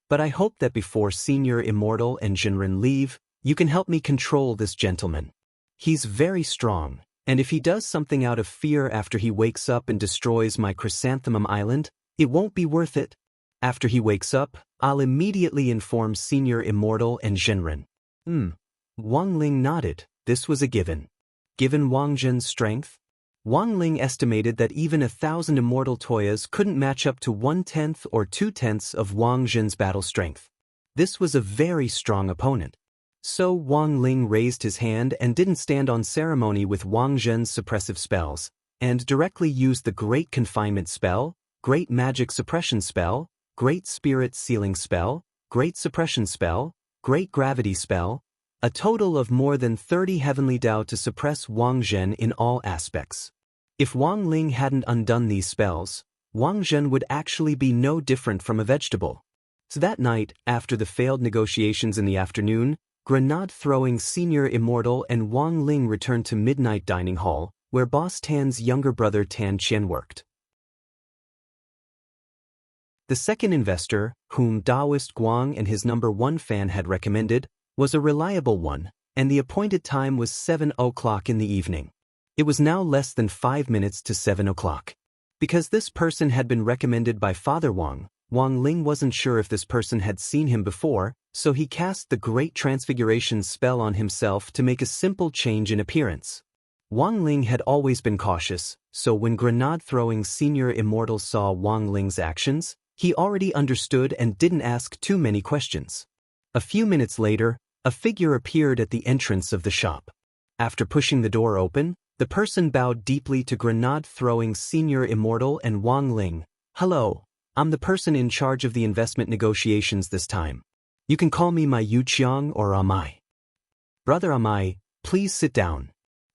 But I hope that before Senior Immortal and Zhenren leave, you can help me control this gentleman. He's very strong, and if he does something out of fear after he wakes up and destroys my Chrysanthemum Island, it won't be worth it. After he wakes up, I'll immediately inform Senior Immortal and Zhenren. Wang Ling nodded. This was a given. Given Wang Zhen's strength, Wang Ling estimated that even 1,000 Immortal Toyas couldn't match up to 1/10 or 2/10 of Wang Zhen's battle strength. This was a very strong opponent. So Wang Ling raised his hand and didn't stand on ceremony with Wang Zhen's suppressive spells, and directly used the Great Confinement Spell, Great Magic Suppression Spell, Great Spirit Sealing Spell, Great Suppression Spell, Great Gravity Spell, a total of more than 30 Heavenly Dao to suppress Wang Zhen in all aspects. If Wang Ling hadn't undone these spells, Wang Zhen would actually be no different from a vegetable. So that night, after the failed negotiations in the afternoon, Grenade-throwing Senior Immortal and Wang Ling returned to Midnight Dining Hall, where Boss Tan's younger brother Tan Qian worked. The second investor, whom Taoist Guang and his #1 fan had recommended, was a reliable one, and the appointed time was 7 o'clock in the evening. It was now less than 5 minutes to 7 o'clock. Because this person had been recommended by Father Wang, Wang Ling wasn't sure if this person had seen him before, so he cast the Great Transfiguration spell on himself to make a simple change in appearance. Wang Ling had always been cautious, so when grenade-throwing Senior Immortal saw Wang Ling's actions, he already understood and didn't ask too many questions. A few minutes later, a figure appeared at the entrance of the shop. After pushing the door open, the person bowed deeply to grenade-throwing Senior Immortal and Wang Ling. "Hello, I'm the person in charge of the investment negotiations this time. You can call me my Yu Qiang or Amai." "Brother Amai, please sit down."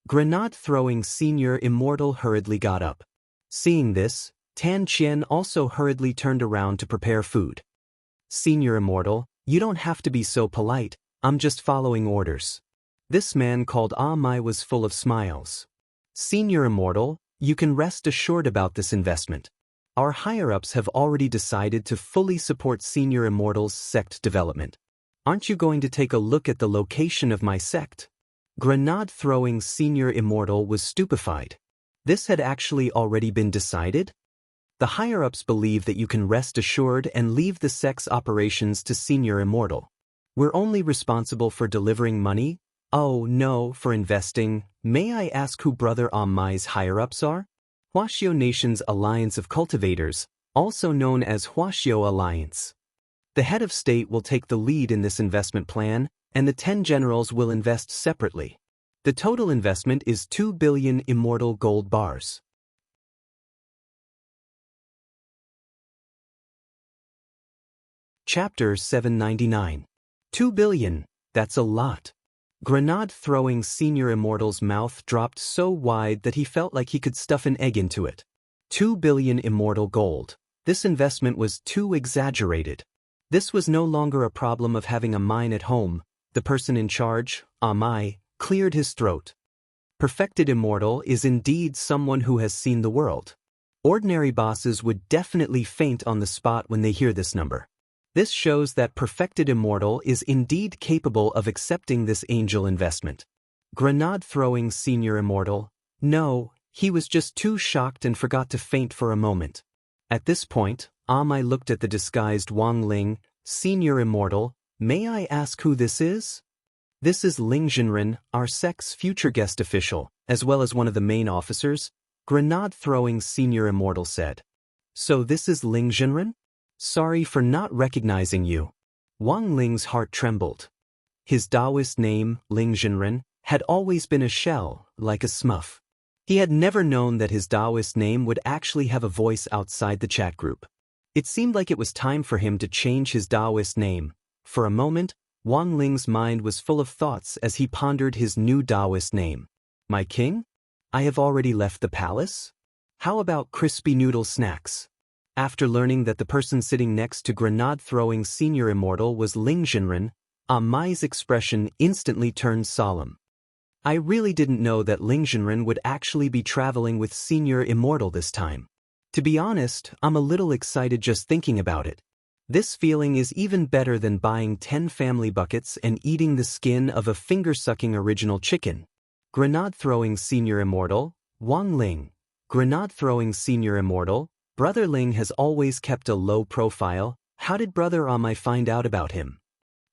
Grenade-throwing Senior Immortal hurriedly got up. Seeing this, Tan Qian also hurriedly turned around to prepare food. "Senior Immortal, you don't have to be so polite, I'm just following orders." This man called Amai was full of smiles. "Senior Immortal, you can rest assured about this investment. Our higher-ups have already decided to fully support Senior Immortal's sect development. Aren't you going to take a look at the location of my sect?" Grenade-throwing Senior Immortal was stupefied. This had actually already been decided? The higher-ups believe that you can rest assured and leave the sect's operations to Senior Immortal. "We're only responsible for delivering money? Oh no, for investing. May I ask who Brother Amai's higher-ups are?" Huaxiao Nation's Alliance of Cultivators, also known as Huaxiao Alliance. The head of state will take the lead in this investment plan, and the 10 generals will invest separately. The total investment is 2 billion immortal gold bars. Chapter 799. 2 billion, that's a lot. Grenade-throwing Senior Immortal's mouth dropped so wide that he felt like he could stuff an egg into it. 2 billion immortal gold. This investment was too exaggerated. This was no longer a problem of having a mine at home. The person in charge, Amai, cleared his throat. Perfected Immortal is indeed someone who has seen the world. Ordinary bosses would definitely faint on the spot when they hear this number. This shows that Perfected Immortal is indeed capable of accepting this angel investment. Grenade-throwing Senior Immortal? No, he was just too shocked and forgot to faint for a moment. At this point, Amai looked at the disguised Wang Ling. "Senior Immortal, may I ask who this is?" "This is Ling Jinren, our sect's future guest official, as well as one of the main officers," Grenade-throwing Senior Immortal said. "So this is Ling Jinren? Sorry for not recognizing you." Wang Ling's heart trembled. His Taoist name, Ling Jinren, had always been a shell, like a smurf. He had never known that his Taoist name would actually have a voice outside the chat group. It seemed like it was time for him to change his Taoist name. For a moment, Wang Ling's mind was full of thoughts as he pondered his new Taoist name. "My king? I have already left the palace? How about crispy noodle snacks?" After learning that the person sitting next to Grenade-throwing Senior Immortal was Ling Jinren, Amai's expression instantly turned solemn. "I really didn't know that Ling Jinren would actually be traveling with Senior Immortal this time. To be honest, I'm a little excited just thinking about it. This feeling is even better than buying 10 family buckets and eating the skin of a finger-sucking original chicken." Grenade-throwing Senior Immortal, Wang Ling. Grenade-throwing Senior Immortal, Brother Ling has always kept a low profile. How did Brother Amai find out about him?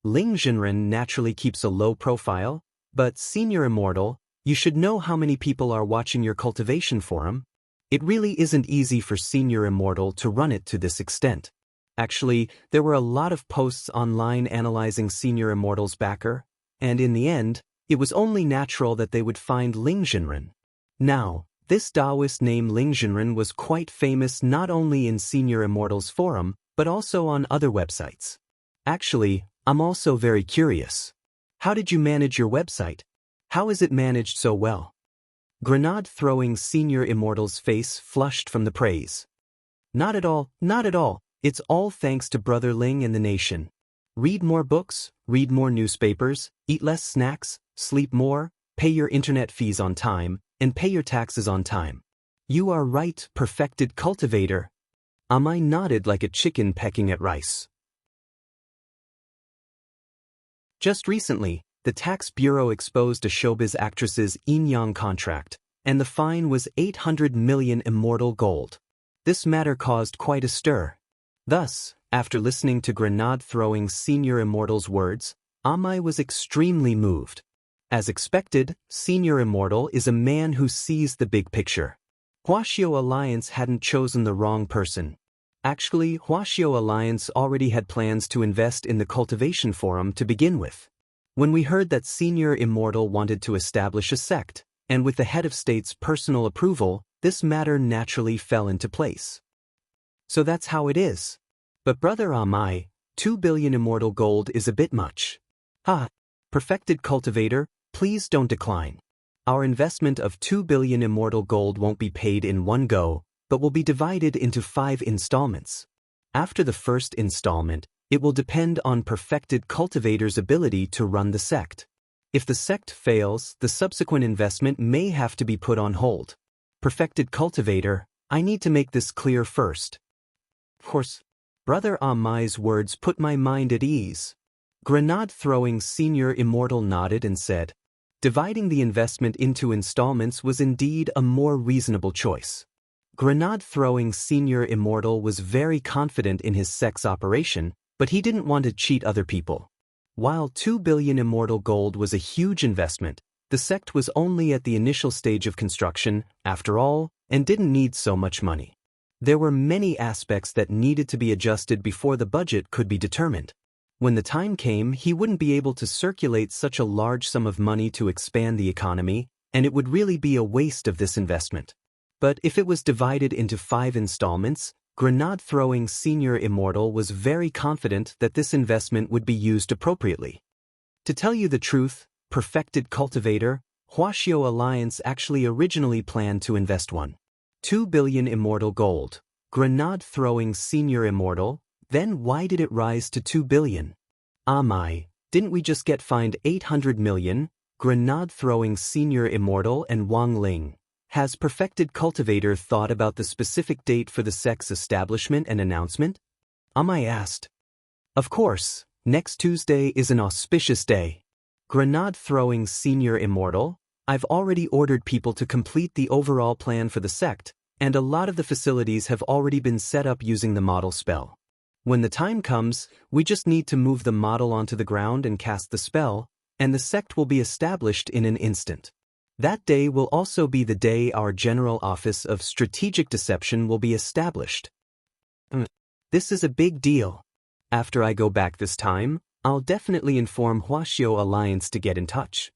Ling Jinren naturally keeps a low profile, but Senior Immortal, you should know how many people are watching your cultivation forum. It really isn't easy for Senior Immortal to run it to this extent. Actually, there were a lot of posts online analyzing Senior Immortal's backer, and in the end, it was only natural that they would find Ling Jinren. Now, this Taoist name Ling Jinren was quite famous not only in Senior Immortal's forum, but also on other websites. Actually, I'm also very curious. How did you manage your website? How is it managed so well? Grenade-throwing Senior Immortal's face flushed from the praise. Not at all, not at all. It's all thanks to Brother Ling and the nation. Read more books, read more newspapers, eat less snacks, sleep more, pay your internet fees on time, and pay your taxes on time. You are right, perfected cultivator. Amai nodded like a chicken pecking at rice. Just recently, the tax bureau exposed a showbiz actress's Yin-Yang contract, and the fine was 800 million Immortal gold. This matter caused quite a stir. Thus, after listening to grenade-throwing Senior Immortal's words, Amai was extremely moved. As expected, Senior Immortal is a man who sees the big picture. Huaxiao Alliance hadn't chosen the wrong person. Actually, Huaxiao Alliance already had plans to invest in the cultivation forum to begin with. When we heard that Senior Immortal wanted to establish a sect, and with the head of state's personal approval, this matter naturally fell into place. So that's how it is. But Brother Amai, 2 billion Immortal gold is a bit much. Perfected cultivator, please don't decline. Our investment of 2 billion Immortal gold won't be paid in one go, but will be divided into 5 installments. After the first installment, it will depend on Perfected Cultivator's ability to run the sect. If the sect fails, the subsequent investment may have to be put on hold. Perfected Cultivator, I need to make this clear first. Of course, Brother Amai's words put my mind at ease. Grenade-throwing Senior Immortal nodded and said, dividing the investment into installments was indeed a more reasonable choice. Grenade-throwing Senior Immortal was very confident in his sect's operation, but he didn't want to cheat other people. While 2 billion Immortal gold was a huge investment, the sect was only at the initial stage of construction, after all, and didn't need so much money. There were many aspects that needed to be adjusted before the budget could be determined. When the time came, he wouldn't be able to circulate such a large sum of money to expand the economy, and it would really be a waste of this investment. But if it was divided into 5 installments, grenade-throwing Senior Immortal was very confident that this investment would be used appropriately. To tell you the truth, Perfected Cultivator, Huaxiao Alliance actually originally planned to invest 2 billion Immortal gold. Grenade-throwing Senior Immortal, then why did it rise to 2 billion? Amai, didn't we just get fined 800 million? Grenade-throwing Senior Immortal and Wang Ling. Has Perfected Cultivator thought about the specific date for the sect's establishment and announcement? Amai asked. Of course, next Tuesday is an auspicious day. Grenade-throwing Senior Immortal, I've already ordered people to complete the overall plan for the sect, and a lot of the facilities have already been set up using the model spell. When the time comes, we just need to move the model onto the ground and cast the spell, and the sect will be established in an instant. That day will also be the day our General Office of Strategic Deception will be established. This is a big deal. After I go back this time, I'll definitely inform Huaxiao Alliance to get in touch.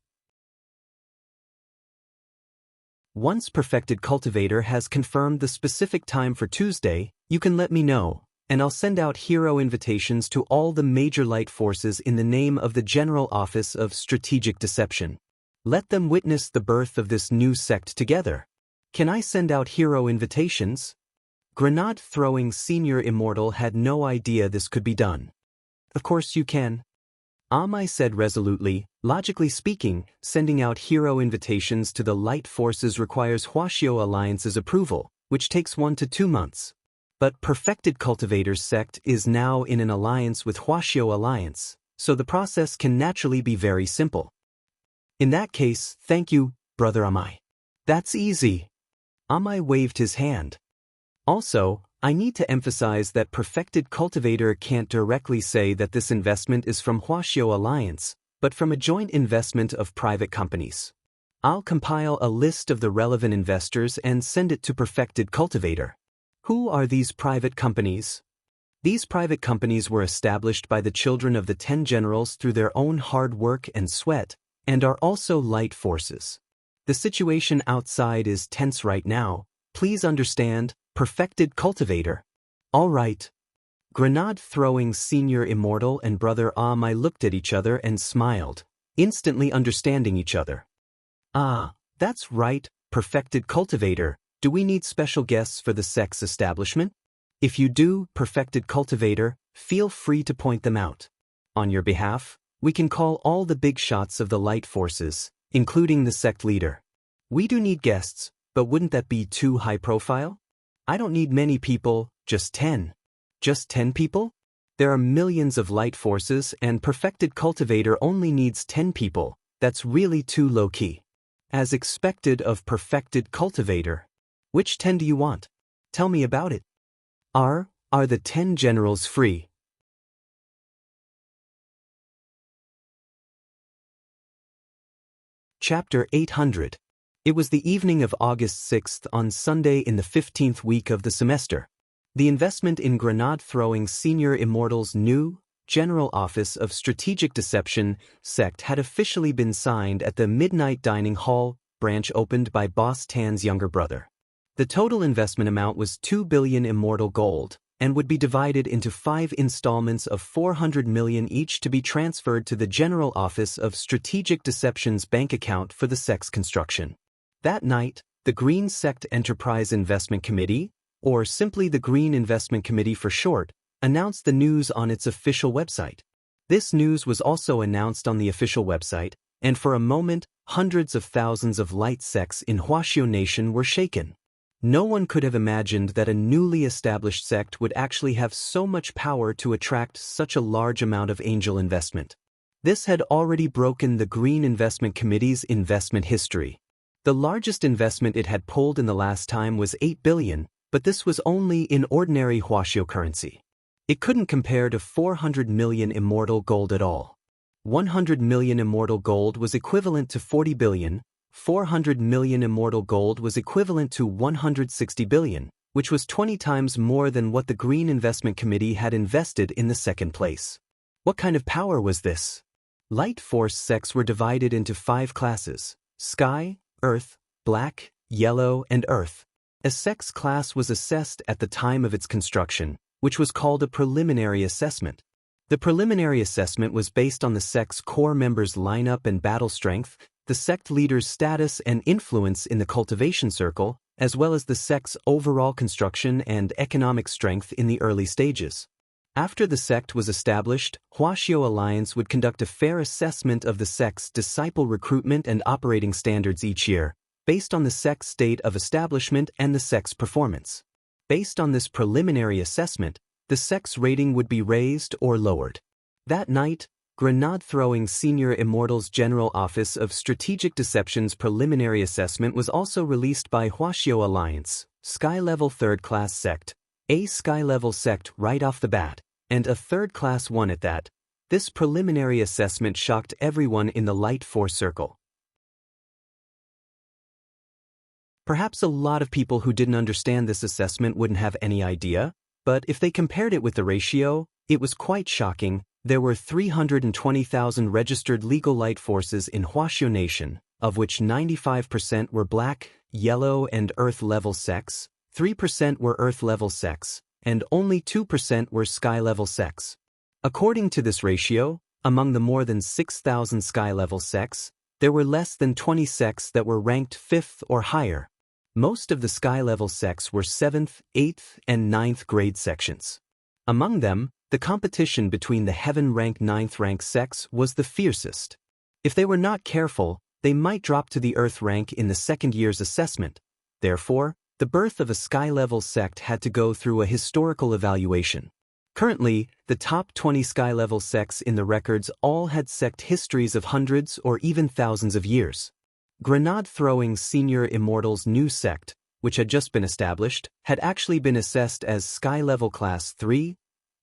Once Perfected Cultivator has confirmed the specific time for Tuesday, you can let me know, and I'll send out hero invitations to all the major light forces in the name of the General Office of Strategic Deception. Let them witness the birth of this new sect together. Can I send out hero invitations? Grenade-throwing Senior Immortal had no idea this could be done. Of course you can. Amai said resolutely, logically speaking, sending out hero invitations to the light forces requires Huaxiao Alliance's approval, which takes 1 to 2 months. But Perfected Cultivator's sect is now in an alliance with Huaxiao Alliance, so the process can naturally be very simple. In that case, thank you, Brother Amai. That's easy. Amai waved his hand. Also, I need to emphasize that Perfected Cultivator can't directly say that this investment is from Huaxiao Alliance, but from a joint investment of private companies. I'll compile a list of the relevant investors and send it to Perfected Cultivator. Who are these private companies? These private companies were established by the children of the 10 generals through their own hard work and sweat, and are also light forces. The situation outside is tense right now. Please understand, Perfected Cultivator. All right. Grenade-throwing Senior Immortal and Brother Amai looked at each other and smiled, instantly understanding each other. Ah, that's right, Perfected Cultivator. Do we need special guests for the sect's establishment? If you do, Perfected Cultivator, feel free to point them out. On your behalf, we can call all the big shots of the light forces, including the sect leader. We do need guests, but wouldn't that be too high profile? I don't need many people, just 10. Just 10 people? There are millions of light forces and perfected cultivator only needs 10 people. That's really too low-key. As expected of perfected cultivator. Which 10 do you want? Tell me about it. Are the 10 generals free? Chapter 800. It was the evening of August 6th on Sunday in the 15th week of the semester. The investment in grenade-throwing Senior Immortal's new General Office of Strategic Deception sect had officially been signed at the Midnight Dining Hall branch opened by Boss Tan's younger brother. The total investment amount was 2 billion Immortal gold and would be divided into 5 installments of 400 million each to be transferred to the General Office of Strategic Deception's bank account for the sect's construction. That night, the Green Sect Enterprise Investment Committee, or simply the Green Investment Committee for short, announced the news on its official website. This news was also announced on the official website, and for a moment, hundreds of thousands of light sects in Huaxiao Nation were shaken. No one could have imagined that a newly established sect would actually have so much power to attract such a large amount of angel investment. This had already broken the Green Investment Committee's investment history. The largest investment it had pulled in the last time was 8 billion, but this was only in ordinary Huaxiao currency. It couldn't compare to 400 million Immortal gold at all. 100 million Immortal gold was equivalent to 40 billion, 400 million Immortal gold was equivalent to 160 billion, which was 20 times more than what the Green Investment Committee had invested in the second place. What kind of power was this? Light force sects were divided into 5 classes: Sky, Earth, Black, Yellow, and Earth. A sect's class was assessed at the time of its construction, which was called a preliminary assessment. The preliminary assessment was based on the sect's core members' lineup and battle strength, the sect leader's status and influence in the cultivation circle, as well as the sect's overall construction and economic strength in the early stages. After the sect was established, Huaxiao Alliance would conduct a fair assessment of the sect's disciple recruitment and operating standards each year, based on the sect's state of establishment and the sect's performance. Based on this preliminary assessment, the sect's rating would be raised or lowered. That night, grenade-throwing Senior Immortal's General Office of Strategic Deception's preliminary assessment was also released by Huaxiao Alliance, Sky-level 3rd class sect, a Sky-level sect right off the bat, and a 3rd class one at that. This preliminary assessment shocked everyone in the Light Force circle. Perhaps a lot of people who didn't understand this assessment wouldn't have any idea, but if they compared it with the ratio, it was quite shocking. There were 320,000 registered legal light forces in Huaxiao Nation, of which 95% were Black, Yellow, and Earth-level sects, 3% were Earth-level sects, and only 2% were Sky-level sects. According to this ratio, among the more than 6,000 Sky-level sects, there were less than 20 sects that were ranked 5th or higher. Most of the Sky-level sects were 7th, 8th, and 9th grade sections. Among them, the competition between the Heaven-rank 9th rank sects was the fiercest. If they were not careful, they might drop to the Earth rank in the second year's assessment. Therefore, the birth of a Sky-level sect had to go through a historical evaluation. Currently, the top 20 Sky-level sects in the records all had sect histories of hundreds or even thousands of years. Grenade-throwing Senior Immortal's new sect, which had just been established, had actually been assessed as Sky-level Class 3.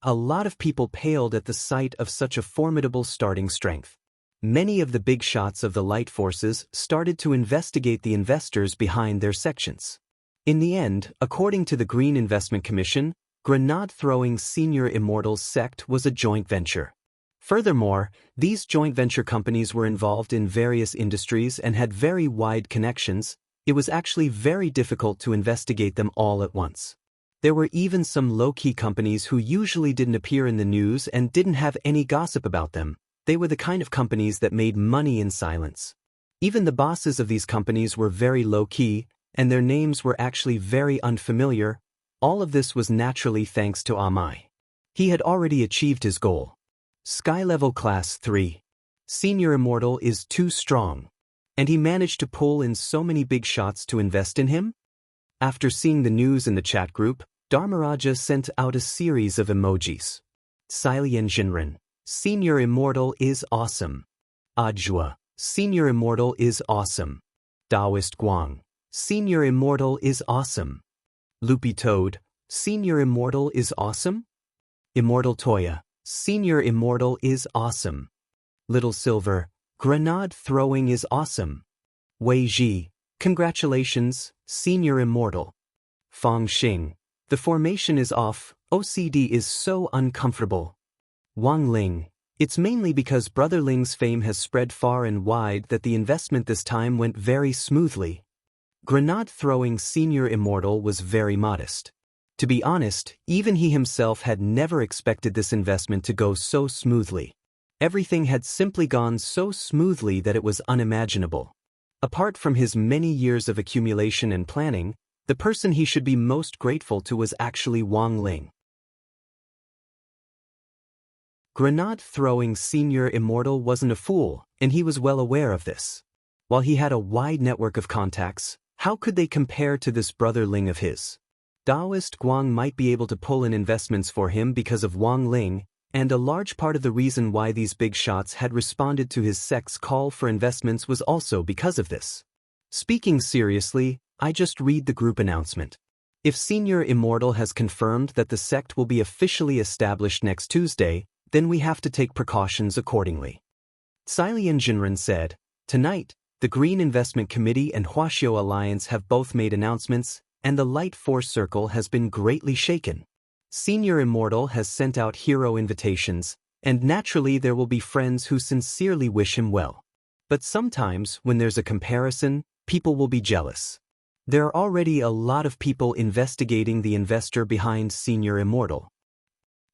A lot of people paled at the sight of such a formidable starting strength. Many of the big shots of the light forces started to investigate the investors behind their sections. In the end, according to the Green Investment Commission, grenade-throwing Senior Immortal's sect was a joint venture. Furthermore, these joint venture companies were involved in various industries and had very wide connections. It was actually very difficult to investigate them all at once. There were even some low-key companies who usually didn't appear in the news and didn't have any gossip about them. They were the kind of companies that made money in silence. Even the bosses of these companies were very low-key, and their names were actually very unfamiliar. All of this was naturally thanks to Amai. He had already achieved his goal. Sky-level Class 3. Senior Immortal is too strong. And he managed to pull in so many big shots to invest in him? After seeing the news in the chat group, Dharmaraja sent out a series of emojis. Silien Jinren, Senior Immortal is awesome. Ajwa, Senior Immortal is awesome. Taoist Guang, Senior Immortal is awesome. Loopy Toad, Senior Immortal is awesome. Immortal Toya, Senior Immortal is awesome. Little Silver, Grenade throwing is awesome. Wei Ji, congratulations, Senior Immortal. Fong Xing, the formation is off, OCD is so uncomfortable. Wang Ling, it's mainly because Brother Ling's fame has spread far and wide that the investment this time went very smoothly. Grenade throwing Senior Immortal was very modest. To be honest, even he himself had never expected this investment to go so smoothly. Everything had simply gone so smoothly that it was unimaginable. Apart from his many years of accumulation and planning, the person he should be most grateful to was actually Wang Ling. Grenade throwing Senior Immortal wasn't a fool, and he was well aware of this. While he had a wide network of contacts, how could they compare to this Brother Ling of his? Taoist Guang might be able to pull in investments for him because of Wang Ling, and a large part of the reason why these big shots had responded to his sect's call for investments was also because of this. Speaking seriously, I just read the group announcement. If Senior Immortal has confirmed that the sect will be officially established next Tuesday, then we have to take precautions accordingly. Silien Jinren said, tonight, the Green Investment Committee and Huaxiao Alliance have both made announcements, and the Light Force Circle has been greatly shaken. Senior Immortal has sent out hero invitations, and naturally there will be friends who sincerely wish him well. But sometimes, when there's a comparison, people will be jealous. There are already a lot of people investigating the investor behind Senior Immortal.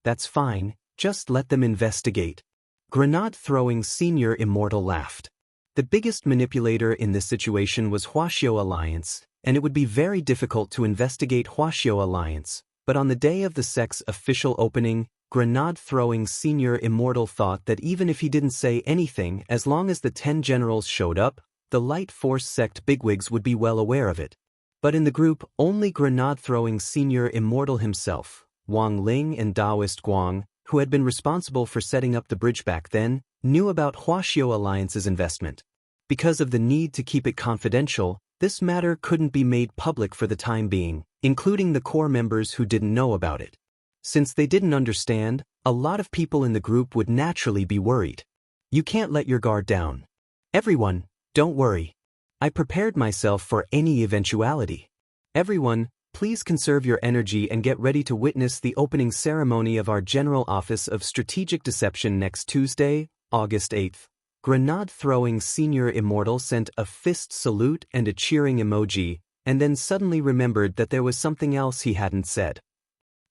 That's fine, just let them investigate. Grenade throwing Senior Immortal laughed. The biggest manipulator in this situation was Huaxiao Alliance, and it would be very difficult to investigate Huaxiao Alliance, but on the day of the sect's official opening, Grenade throwing Senior Immortal thought that even if he didn't say anything, as long as the 10 generals showed up, the Light Force sect bigwigs would be well aware of it. But in the group, only Grenade throwing Senior Immortal himself, Wang Ling and Taoist Guang, who had been responsible for setting up the bridge back then, knew about Huaxiao Alliance's investment. Because of the need to keep it confidential, this matter couldn't be made public for the time being, including the core members who didn't know about it. Since they didn't understand, a lot of people in the group would naturally be worried. You can't let your guard down. Everyone, don't worry. I prepared myself for any eventuality. Everyone, please conserve your energy and get ready to witness the opening ceremony of our General Office of Strategic Deception next Tuesday, August 8th. Grenade throwing Senior Immortal sent a fist salute and a cheering emoji, and then suddenly remembered that there was something else he hadn't said.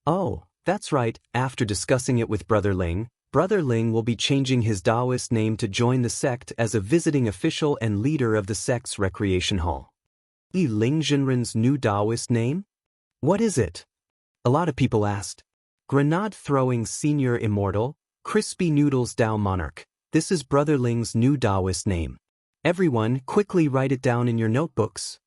Oh, that's right, after discussing it with Brother Ling will be changing his Taoist name to join the sect as a visiting official and leader of the sect's recreation hall. Ling Jinren's new Taoist name? What is it? A lot of people asked. Grenade throwing Senior Immortal, Crispy Noodles Tao Monarch. This is Brother Ling's new Taoist name. Everyone, quickly write it down in your notebooks.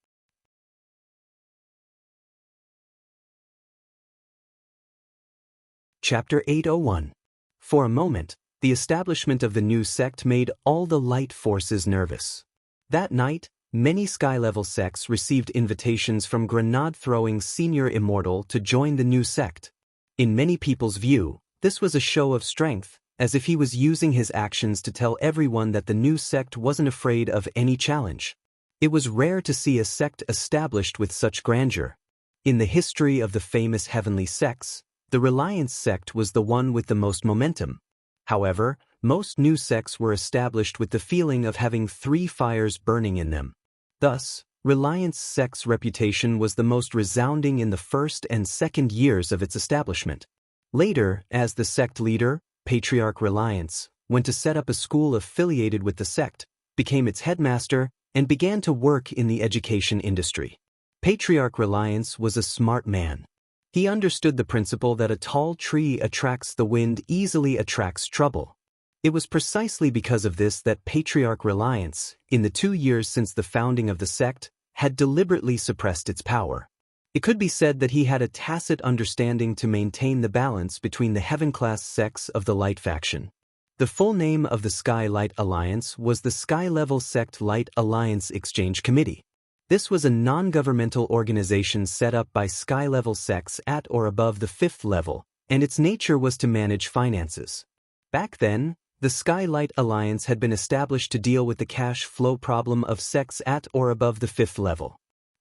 Chapter 801. For a moment, the establishment of the new sect made all the light forces nervous. That night, many sky-level sects received invitations from Grenade-throwing Senior Immortal to join the new sect. In many people's view, this was a show of strength, as if he was using his actions to tell everyone that the new sect wasn't afraid of any challenge. It was rare to see a sect established with such grandeur. In the history of the famous heavenly sects, the Reliance sect was the one with the most momentum. However, most new sects were established with the feeling of having 3 fires burning in them. Thus, Reliance sect's reputation was the most resounding in the first and second years of its establishment. Later, as the sect leader, Patriarch Reliance, went to set up a school affiliated with the sect, became its headmaster, and began to work in the education industry. Patriarch Reliance was a smart man. He understood the principle that a tall tree attracts the wind easily attracts trouble. It was precisely because of this that Patriarch Reliance, in the 2 years since the founding of the sect, had deliberately suppressed its power. It could be said that he had a tacit understanding to maintain the balance between the heaven-class sects of the Light faction. The full name of the Sky Light Alliance was the Sky Level Sect Light Alliance Exchange Committee. This was a non-governmental organization set up by Sky Level sects at or above the 5th level, and its nature was to manage finances. Back then, the Sky Light Alliance had been established to deal with the cash flow problem of sects at or above the 5th level.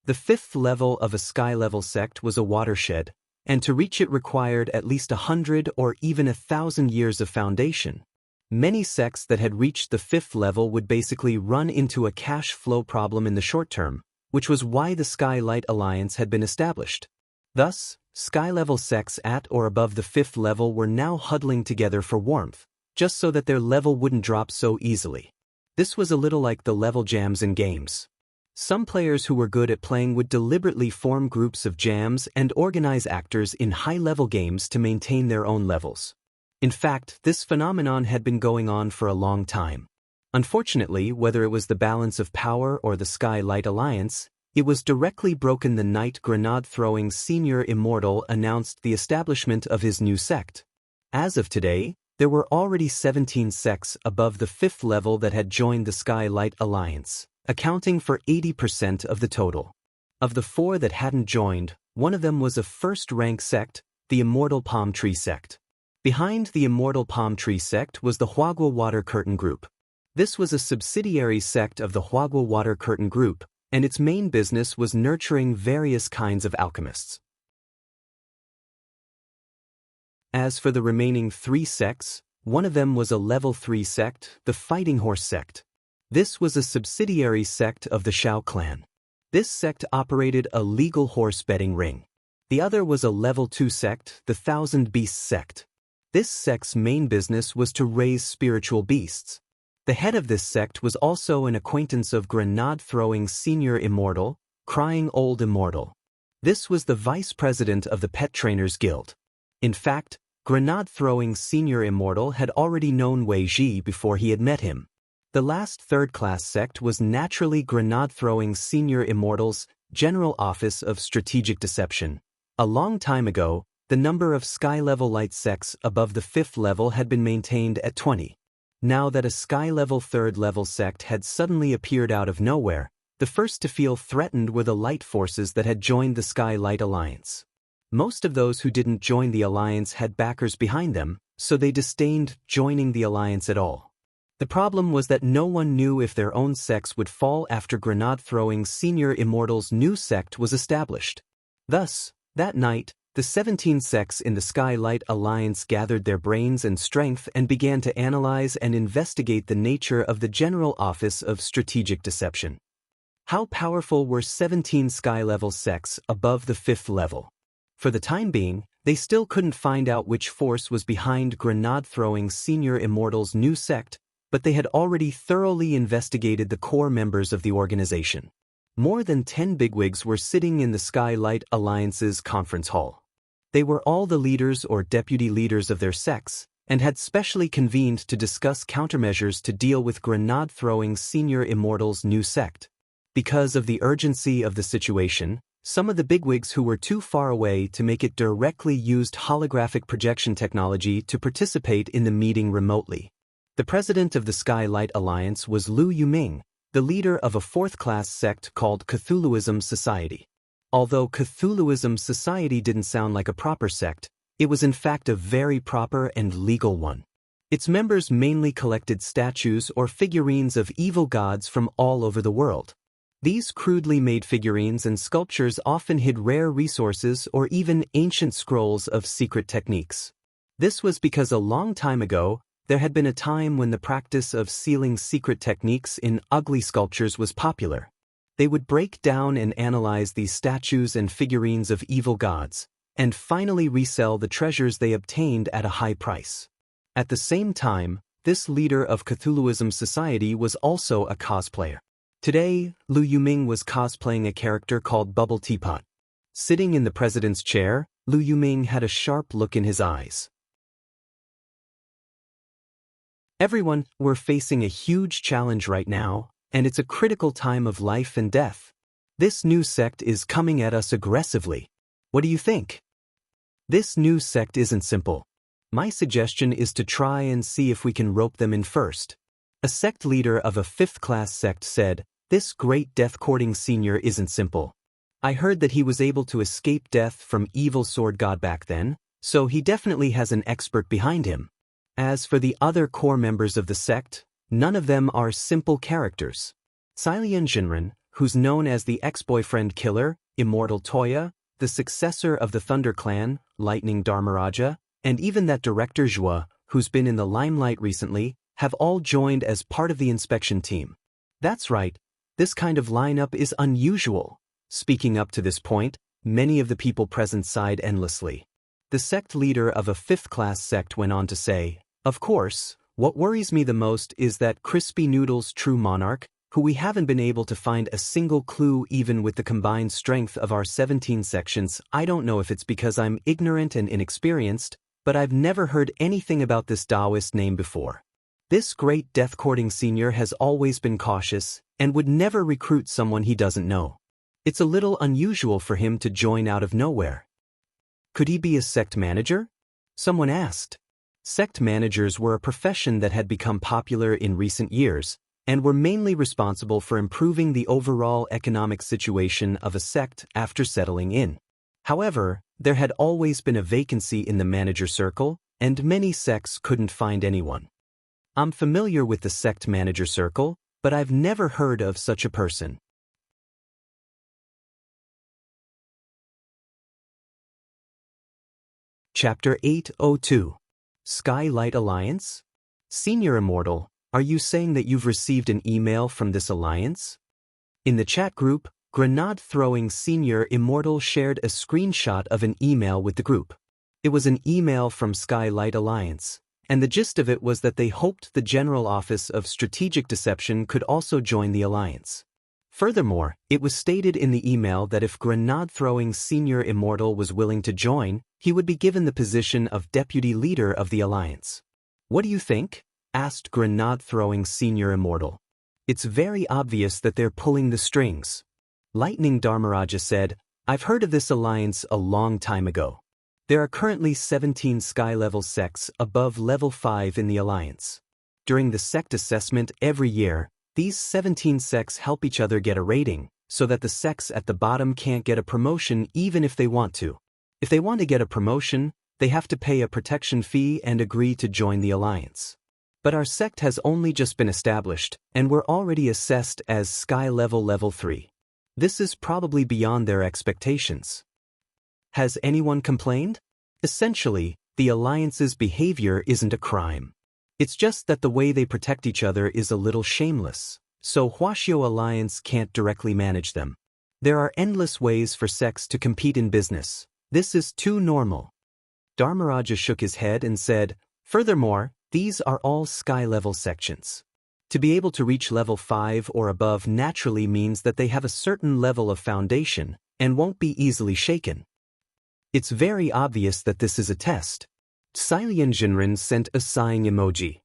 The 5th level of a Sky Level sect was a watershed, and to reach it required at least 100 or even 1,000 years of foundation. Many sects that had reached the 5th level would basically run into a cash flow problem in the short term, which was why the Sky Light Alliance had been established. Thus, Sky Level sects at or above the 5th level were now huddling together for warmth, just so that their level wouldn't drop so easily. This was a little like the level jams in games. Some players who were good at playing would deliberately form groups of jams and organize actors in high-level games to maintain their own levels. In fact, this phenomenon had been going on for a long time. Unfortunately, whether it was the balance of power or the Sky Light Alliance, it was directly broken the night grenade-throwing senior Immortal announced the establishment of his new sect. As of today, there were already 17 sects above the 5th level that had joined the Sky Light Alliance, accounting for 80% of the total. Of the 4 that hadn't joined, one of them was a first-rank sect, the Immortal Palm Tree Sect. Behind the Immortal Palm Tree Sect was the Huagua Water Curtain Group. This was a subsidiary sect of the Huagua Water Curtain Group, and its main business was nurturing various kinds of alchemists. As for the remaining 3 sects, one of them was a level 3 sect, the Fighting Horse Sect. This was a subsidiary sect of the Shao clan. This sect operated a legal horse betting ring. The other was a level 2 sect, the Thousand Beasts Sect. This sect's main business was to raise spiritual beasts. The head of this sect was also an acquaintance of grenade-throwing senior Immortal, Crying Old Immortal. This was the vice president of the Pet Trainers Guild. In fact, grenade-throwing senior Immortal had already known Wei Ji before he had met him. The last third-class sect was naturally grenade-throwing senior Immortal's General Office of Strategic Deception. A long time ago, the number of Sky-level light sects above the 5th level had been maintained at 20. Now that a Sky-level 3rd level sect had suddenly appeared out of nowhere, the first to feel threatened were the light forces that had joined the Sky Light Alliance. Most of those who didn't join the alliance had backers behind them, so they disdained joining the alliance at all. The problem was that no one knew if their own sects would fall after grenade-throwing senior Immortal's new sect was established. Thus, that night, the 17 sects in the Sky Light Alliance gathered their brains and strength and began to analyze and investigate the nature of the General Office of Strategic Deception. How powerful were 17 Sky-level sects above the 5th level? For the time being, they still couldn't find out which force was behind grenade-throwing senior Immortal's new sect, but they had already thoroughly investigated the core members of the organization. More than 10 bigwigs were sitting in the Sky Light Alliance's conference hall. They were all the leaders or deputy leaders of their sects, and had specially convened to discuss countermeasures to deal with grenade-throwing senior Immortal's new sect. Because of the urgency of the situation, some of the bigwigs who were too far away to make it directly used holographic projection technology to participate in the meeting remotely. The president of the Sky Light Alliance was Lu Yuming, the leader of a 4th-class sect called Cthulhuism Society. Although Cthulhuism Society didn't sound like a proper sect, it was in fact a very proper and legal one. Its members mainly collected statues or figurines of evil gods from all over the world. These crudely made figurines and sculptures often hid rare resources or even ancient scrolls of secret techniques. This was because a long time ago, there had been a time when the practice of sealing secret techniques in ugly sculptures was popular. They would break down and analyze these statues and figurines of evil gods, and finally resell the treasures they obtained at a high price. At the same time, this leader of Cthulhuism Society was also a cosplayer. Today, Lu Yuming was cosplaying a character called Bubble Teapot. Sitting in the president's chair, Lu Yuming had a sharp look in his eyes. Everyone, we're facing a huge challenge right now, and it's a critical time of life and death. This new sect is coming at us aggressively. What do you think? This new sect isn't simple. My suggestion is to try and see if we can rope them in first. A sect leader of a 5th-class sect said, "This great death-courting senior isn't simple. I heard that he was able to escape death from evil sword god back then, so he definitely has an expert behind him. As for the other core members of the sect, none of them are simple characters. Silian Jinren, who's known as the ex-boyfriend killer, Immortal Toya, the successor of the Thunder Clan, Lightning Dharmaraja, and even that director Zhua, who's been in the limelight recently, have all joined as part of the inspection team. That's right, this kind of lineup is unusual." Speaking up to this point, many of the people present sighed endlessly. The sect leader of a 5th-class sect went on to say, "Of course, what worries me the most is that Crispy Noodle's true monarch, who we haven't been able to find a single clue even with the combined strength of our 17 sections. I don't know if it's because I'm ignorant and inexperienced, but I've never heard anything about this Taoist name before. This great death-courting senior has always been cautious and would never recruit someone he doesn't know. It's a little unusual for him to join out of nowhere." "Could he be a sect manager?" someone asked. Sect managers were a profession that had become popular in recent years and were mainly responsible for improving the overall economic situation of a sect after settling in. However, there had always been a vacancy in the manager circle, and many sects couldn't find anyone. "I'm familiar with the sect manager circle, but I've never heard of such a person." Chapter 802. Skylight Alliance? Senior Immortal, are you saying that you've received an email from this alliance? In the chat group, Grenade-throwing Senior Immortal shared a screenshot of an email with the group. It was an email from Skylight Alliance, and the gist of it was that they hoped the General Office of Strategic Deception could also join the alliance. Furthermore, it was stated in the email that if Grenade-throwing Senior Immortal was willing to join, he would be given the position of deputy leader of the alliance. "What do you think?" asked Grenade-throwing Senior Immortal. "It's very obvious that they're pulling the strings." Lightning Dharmaraja said, "I've heard of this alliance a long time ago. There are currently 17 sky-level sects above level 5 in the alliance. During the sect assessment every year, these 17 sects help each other get a rating, so that the sects at the bottom can't get a promotion even if they want to. If they want to get a promotion, they have to pay a protection fee and agree to join the alliance. But our sect has only just been established, and we're already assessed as Sky level 3. This is probably beyond their expectations. Has anyone complained? Essentially, the alliance's behavior isn't a crime. It's just that the way they protect each other is a little shameless, so Huaxiao Alliance can't directly manage them. There are endless ways for sects to compete in business. This is too normal." Dharmaraja shook his head and said, "Furthermore, these are all sky-level sections. To be able to reach level 5 or above naturally means that they have a certain level of foundation and won't be easily shaken. It's very obvious that this is a test." Silian Jinren sent a sighing emoji.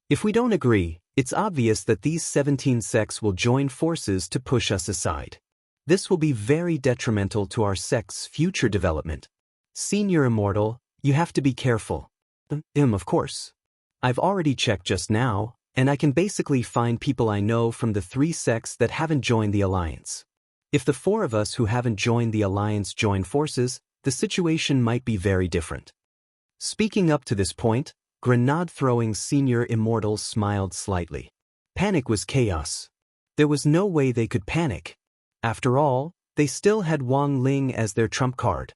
"If we don't agree, it's obvious that these 17 sects will join forces to push us aside. This will be very detrimental to our sect's future development. Senior Immortal, you have to be careful." Of course. I've already checked just now, and I can basically find people I know from the 3 sects that haven't joined the alliance. If the 4 of us who haven't joined the alliance join forces, the situation might be very different." Speaking up to this point, Grenade-throwing Senior Immortal smiled slightly. Panic was chaos. There was no way they could panic. After all, they still had Wang Ling as their trump card.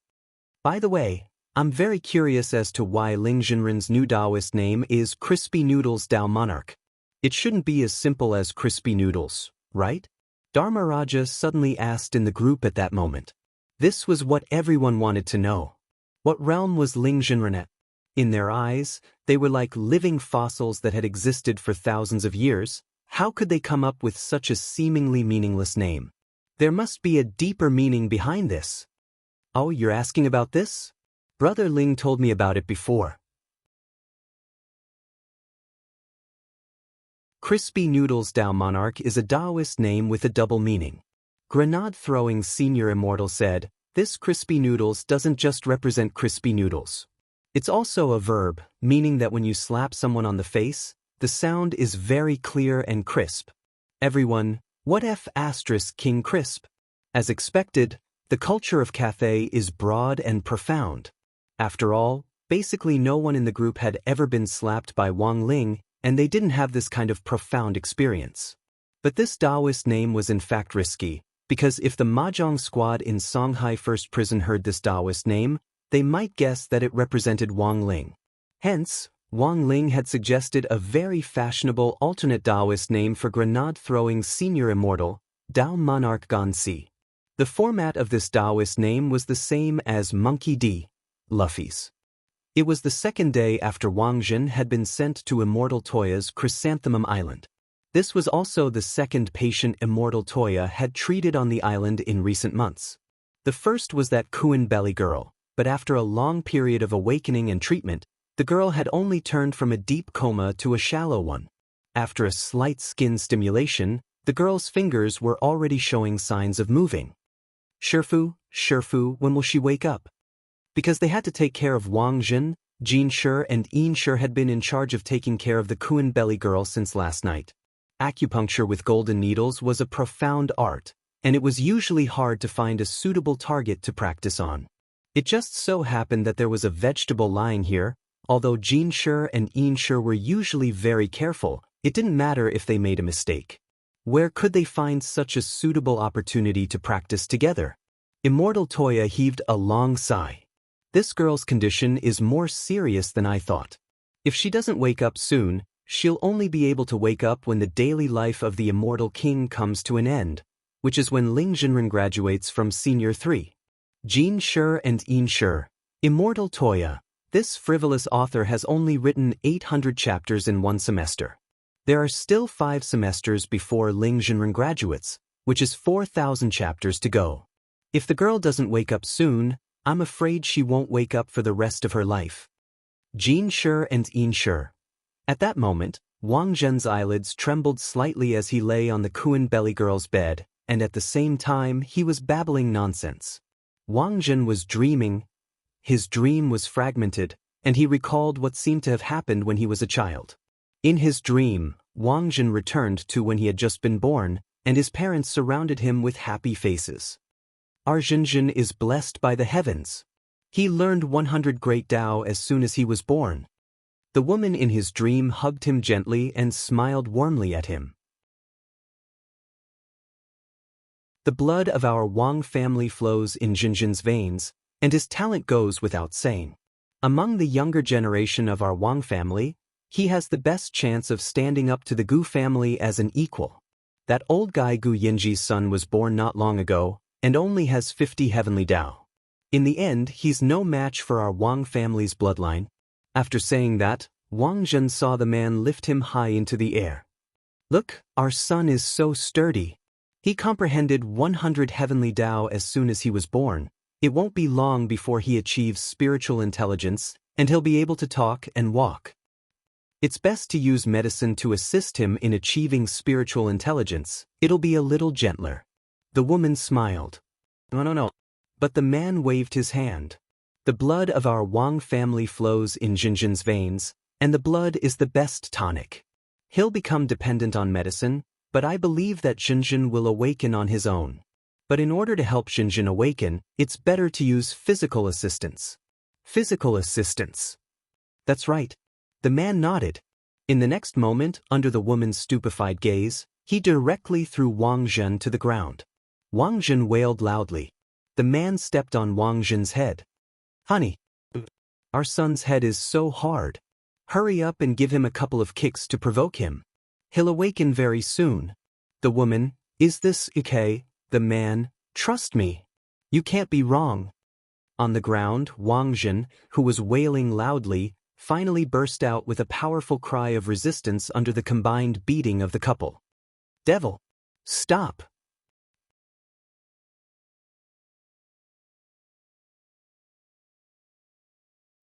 By the way, I'm very curious as to why Ling Jinren's new Taoist name is Crispy Noodles Tao Monarch. It shouldn't be as simple as Crispy Noodles, right? Dharmaraja suddenly asked in the group at that moment. This was what everyone wanted to know. What realm was Ling Jinren at? In their eyes, they were like living fossils that had existed for thousands of years. How could they come up with such a seemingly meaningless name? There must be a deeper meaning behind this. "Oh, you're asking about this? Brother Ling told me about it before." Crispy Noodles Tao Monarch is a Taoist name with a double meaning. Grenade-throwing senior Immortal said, "This crispy noodles doesn't just represent crispy noodles. It's also a verb, meaning that when you slap someone on the face, the sound is very clear and crisp. Everyone, what F*** King Crisp?" As expected, the culture of Cathay is broad and profound. After all, basically no one in the group had ever been slapped by Wang Ling, and they didn't have this kind of profound experience. But this Taoist name was in fact risky, because if the Mahjong squad in Songhai First Prison heard this Taoist name, they might guess that it represented Wang Ling. Hence, Wang Ling had suggested a very fashionable alternate Taoist name for grenade-throwing senior Immortal, Dao Monarch Gansi. The format of this Taoist name was the same as Monkey D. Luffy's. It was the second day after Wang Jin had been sent to Immortal Toya's Chrysanthemum Island. This was also the second patient Immortal Toya had treated on the island in recent months. The first was that Kuan belly girl, but after a long period of awakening and treatment, the girl had only turned from a deep coma to a shallow one. After a slight skin stimulation, the girl's fingers were already showing signs of moving. Shifu, when will she wake up? Because they had to take care of Wang Jin, Jin Shi and Yin Shi had been in charge of taking care of the Kuan belly girl since last night. Acupuncture with golden needles was a profound art, and it was usually hard to find a suitable target to practice on. It just so happened that there was a vegetable lying here. Although Jin Shi and Yin Shi were usually very careful, it didn't matter if they made a mistake. Where could they find such a suitable opportunity to practice together? Immortal Toya heaved a long sigh. This girl's condition is more serious than I thought. If she doesn't wake up soon, she'll only be able to wake up when the daily life of the Immortal King comes to an end, which is when Ling Jinren graduates from Senior 3. Jin Shi and Yin Shi. Immortal Toya. This frivolous author has only written 800 chapters in one semester. There are still 5 semesters before Ling Jinren graduates, which is 4,000 chapters to go. If the girl doesn't wake up soon, I'm afraid she won't wake up for the rest of her life. Jin Shi and Yin Shi. At that moment, Wang Zhen's eyelids trembled slightly as he lay on the Kuan belly girl's bed, and at the same time he was babbling nonsense. Wang Zhen was dreaming. His dream was fragmented, and he recalled what seemed to have happened when he was a child. In his dream, Wang Zhen returned to when he had just been born, and his parents surrounded him with happy faces. Our Zhenjin is blessed by the heavens. He learned 100 great Tao as soon as he was born. The woman in his dream hugged him gently and smiled warmly at him. The blood of our Wang family flows in Zhenjin's veins, and his talent goes without saying. Among the younger generation of our Wang family, he has the best chance of standing up to the Gu family as an equal. That old guy Gu Yinji's son was born not long ago, and only has 50 heavenly Tao. In the end, he's no match for our Wang family's bloodline. After saying that, Wang Zhen saw the man lift him high into the air. Look, our son is so sturdy. He comprehended 100 heavenly Tao as soon as he was born. It won't be long before he achieves spiritual intelligence, and he'll be able to talk and walk. It's best to use medicine to assist him in achieving spiritual intelligence. It'll be a little gentler. The woman smiled. No. But the man waved his hand. The blood of our Wang family flows in Zhenjin's veins, and the blood is the best tonic. He'll become dependent on medicine, but I believe that Zhenjin will awaken on his own. But in order to help Zhenjin awaken, it's better to use physical assistance. Physical assistance. That's right. The man nodded. In the next moment, under the woman's stupefied gaze, he directly threw Wang Zhen to the ground. Wang Zhen wailed loudly. The man stepped on Wang Zhen's head. Honey, our son's head is so hard. Hurry up and give him a couple of kicks to provoke him. He'll awaken very soon. The woman, is this okay? The man, trust me. You can't be wrong. On the ground, Wang Zhen, who was wailing loudly, finally burst out with a powerful cry of resistance under the combined beating of the couple. Devil! Stop!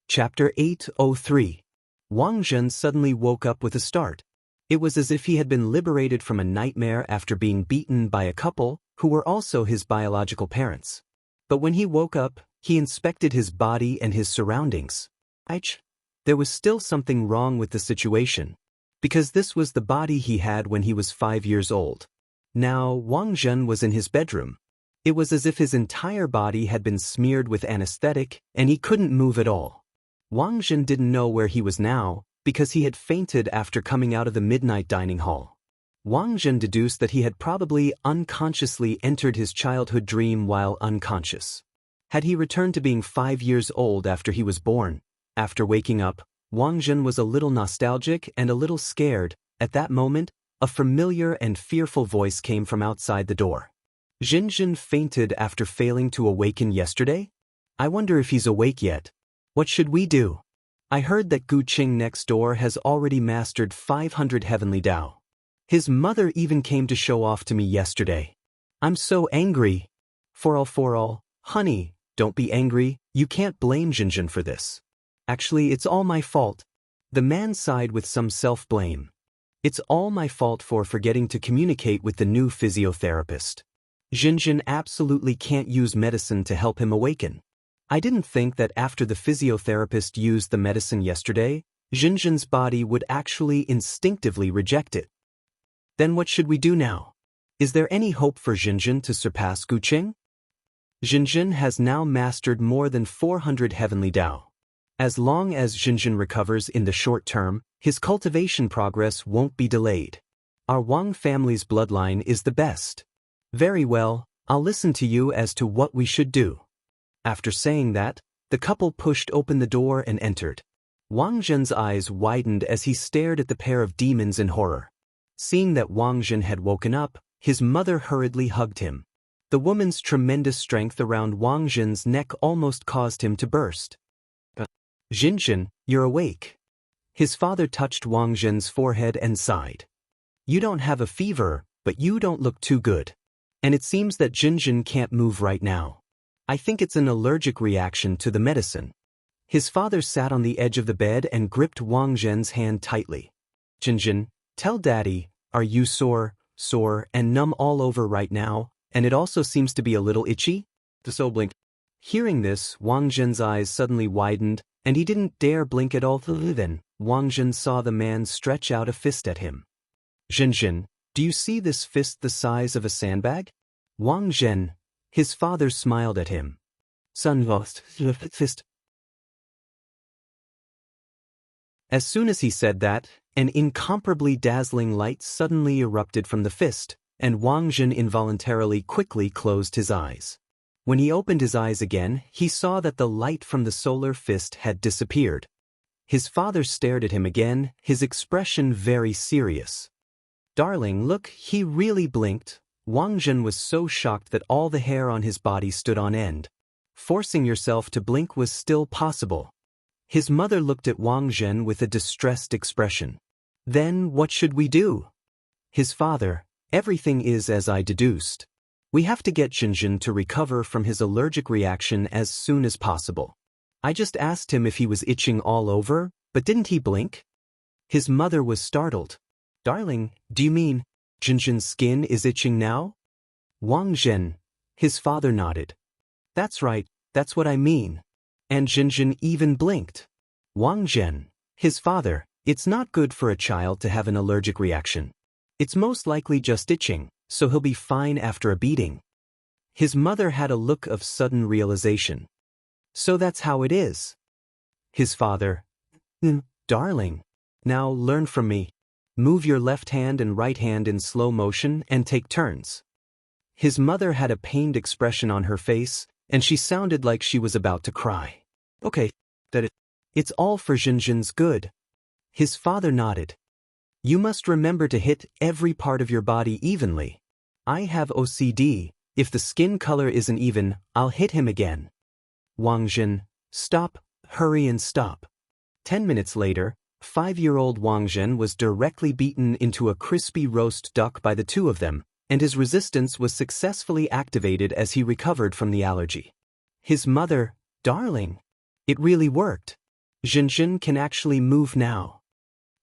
Chapter 803. Wang Zhen suddenly woke up with a start. It was as if he had been liberated from a nightmare after being beaten by a couple, who were also his biological parents. But when he woke up, he inspected his body and his surroundings. There was still something wrong with the situation, because this was the body he had when he was 5 years old. Now, Wang Zhen was in his bedroom. It was as if his entire body had been smeared with anesthetic, and he couldn't move at all. Wang Zhen didn't know where he was now, because he had fainted after coming out of the midnight dining hall. Wang Zhen deduced that he had probably unconsciously entered his childhood dream while unconscious. Had he returned to being 5 years old after he was born? After waking up, Wang Zhen was a little nostalgic and a little scared. At that moment, a familiar and fearful voice came from outside the door. Jinjin fainted after failing to awaken yesterday? I wonder if he's awake yet. What should we do? I heard that Gu Qing next door has already mastered 500 heavenly Dao. His mother even came to show off to me yesterday. I'm so angry. For all, honey, don't be angry. You can't blame Jinjin for this. Actually, it's all my fault. The man sighed with some self-blame. It's all my fault for forgetting to communicate with the new physiotherapist. Jinjin absolutely can't use medicine to help him awaken. I didn't think that after the physiotherapist used the medicine yesterday, Jinjin's body would actually instinctively reject it. Then what should we do now? Is there any hope for Jinjin to surpass Gu Qing? Jinjin has now mastered more than 400 heavenly Dao. As long as Jinjin recovers in the short term, his cultivation progress won't be delayed. Our Wang family's bloodline is the best. Very well, I'll listen to you as to what we should do. After saying that, the couple pushed open the door and entered. Wang Zhen's eyes widened as he stared at the pair of demons in horror. Seeing that Wang Zhen had woken up, his mother hurriedly hugged him. The woman's tremendous strength around Wang Zhen's neck almost caused him to burst. Jinjin, you're awake. His father touched Wang Zhen's forehead and sighed. You don't have a fever, but you don't look too good. And it seems that Jinjin can't move right now. I think it's an allergic reaction to the medicine. His father sat on the edge of the bed and gripped Wang Zhen's hand tightly. Jinjin, tell Daddy, are you sore and numb all over right now, and it also seems to be a little itchy? The so blinked. Hearing this, Wang Zhen's eyes suddenly widened, and he didn't dare blink at all. Then, Wang Zhen saw the man stretch out a fist at him. Jinjin, do you see this fist the size of a sandbag? Wang Zhen. His father smiled at him. Fist. As soon as he said that, an incomparably dazzling light suddenly erupted from the fist, and Wang Zhen involuntarily quickly closed his eyes. When he opened his eyes again, he saw that the light from the solar fist had disappeared. His father stared at him again, his expression very serious. Darling, look, he really blinked. Wang Zhen was so shocked that all the hair on his body stood on end. Forcing yourself to blink was still possible. His mother looked at Wang Zhen with a distressed expression. Then what should we do? His father, everything is as I deduced. We have to get Jinjin to recover from his allergic reaction as soon as possible. I just asked him if he was itching all over, but didn't he blink? His mother was startled. Darling, do you mean Jinjin's skin is itching now? Wang Zhen. His father nodded. That's right, that's what I mean. And Jinjin even blinked. Wang Zhen. His father. It's not good for a child to have an allergic reaction. It's most likely just itching, so he'll be fine after a beating. His mother had a look of sudden realization. So that's how it is. His father. Darling. Now learn from me. Move your left hand and right hand in slow motion and take turns. His mother had a pained expression on her face, and she sounded like she was about to cry. Okay, it's all for Jinjin's good. His father nodded. You must remember to hit every part of your body evenly. I have OCD. If the skin color isn't even, I'll hit him again. Wang Zhen, stop, hurry and stop. 10 minutes later, 5-year-old Wang Zhen was directly beaten into a crispy roast duck by the two of them, and his resistance was successfully activated as he recovered from the allergy. His mother, darling. It really worked. Jinjin can actually move now.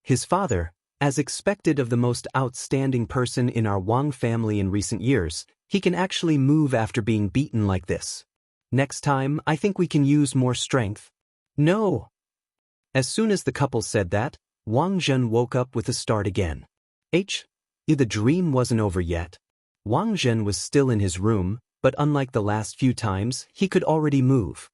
His father, as expected of the most outstanding person in our Wang family in recent years, He can actually move after being beaten like this. Next time, I think we can use more strength. No. As soon as the couple said that, Wang Zhen woke up with a start again. The dream wasn't over yet. Wang Zhen was still in his room, but unlike the last few times, he could already move.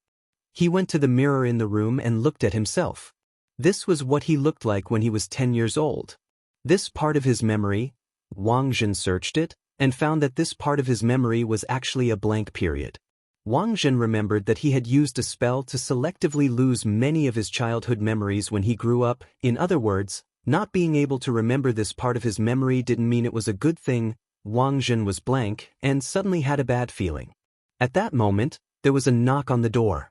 He went to the mirror in the room and looked at himself. This was what he looked like when he was 10 years old. This part of his memory, Wang Zhen searched it, and found that this part of his memory was actually a blank period. Wang Zhen remembered that he had used a spell to selectively lose many of his childhood memories when he grew up. In other words, not being able to remember this part of his memory didn't mean it was a good thing. Wang Zhen was blank and suddenly had a bad feeling. At that moment, there was a knock on the door.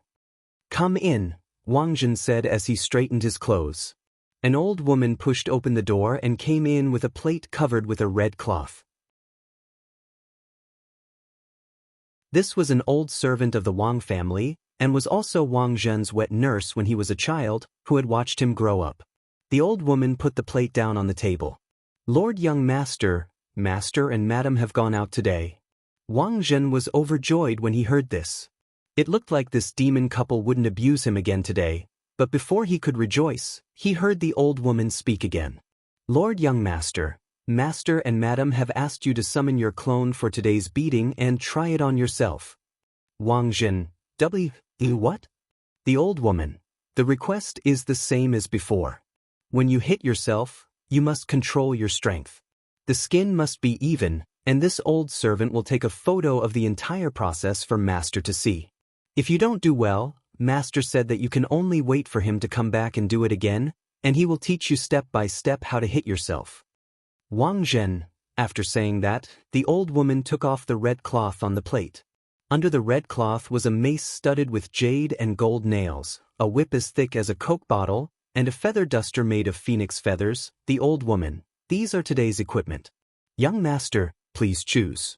"Come in," Wang Zhen said as he straightened his clothes. An old woman pushed open the door and came in with a plate covered with a red cloth. This was an old servant of the Wang family, and was also Wang Zhen's wet nurse when he was a child, who had watched him grow up. The old woman put the plate down on the table. "Lord Young Master and Madam have gone out today." Wang Zhen was overjoyed when he heard this. It looked like this demon couple wouldn't abuse him again today, but before he could rejoice, he heard the old woman speak again. "Lord Young Master and Madam have asked you to summon your clone for today's beating and try it on yourself." Wang Zhen, what? The old woman, "The request is the same as before. When you hit yourself, you must control your strength. The skin must be even, and this old servant will take a photo of the entire process for Master to see. If you don't do well, Master said that you can only wait for him to come back and do it again, and he will teach you step by step how to hit yourself." Wang Zhen, after saying that, the old woman took off the red cloth on the plate. Under the red cloth was a mace studded with jade and gold nails, a whip as thick as a Coke bottle, and a feather duster made of phoenix feathers. The old woman, "These are today's equipment. Young Master, please choose."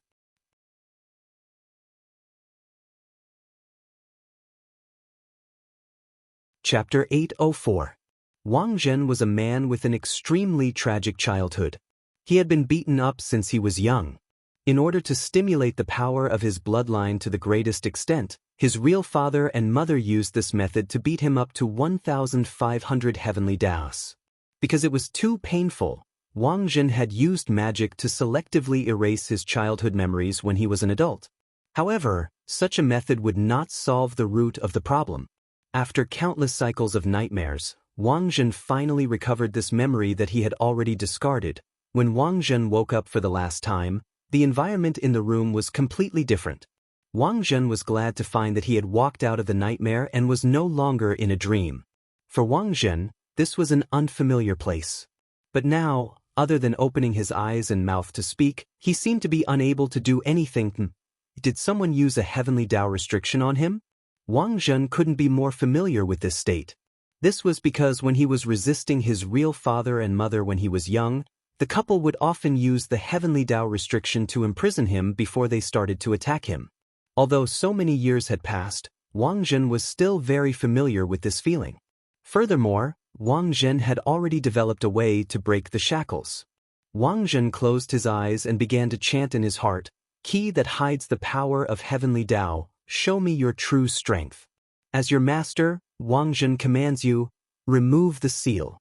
Chapter 804. Wang Zhen was a man with an extremely tragic childhood. He had been beaten up since he was young. In order to stimulate the power of his bloodline to the greatest extent, his real father and mother used this method to beat him up to 1,500 heavenly daos. Because it was too painful, Wang Zhen had used magic to selectively erase his childhood memories when he was an adult. However, such a method would not solve the root of the problem. After countless cycles of nightmares, Wang Zhen finally recovered this memory that he had already discarded. When Wang Zhen woke up for the last time, the environment in the room was completely different. Wang Zhen was glad to find that he had walked out of the nightmare and was no longer in a dream. For Wang Zhen, this was an unfamiliar place. But now, other than opening his eyes and mouth to speak, he seemed to be unable to do anything. Did someone use a heavenly Dao restriction on him? Wang Zhen couldn't be more familiar with this state. This was because when he was resisting his real father and mother when he was young, the couple would often use the heavenly Dao restriction to imprison him before they started to attack him. Although so many years had passed, Wang Zhen was still very familiar with this feeling. Furthermore, Wang Zhen had already developed a way to break the shackles. Wang Zhen closed his eyes and began to chant in his heart, "Key that hides the power of heavenly Dao, show me your true strength. As your master, Wang Zhen commands you, remove the seal."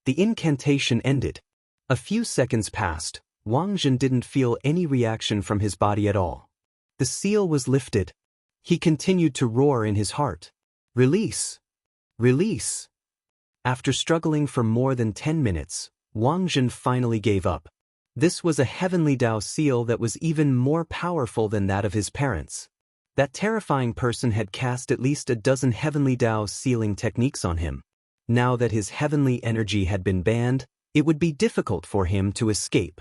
The incantation ended. A few seconds passed. Wang Zhen didn't feel any reaction from his body at all. The seal was lifted. He continued to roar in his heart, "Release! Release!" After struggling for more than 10 minutes, Wang Zhen finally gave up. This was a heavenly Dao seal that was even more powerful than that of his parents. That terrifying person had cast at least a dozen heavenly Dao sealing techniques on him. Now that his heavenly energy had been banned, it would be difficult for him to escape.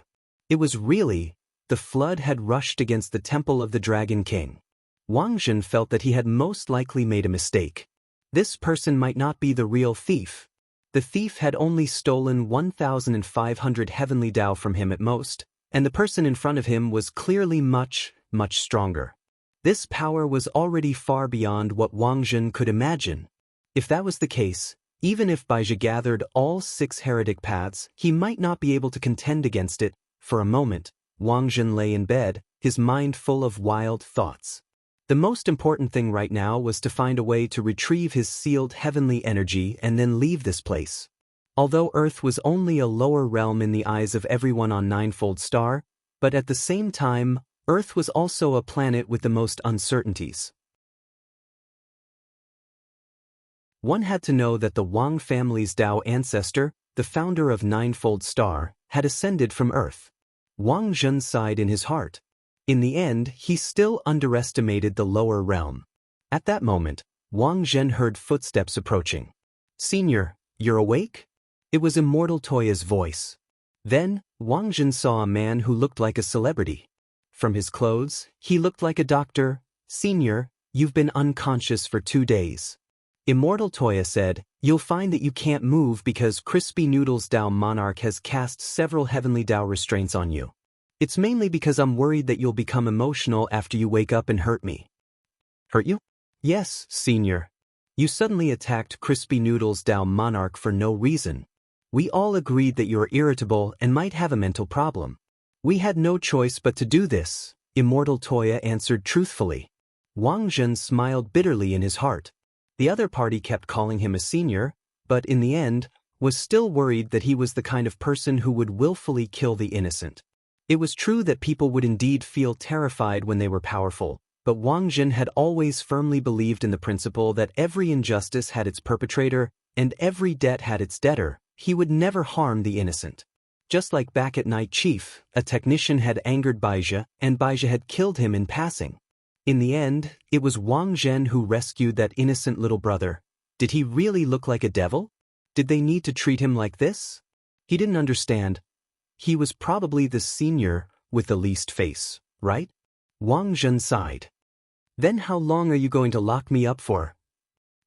It was really, the flood had rushed against the temple of the Dragon King. Wang Zhen felt that he had most likely made a mistake. This person might not be the real thief. The thief had only stolen 1,500 heavenly Dao from him at most, and the person in front of him was clearly much, much stronger. This power was already far beyond what Wang Zhen could imagine. If that was the case, even if Baizhi gathered all 6 heretic paths, he might not be able to contend against it. For a moment, Wang Zhen lay in bed, his mind full of wild thoughts. The most important thing right now was to find a way to retrieve his sealed heavenly energy and then leave this place. Although Earth was only a lower realm in the eyes of everyone on Ninefold Star, but at the same time, Earth was also a planet with the most uncertainties. One had to know that the Wang family's Tao ancestor, the founder of Ninefold Star, had ascended from Earth. Wang Zhen sighed in his heart. In the end, he still underestimated the lower realm. At that moment, Wang Zhen heard footsteps approaching. "Senior, you're awake?" It was Immortal Toya's voice. Then, Wang Zhen saw a man who looked like a celebrity. From his clothes, he looked like a doctor. "Senior, you've been unconscious for 2 days." Immortal Toya said, "You'll find that you can't move because Crispy Noodles Tao Monarch has cast several heavenly Tao restraints on you. It's mainly because I'm worried that you'll become emotional after you wake up and hurt me." "Hurt you?" "Yes, Senior. You suddenly attacked Crispy Noodles Tao Monarch for no reason. We all agreed that you're irritable and might have a mental problem. We had no choice but to do this," Immortal Toya answered truthfully. Wang Zhen smiled bitterly in his heart. The other party kept calling him a senior, but in the end, was still worried that he was the kind of person who would willfully kill the innocent. It was true that people would indeed feel terrified when they were powerful, but Wang Zhen had always firmly believed in the principle that every injustice had its perpetrator and every debt had its debtor. He would never harm the innocent. Just like back at Night Chief, a technician had angered Baizha and Baizha had killed him in passing. In the end, it was Wang Zhen who rescued that innocent little brother. Did he really look like a devil? Did they need to treat him like this? He didn't understand. He was probably the senior with the least face, right? Wang Zhen sighed. "Then how long are you going to lock me up for?"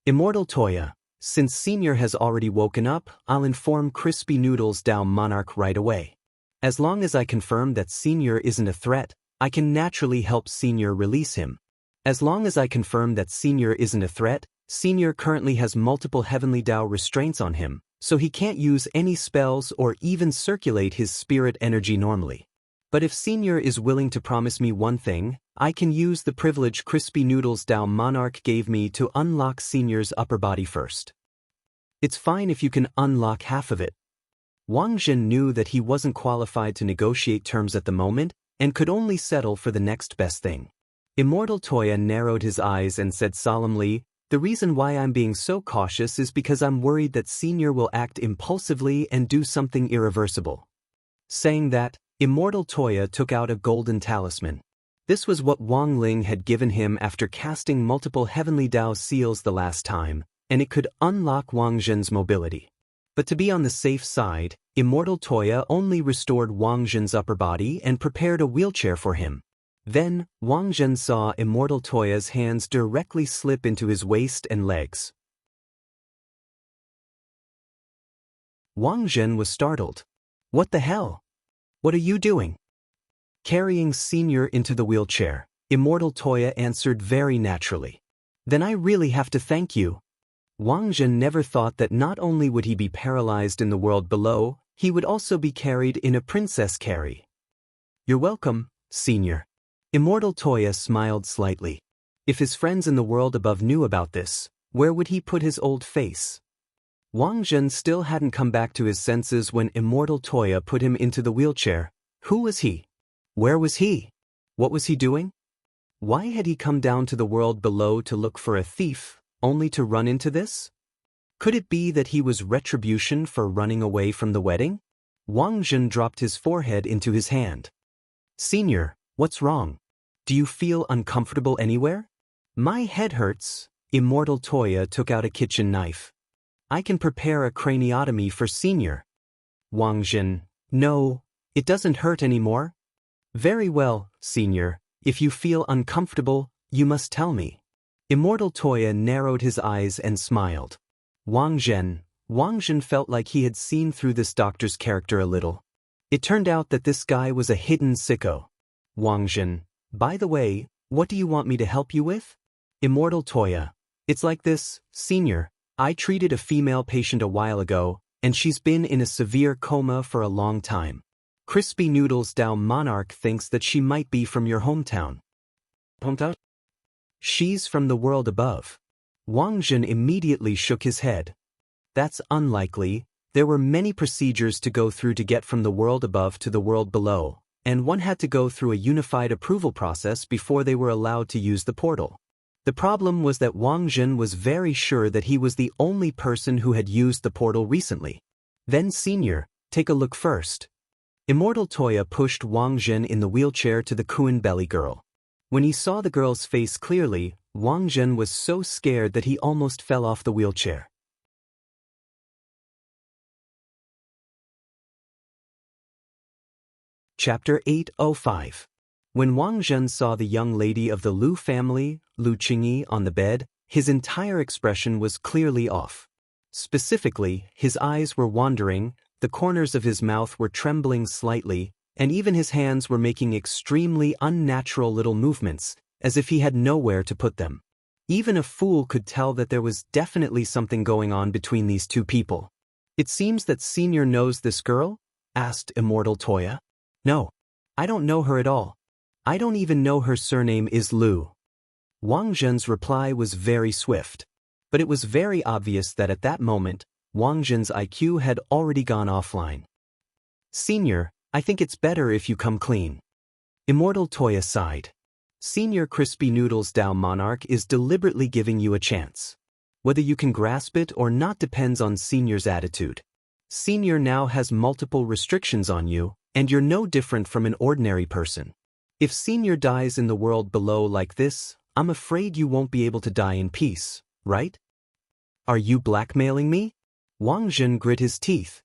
Immortal Toya, "Since Senior has already woken up, I'll inform Crispy Noodles Tao Monarch right away. As long as I confirm that Senior isn't a threat, I can naturally help Senior release him. As long as I confirm that Senior isn't a threat, Senior currently has multiple heavenly Tao restraints on him, so he can't use any spells or even circulate his spirit energy normally. But if Senior is willing to promise me one thing, I can use the privilege Crispy Noodles Tao Monarch gave me to unlock Senior's upper body first. It's fine if you can unlock half of it." Wang Zhen knew that he wasn't qualified to negotiate terms at the moment and could only settle for the next best thing. Immortal Toya narrowed his eyes and said solemnly, "The reason why I'm being so cautious is because I'm worried that Senior will act impulsively and do something irreversible." Saying that, Immortal Toya took out a golden talisman. This was what Wang Ling had given him after casting multiple heavenly Tao seals the last time, and it could unlock Wang Zhen's mobility. But to be on the safe side, Immortal Toya only restored Wang Zhen's upper body and prepared a wheelchair for him. Then, Wang Zhen saw Immortal Toya's hands directly slip into his waist and legs. Wang Zhen was startled. "What the hell? What are you doing?" Carrying Senior into the wheelchair, Immortal Toya answered very naturally. "Then I really have to thank you." Wang Zhen never thought that not only would he be paralyzed in the world below, he would also be carried in a princess carry. "You're welcome, Senior." Immortal Toya smiled slightly. If his friends in the world above knew about this, where would he put his old face? Wang Zhen still hadn't come back to his senses when Immortal Toya put him into the wheelchair. Who was he? Where was he? What was he doing? Why had he come down to the world below to look for a thief, only to run into this? Could it be that he was retribution for running away from the wedding? Wang Zhen dropped his forehead into his hand. "Senior, what's wrong? Do you feel uncomfortable anywhere?" "My head hurts." Immortal Toya took out a kitchen knife. "I can prepare a craniotomy for Senior." Wang Zhen, "No, it doesn't hurt anymore." "Very well, Senior. If you feel uncomfortable, you must tell me." Immortal Toya narrowed his eyes and smiled. Wang Zhen felt like he had seen through this doctor's character a little. It turned out that this guy was a hidden sicko. Wang Zhen, "By the way, what do you want me to help you with?" Immortal Toya, "It's like this, Senior. I treated a female patient a while ago, and she's been in a severe coma for a long time." Crispy Noodles Dao Monarch thinks that she might be from your hometown. Hometown? She's from the world above. Wang Jun immediately shook his head. That's unlikely. There were many procedures to go through to get from the world above to the world below, and one had to go through a unified approval process before they were allowed to use the portal. The problem was that Wang Jun was very sure that he was the only person who had used the portal recently. Then Senior, take a look first. Immortal Toya pushed Wang Jun in the wheelchair to the Kuan belly girl. When he saw the girl's face clearly, Wang Jun was so scared that he almost fell off the wheelchair. Chapter 805. When Wang Jun saw the young lady of the Lu family, Lu Qingyi, on the bed, his entire expression was clearly off. Specifically, his eyes were wandering, the corners of his mouth were trembling slightly, and even his hands were making extremely unnatural little movements, as if he had nowhere to put them. Even a fool could tell that there was definitely something going on between these two people. It seems that Senior knows this girl? Asked Immortal Toya. No, I don't know her at all. I don't even know her surname is Lu. Wang Jun's reply was very swift. But it was very obvious that at that moment, Wang Jun's IQ had already gone offline. Senior, I think it's better if you come clean. Immortal Toya sighed. Senior Crispy Noodles Dao Monarch is deliberately giving you a chance. Whether you can grasp it or not depends on Senior's attitude. Senior now has multiple restrictions on you, and you're no different from an ordinary person. If Senior dies in the world below like this, I'm afraid you won't be able to die in peace, right? Are you blackmailing me? Wang Jun grit his teeth.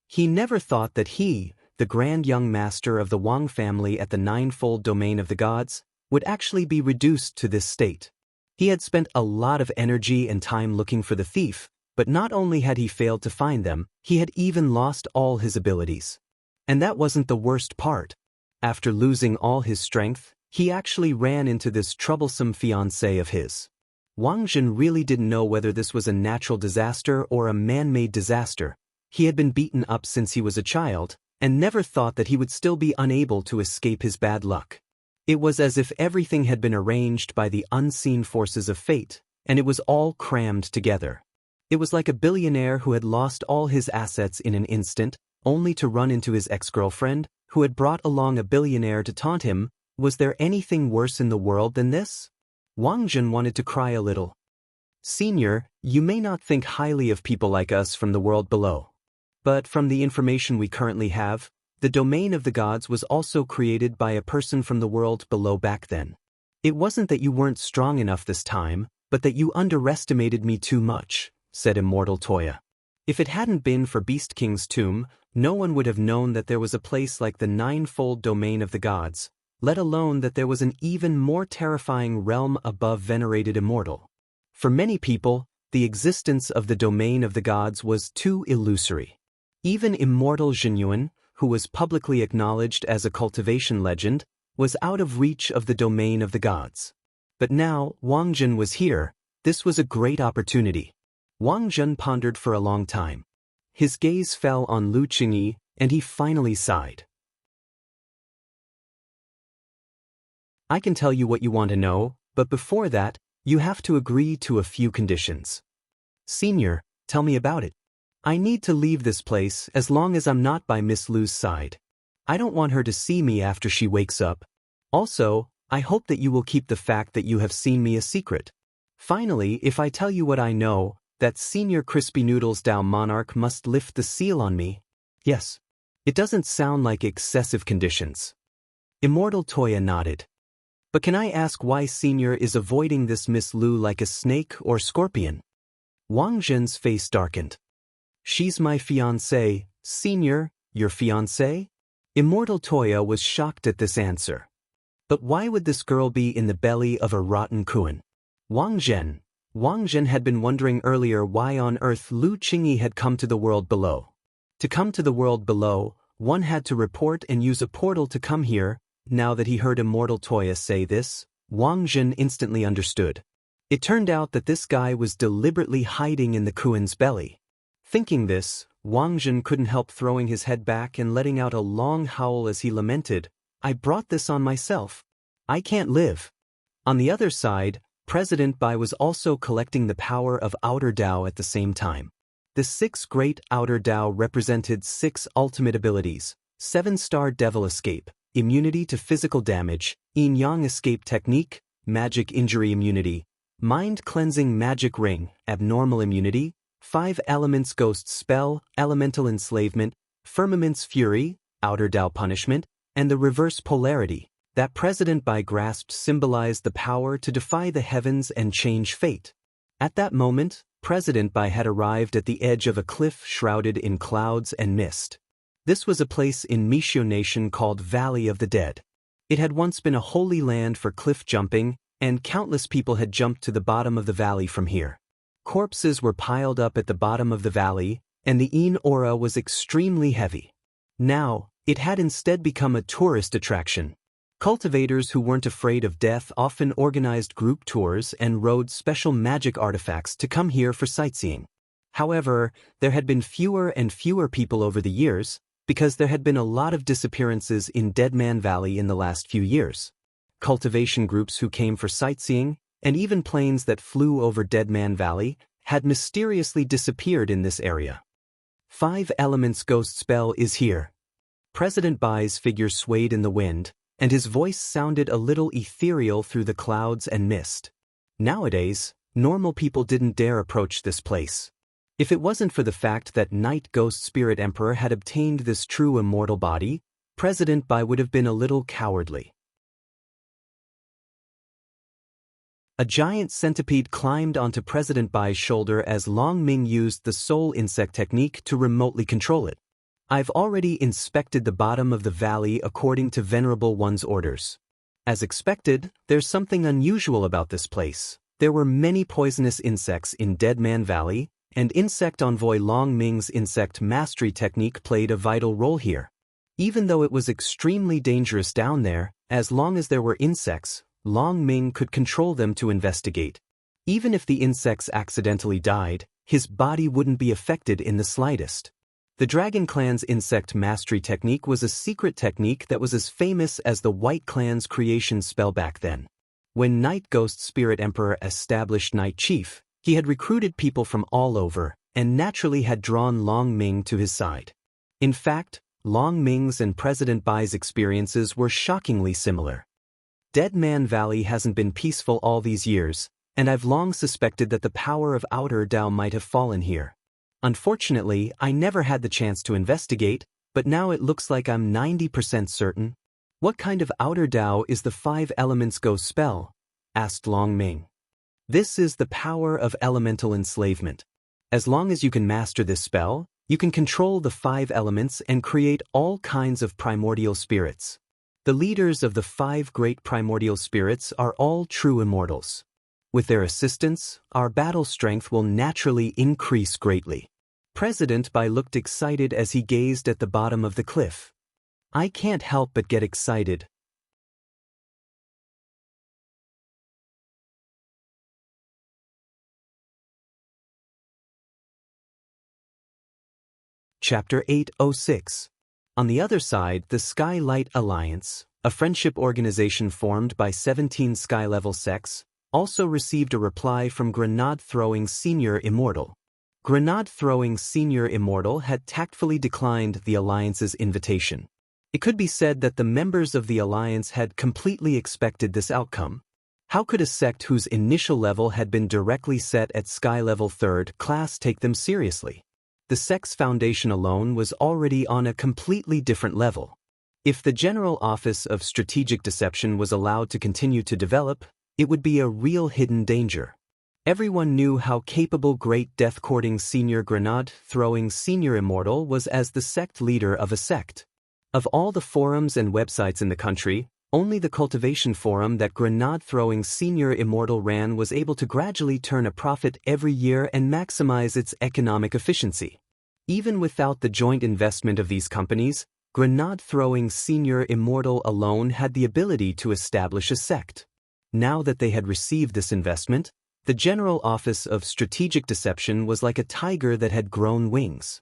He never thought that he, the grand young master of the Wang family at the ninefold domain of the gods, would actually be reduced to this state. He had spent a lot of energy and time looking for the thief, but not only had he failed to find them, he had even lost all his abilities. And that wasn't the worst part. After losing all his strength, he actually ran into this troublesome fiancée of his. Wang Jun really didn't know whether this was a natural disaster or a man-made disaster. He had been beaten up since he was a child, and never thought that he would still be unable to escape his bad luck. It was as if everything had been arranged by the unseen forces of fate, and it was all crammed together. It was like a billionaire who had lost all his assets in an instant, only to run into his ex-girlfriend, who had brought along a billionaire to taunt him. Was there anything worse in the world than this? Wang Jun wanted to cry a little. Senior, you may not think highly of people like us from the world below. But from the information we currently have, the domain of the gods was also created by a person from the world below back then. It wasn't that you weren't strong enough this time, but that you underestimated me too much, said Immortal Toya. If it hadn't been for Beast King's tomb, no one would have known that there was a place like the ninefold domain of the gods, let alone that there was an even more terrifying realm above venerated Immortal. For many people, the existence of the domain of the gods was too illusory. Even Immortal Zhenyuan, who was publicly acknowledged as a cultivation legend, was out of reach of the domain of the gods. But now, Wang Jun was here. This was a great opportunity. Wang Jun pondered for a long time. His gaze fell on Lu Qingyi, and he finally sighed. I can tell you what you want to know, but before that, you have to agree to a few conditions. Senior, tell me about it. I need to leave this place as long as I'm not by Miss Lu's side. I don't want her to see me after she wakes up. Also, I hope that you will keep the fact that you have seen me a secret. Finally, if I tell you what I know, that Senior Crispy Noodles Dao Monarch must lift the seal on me. Yes. It doesn't sound like excessive conditions. Immortal Toya nodded. But can I ask why Senior is avoiding this Miss Lu like a snake or scorpion? Wang Jun's face darkened. She's my fiancée, Senior, your fiancée? Immortal Toya was shocked at this answer. But why would this girl be in the belly of a rotten Kuan? Wang Jun had been wondering earlier why on earth Lu Qingyi had come to the world below. To come to the world below, one had to report and use a portal to come here. Now that he heard Immortal Toya say this, Wang Jun instantly understood. It turned out that this guy was deliberately hiding in the Kuan's belly. Thinking this, Wang Zhen couldn't help throwing his head back and letting out a long howl as he lamented, "I brought this on myself. I can't live." On the other side, President Bai was also collecting the power of Outer Dao at the same time. The 6 great Outer Dao represented 6 ultimate abilities: 7-star Devil Escape, immunity to physical damage, Yin-Yang Escape Technique, magic injury immunity, Mind Cleansing Magic Ring, abnormal immunity, 5 Elements Ghost Spell, Elemental Enslavement, Firmament's Fury, Outer Dao Punishment, and the Reverse Polarity, that President Bai grasped symbolized the power to defy the heavens and change fate. At that moment, President Bai had arrived at the edge of a cliff shrouded in clouds and mist. This was a place in Mishio Nation called Valley of the Dead. It had once been a holy land for cliff jumping, and countless people had jumped to the bottom of the valley from here. Corpses were piled up at the bottom of the valley, and the Yin aura was extremely heavy. Now, it had instead become a tourist attraction. Cultivators who weren't afraid of death often organized group tours and rode special magic artifacts to come here for sightseeing. However, there had been fewer and fewer people over the years, because there had been a lot of disappearances in Dead Man Valley in the last few years. Cultivation groups who came for sightseeing, and even planes that flew over Dead Man Valley, had mysteriously disappeared in this area. 5 Elements Ghost Spell is here. President Bai's figure swayed in the wind, and his voice sounded a little ethereal through the clouds and mist. Nowadays, normal people didn't dare approach this place. If it wasn't for the fact that Night Ghost Spirit Emperor had obtained this true immortal body, President Bai would have been a little cowardly. A giant centipede climbed onto President Bai's shoulder as Long Ming used the soul insect technique to remotely control it. "I've already inspected the bottom of the valley according to Venerable One's orders. As expected, there's something unusual about this place. There were many poisonous insects in Dead Man Valley, and Insect Envoy Long Ming's insect mastery technique played a vital role here. Even though it was extremely dangerous down there, as long as there were insects, Long Ming could control them to investigate. Even if the insects accidentally died, his body wouldn't be affected in the slightest. The Dragon Clan's insect mastery technique was a secret technique that was as famous as the White Clan's creation spell back then. When Night Ghost Spirit Emperor established Night Chief, he had recruited people from all over, and naturally had drawn Long Ming to his side. In fact, Long Ming's and President Bai's experiences were shockingly similar. Dead Man Valley hasn't been peaceful all these years, and I've long suspected that the power of Outer Dao might have fallen here. Unfortunately, I never had the chance to investigate, but now it looks like I'm 90% certain. What kind of Outer Dao is the 5 Elements Ghost spell? Asked Long Ming. This is the power of elemental enslavement. As long as you can master this spell, you can control the 5 elements and create all kinds of primordial spirits. The leaders of the 5 great primordial spirits are all true immortals. With their assistance, our battle strength will naturally increase greatly. President Bai looked excited as he gazed at the bottom of the cliff. I can't help but get excited. Chapter 806. On the other side, the Skylight Alliance, a friendship organization formed by 17 sky-level sects, also received a reply from Grenade-throwing Senior Immortal. Grenade-throwing Senior Immortal had tactfully declined the Alliance's invitation. It could be said that the members of the Alliance had completely expected this outcome. How could a sect whose initial level had been directly set at Sky-level 3rd class take them seriously? The sect's foundation alone was already on a completely different level. If the General Office of Strategic Deception was allowed to continue to develop, it would be a real hidden danger. Everyone knew how capable Great Death-courting Senior Grenade-throwing Senior Immortal was as the sect leader of a sect. Of all the forums and websites in the country, only the cultivation forum that Grenade-throwing Senior Immortal ran was able to gradually turn a profit every year and maximize its economic efficiency. Even without the joint investment of these companies, Grenade-throwing Senior Immortal alone had the ability to establish a sect. Now that they had received this investment, the General Office of Strategic Deception was like a tiger that had grown wings.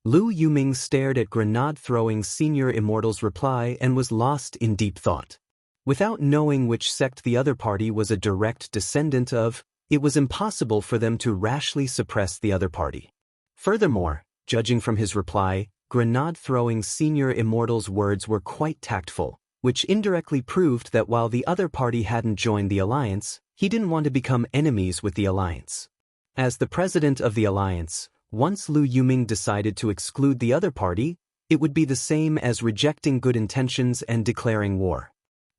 Lu Yuming stared at grenade-throwing senior Immortal's reply and was lost in deep thought. Without knowing which sect the other party was a direct descendant of, it was impossible for them to rashly suppress the other party. Furthermore, judging from his reply, grenade-throwing senior Immortal's words were quite tactful, which indirectly proved that while the other party hadn't joined the alliance, he didn't want to become enemies with the alliance. As the president of the alliance, once Lu Yuming decided to exclude the other party, it would be the same as rejecting good intentions and declaring war.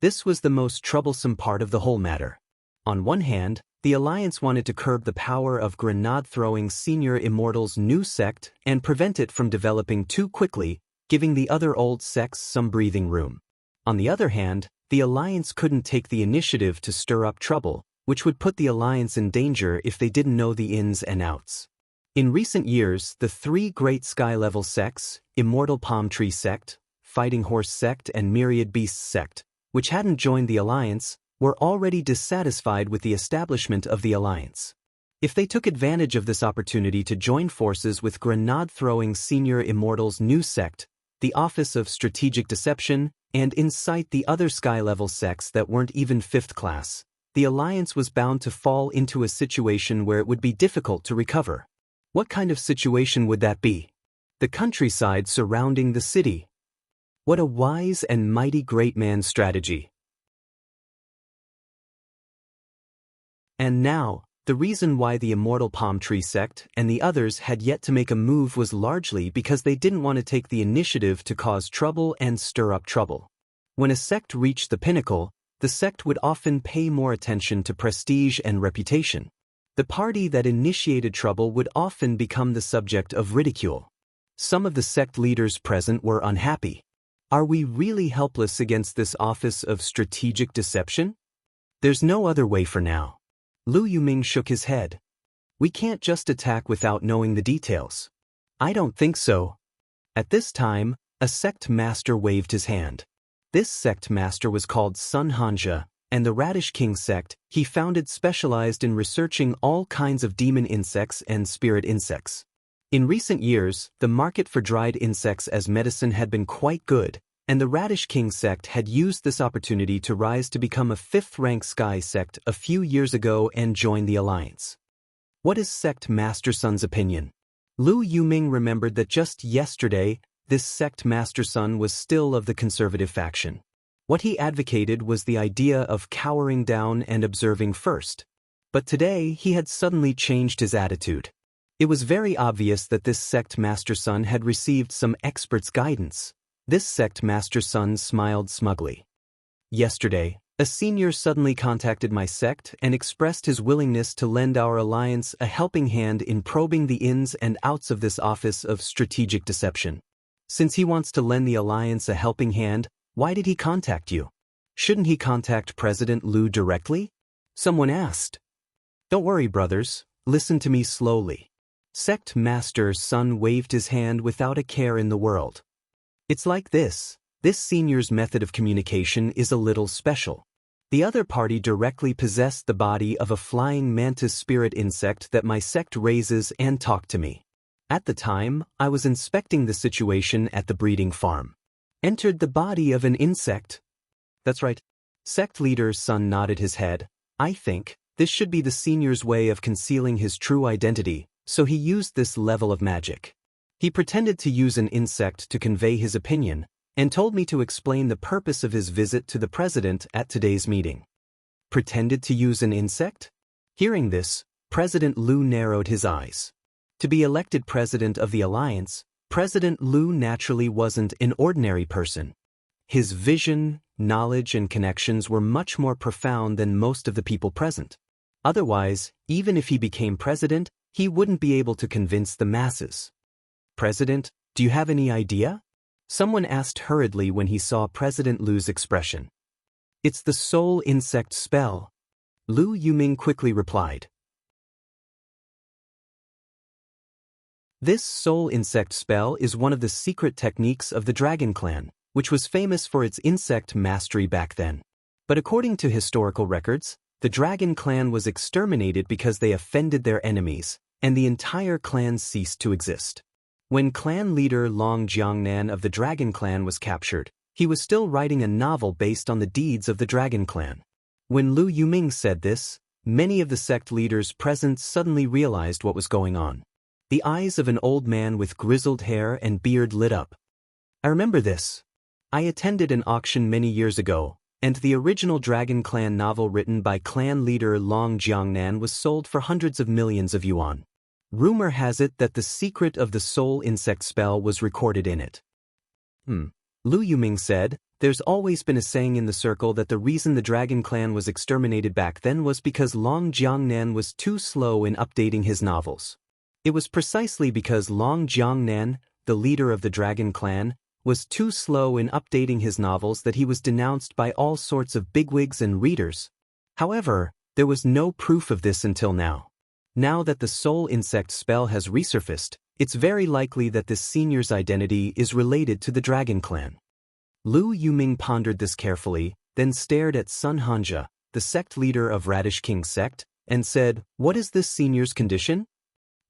This was the most troublesome part of the whole matter. On one hand, the alliance wanted to curb the power of grenade-throwing senior Immortal's new sect and prevent it from developing too quickly, giving the other old sects some breathing room. On the other hand, the alliance couldn't take the initiative to stir up trouble, which would put the alliance in danger if they didn't know the ins and outs. In recent years, the three great sky-level sects, Immortal Palm Tree Sect, Fighting Horse Sect and Myriad Beasts Sect, which hadn't joined the alliance, were already dissatisfied with the establishment of the alliance. If they took advantage of this opportunity to join forces with grenade-throwing senior Immortal's new sect, the Office of Strategic Deception, and incite the other sky-level sects that weren't even fifth class, the alliance was bound to fall into a situation where it would be difficult to recover. What kind of situation would that be? The countryside surrounding the city. What a wise and mighty great man's strategy. And now, the reason why the Immortal Palm Tree Sect and the others had yet to make a move was largely because they didn't want to take the initiative to cause trouble and stir up trouble. When a sect reached the pinnacle, the sect would often pay more attention to prestige and reputation. The party that initiated trouble would often become the subject of ridicule. Some of the sect leaders present were unhappy. Are we really helpless against this Office of Strategic Deception? There's no other way for now. Lu Yuming shook his head. We can't just attack without knowing the details. I don't think so. At this time, a sect master waved his hand. This sect master was called Sun Hanja, and the Radish King sect he founded specialized in researching all kinds of demon insects and spirit insects. In recent years, the market for dried insects as medicine had been quite good, and the Radish King sect had used this opportunity to rise to become a fifth-rank sky sect a few years ago and join the alliance. What is Sect Master Sun's opinion? Lu Yuming remembered that just yesterday, this Sect Master Sun was still of the conservative faction. What he advocated was the idea of cowering down and observing first. But today he had suddenly changed his attitude. It was very obvious that this Sect Master Sun had received some expert's guidance. This Sect Master Sun smiled smugly. Yesterday, a senior suddenly contacted my sect and expressed his willingness to lend our alliance a helping hand in probing the ins and outs of this Office of Strategic Deception. Since he wants to lend the alliance a helping hand, why did he contact you? Shouldn't he contact President Lu directly? Someone asked. Don't worry, brothers, listen to me slowly. Sect Master Sun waved his hand without a care in the world. It's like this senior's method of communication is a little special. The other party directly possessed the body of a flying mantis spirit insect that my sect raises and talked to me. At the time, I was inspecting the situation at the breeding farm. Entered the body of an insect. That's right. Sect leader Sun nodded his head. I think this should be the senior's way of concealing his true identity, so he used this level of magic. He pretended to use an insect to convey his opinion, and told me to explain the purpose of his visit to the president at today's meeting. Pretended to use an insect? Hearing this, President Lu narrowed his eyes. To be elected president of the alliance, President Lu naturally wasn't an ordinary person. His vision, knowledge, and connections were much more profound than most of the people present. Otherwise, even if he became president, he wouldn't be able to convince the masses. President, do you have any idea? Someone asked hurriedly when he saw President Lu's expression. It's the soul insect spell. Lu Yuming quickly replied. This soul insect spell is one of the secret techniques of the Dragon Clan, which was famous for its insect mastery back then. But according to historical records, the Dragon Clan was exterminated because they offended their enemies, and the entire clan ceased to exist. When clan leader Long Jiangnan of the Dragon Clan was captured, he was still writing a novel based on the deeds of the Dragon Clan. When Lu Yuming said this, many of the sect leaders present suddenly realized what was going on. The eyes of an old man with grizzled hair and beard lit up. I remember this. I attended an auction many years ago, and the original Dragon Clan novel written by clan leader Long Jiangnan was sold for hundreds of millions of yuan. Rumor has it that the secret of the soul insect spell was recorded in it. Lu Yuming said, there's always been a saying in the circle that the reason the Dragon Clan was exterminated back then was because Long Jiangnan was too slow in updating his novels. It was precisely because Long Jiangnan, the leader of the Dragon Clan, was too slow in updating his novels that he was denounced by all sorts of bigwigs and readers. However, there was no proof of this until now. Now that the soul insect spell has resurfaced, it's very likely that this senior's identity is related to the Dragon Clan. Lu Yuming pondered this carefully, then stared at Sun Hanja, the sect leader of Radish King's sect, and said, "What is this senior's condition?"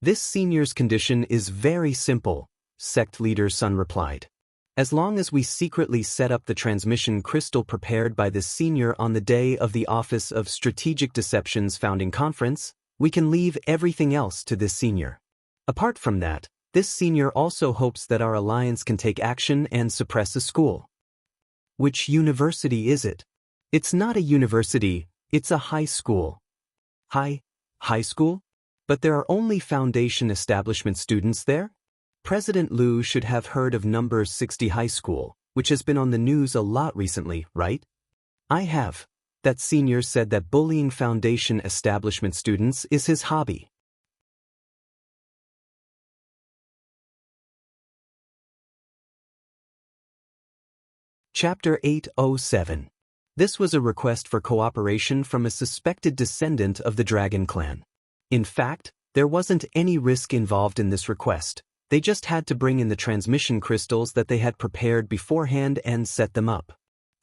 "This senior's condition is very simple," sect leader Sun replied. "As long as we secretly set up the transmission crystal prepared by this senior on the day of the Office of Strategic Deception's founding conference, we can leave everything else to this senior. Apart from that, this senior also hopes that our alliance can take action and suppress a school." "Which university is it?" "It's not a university, it's a high school." High school? But there are only foundation establishment students there? President Liu should have heard of number 60 High School, which has been on the news a lot recently, right? "I have." That senior said that bullying foundation establishment students is his hobby. Chapter 807. This was a request for cooperation from a suspected descendant of the Dragon Clan. In fact, there wasn't any risk involved in this request. They just had to bring in the transmission crystals that they had prepared beforehand and set them up.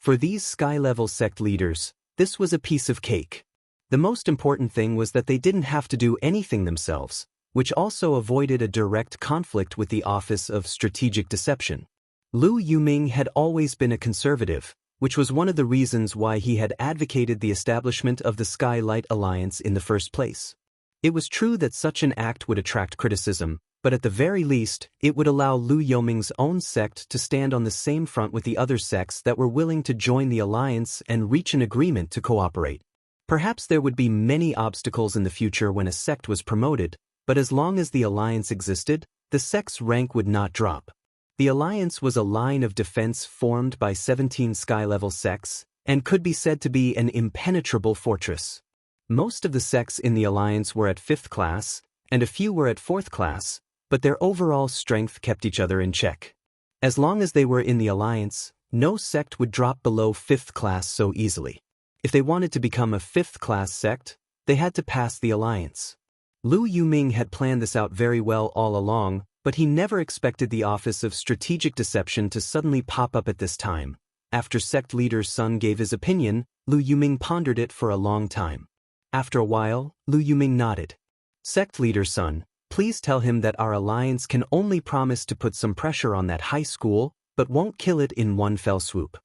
For these sky-level sect leaders, this was a piece of cake. The most important thing was that they didn't have to do anything themselves, which also avoided a direct conflict with the Office of Strategic Deception. Lu Yuming had always been a conservative, which was one of the reasons why he had advocated the establishment of the Skylight Alliance in the first place. It was true that such an act would attract criticism, but at the very least, it would allow Lu Yuming's own sect to stand on the same front with the other sects that were willing to join the alliance and reach an agreement to cooperate. Perhaps there would be many obstacles in the future when a sect was promoted, but as long as the alliance existed, the sect's rank would not drop. The alliance was a line of defense formed by 17 sky-level sects, and could be said to be an impenetrable fortress. Most of the sects in the alliance were at 5th class, and a few were at 4th class, but their overall strength kept each other in check. As long as they were in the alliance, no sect would drop below 5th class so easily. If they wanted to become a 5th class sect, they had to pass the alliance. Lu Yuming had planned this out very well all along, but he never expected the Office of Strategic Deception to suddenly pop up at this time. After sect leader Sun gave his opinion, Lu Yuming pondered it for a long time. After a while, Lu Yuming nodded. "Sect leader Sun, please tell him that our alliance can only promise to put some pressure on that high school, but won't kill it in one fell swoop.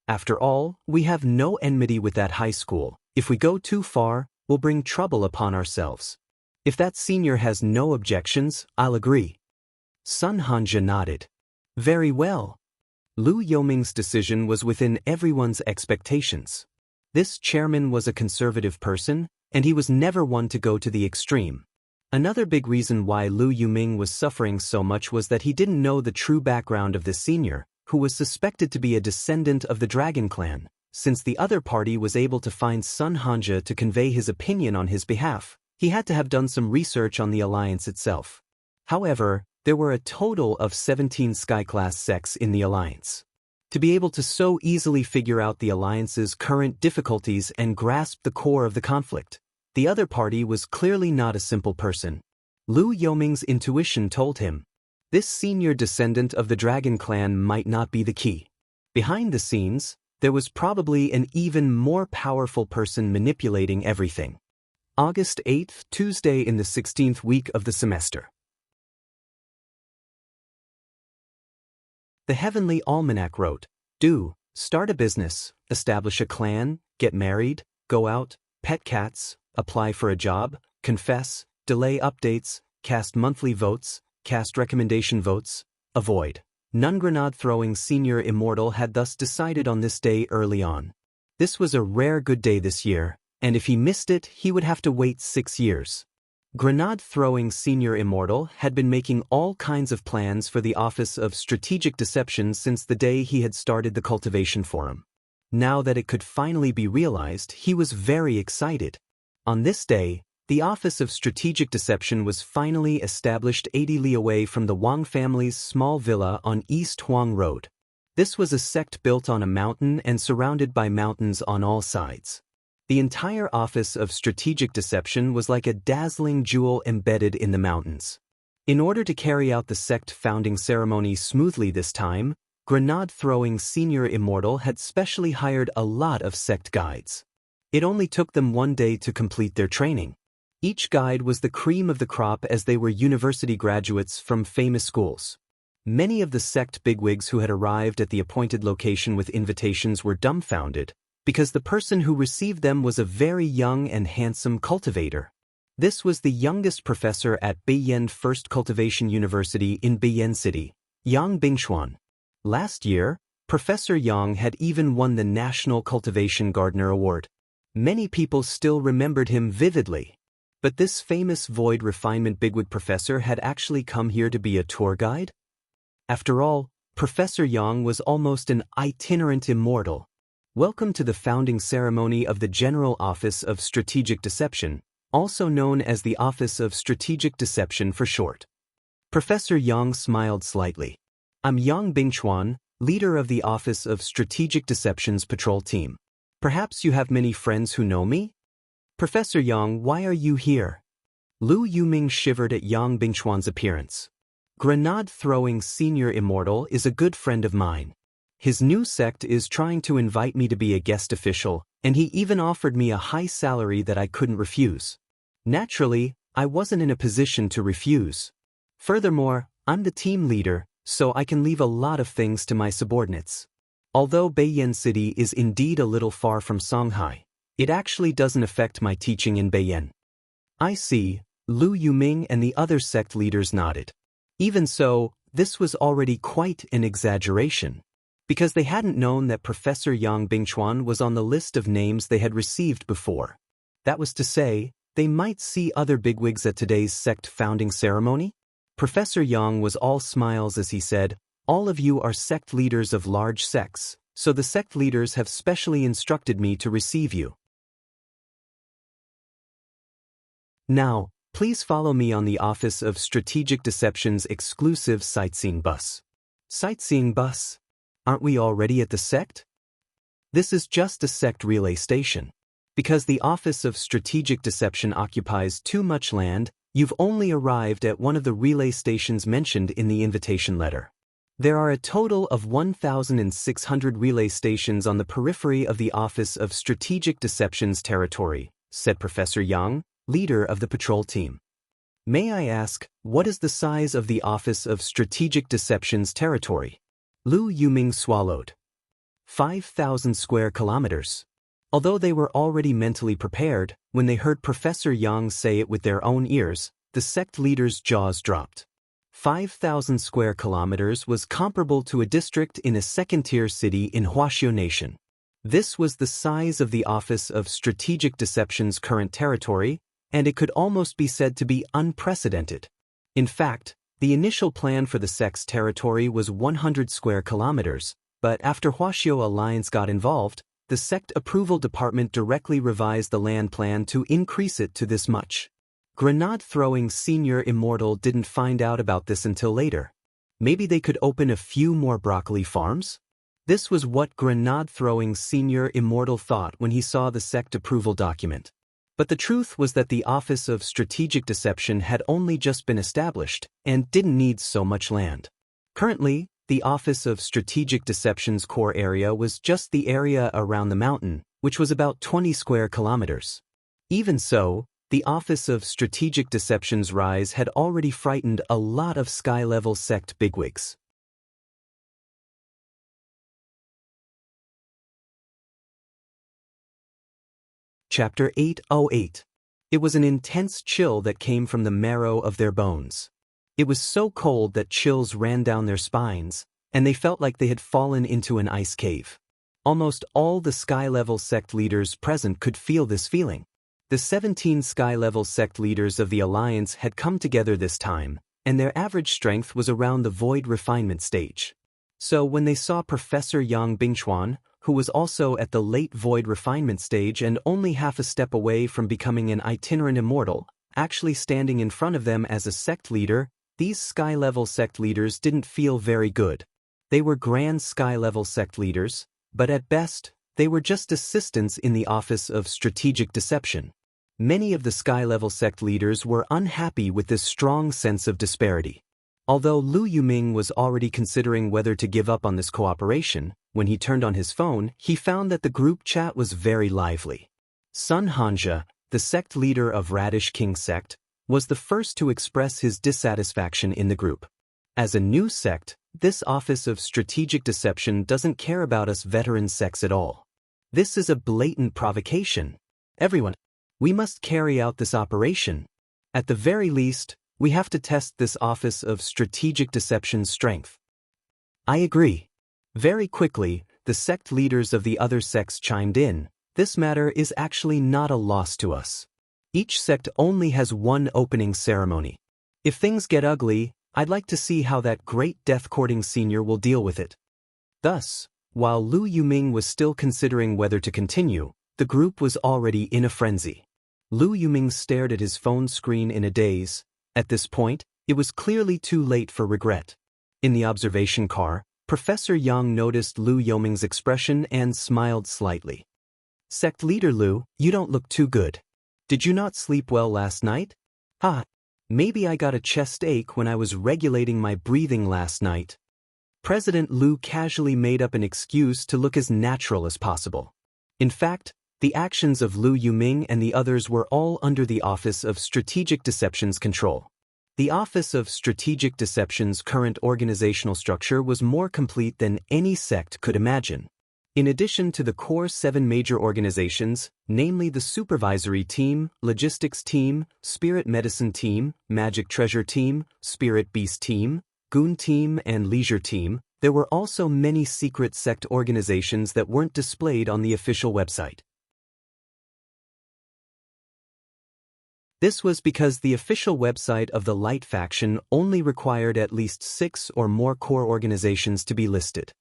After all, we have no enmity with that high school. If we go too far, we'll bring trouble upon ourselves. If that senior has no objections, I'll agree." Sun Hanja nodded. "Very well." Lu Yuming's decision was within everyone's expectations. This chairman was a conservative person, and he was never one to go to the extreme. Another big reason why Lu Yuming was suffering so much was that he didn't know the true background of this senior, who was suspected to be a descendant of the Dragon Clan. Since the other party was able to find Sun Hanja to convey his opinion on his behalf, he had to have done some research on the alliance itself. However, there were a total of 17 sky-class sects in the alliance. To be able to so easily figure out the alliance's current difficulties and grasp the core of the conflict, the other party was clearly not a simple person. Lu Yuming's intuition told him, this senior descendant of the Dragon Clan might not be the key. Behind the scenes, there was probably an even more powerful person manipulating everything. August 8th, Tuesday in the 16th week of the semester. The Heavenly Almanac wrote, "Do, start a business, establish a clan, get married, go out, pet cats, apply for a job, confess, delay updates, cast monthly votes, cast recommendation votes, avoid." None grenade-throwing senior Immortal had thus decided on this day early on. This was a rare good day this year, and if he missed it, he would have to wait 6 years. Grenade-throwing senior Immortal had been making all kinds of plans for the Office of Strategic Deception since the day he had started the Cultivation Forum. Now that it could finally be realized, he was very excited. On this day, the Office of Strategic Deception was finally established 80 li away from the Wang family's small villa on East Huang Road. This was a sect built on a mountain and surrounded by mountains on all sides. The entire Office of Strategic Deception was like a dazzling jewel embedded in the mountains. In order to carry out the sect founding ceremony smoothly this time, grenade-throwing senior Immortal had specially hired a lot of sect guides. It only took them 1 day to complete their training. Each guide was the cream of the crop as they were university graduates from famous schools. Many of the sect bigwigs who had arrived at the appointed location with invitations were dumbfounded, because the person who received them was a very young and handsome cultivator. This was the youngest professor at Beiyan First Cultivation University in Beiyan City, Yang Bingxuan. Last year, Professor Yang had even won the National Cultivation Gardener Award. Many people still remembered him vividly. But this famous void refinement bigwig professor had actually come here to be a tour guide? After all, Professor Yang was almost an itinerant immortal. Welcome to the founding ceremony of the General Office of Strategic Deception, also known as the Office of Strategic Deception for short. Professor Yang smiled slightly. "I'm Yang Bingchuan, leader of the Office of Strategic Deception's patrol team. Perhaps you have many friends who know me?" "Professor Yang, why are you here?" Lu Yuming shivered at Yang Bingchuan's appearance. "Grenade-throwing senior Immortal is a good friend of mine. His new sect is trying to invite me to be a guest official, and he even offered me a high salary that I couldn't refuse. Naturally, I wasn't in a position to refuse. Furthermore, I'm the team leader, so I can leave a lot of things to my subordinates. Although Beiyan City is indeed a little far from Shanghai, it actually doesn't affect my teaching in Beiyan." "I see," Lu Yuming and the other sect leaders nodded. Even so, this was already quite an exaggeration, because they hadn't known that Professor Yang Bingchuan was on the list of names they had received before. That was to say, they might see other bigwigs at today's sect founding ceremony? Professor Yang was all smiles as he said, "All of you are sect leaders of large sects, so the sect leaders have specially instructed me to receive you. Now, please follow me on the Office of Strategic Deception's exclusive sightseeing bus." "Sightseeing bus? Aren't we already at the sect?" "This is just a sect relay station. Because the Office of Strategic Deception occupies too much land, you've only arrived at one of the relay stations mentioned in the invitation letter. There are a total of 1,600 relay stations on the periphery of the Office of Strategic Deception's territory," said Professor Yang, leader of the patrol team. "May I ask, what is the size of the Office of Strategic Deception's territory?" Lu Yuming swallowed. 5,000 square kilometers. Although they were already mentally prepared, when they heard Professor Yang say it with their own ears, the sect leaders' jaws dropped. 5,000 square kilometers was comparable to a district in a second-tier city in Huaxiu Nation. This was the size of the Office of Strategic Deception's current territory, and it could almost be said to be unprecedented. In fact, the initial plan for the sect's territory was 100 square kilometers, but after Huaxiu Alliance got involved, the sect approval department directly revised the land plan to increase it to this much. Grenade-throwing senior Immortal didn't find out about this until later. Maybe they could open a few more broccoli farms? This was what grenade-throwing senior Immortal thought when he saw the sect approval document. But the truth was that the Office of Strategic Deception had only just been established and didn't need so much land. Currently, the Office of Strategic Deception's core area was just the area around the mountain, which was about 20 square kilometers. Even so, the Office of Strategic Deception's rise had already frightened a lot of sky-level sect bigwigs. Chapter 808. It was an intense chill that came from the marrow of their bones. It was so cold that chills ran down their spines, and they felt like they had fallen into an ice cave. Almost all the sky-level sect leaders present could feel this feeling. The 17 sky-level sect leaders of the Alliance had come together this time, and their average strength was around the void refinement stage. So when they saw Professor Yang Bingchuan, who was also at the late void refinement stage and only half a step away from becoming an itinerant immortal, actually standing in front of them as a sect leader, these sky-level sect leaders didn't feel very good. They were grand sky-level sect leaders, but at best, they were just assistants in the Office of Strategic Deception. Many of the sky-level sect leaders were unhappy with this strong sense of disparity. Although Lu Yuming was already considering whether to give up on this cooperation, when he turned on his phone, he found that the group chat was very lively. Sun Hanja, the sect leader of Radish King sect, was the first to express his dissatisfaction in the group. As a new sect, this Office of Strategic Deception doesn't care about us veteran sects at all. This is a blatant provocation. Everyone, we must carry out this operation. At the very least, we have to test this Office of Strategic Deception's strength. I agree. Very quickly, the sect leaders of the other sects chimed in. This matter is actually not a loss to us. Each sect only has one opening ceremony. If things get ugly, I'd like to see how that great death-courting senior will deal with it. Thus, while Lu Yuming was still considering whether to continue, the group was already in a frenzy. Lu Yuming stared at his phone screen in a daze. At this point, it was clearly too late for regret. In the observation car, Professor Yang noticed Lu Yuming's expression and smiled slightly. Sect leader Lu, you don't look too good. Did you not sleep well last night? Maybe I got a chest ache when I was regulating my breathing last night. President Lu casually made up an excuse to look as natural as possible. In fact, the actions of Lu Yuming and the others were all under the Office of Strategic Deception's control. The Office of Strategic Deception's current organizational structure was more complete than any sect could imagine. In addition to the core 7 major organizations, namely the Supervisory Team, Logistics Team, Spirit Medicine Team, Magic Treasure Team, Spirit Beast Team, Goon Team, and Leisure Team, there were also many secret sect organizations that weren't displayed on the official website. This was because the official website of the Light Faction only required at least 6 or more core organizations to be listed.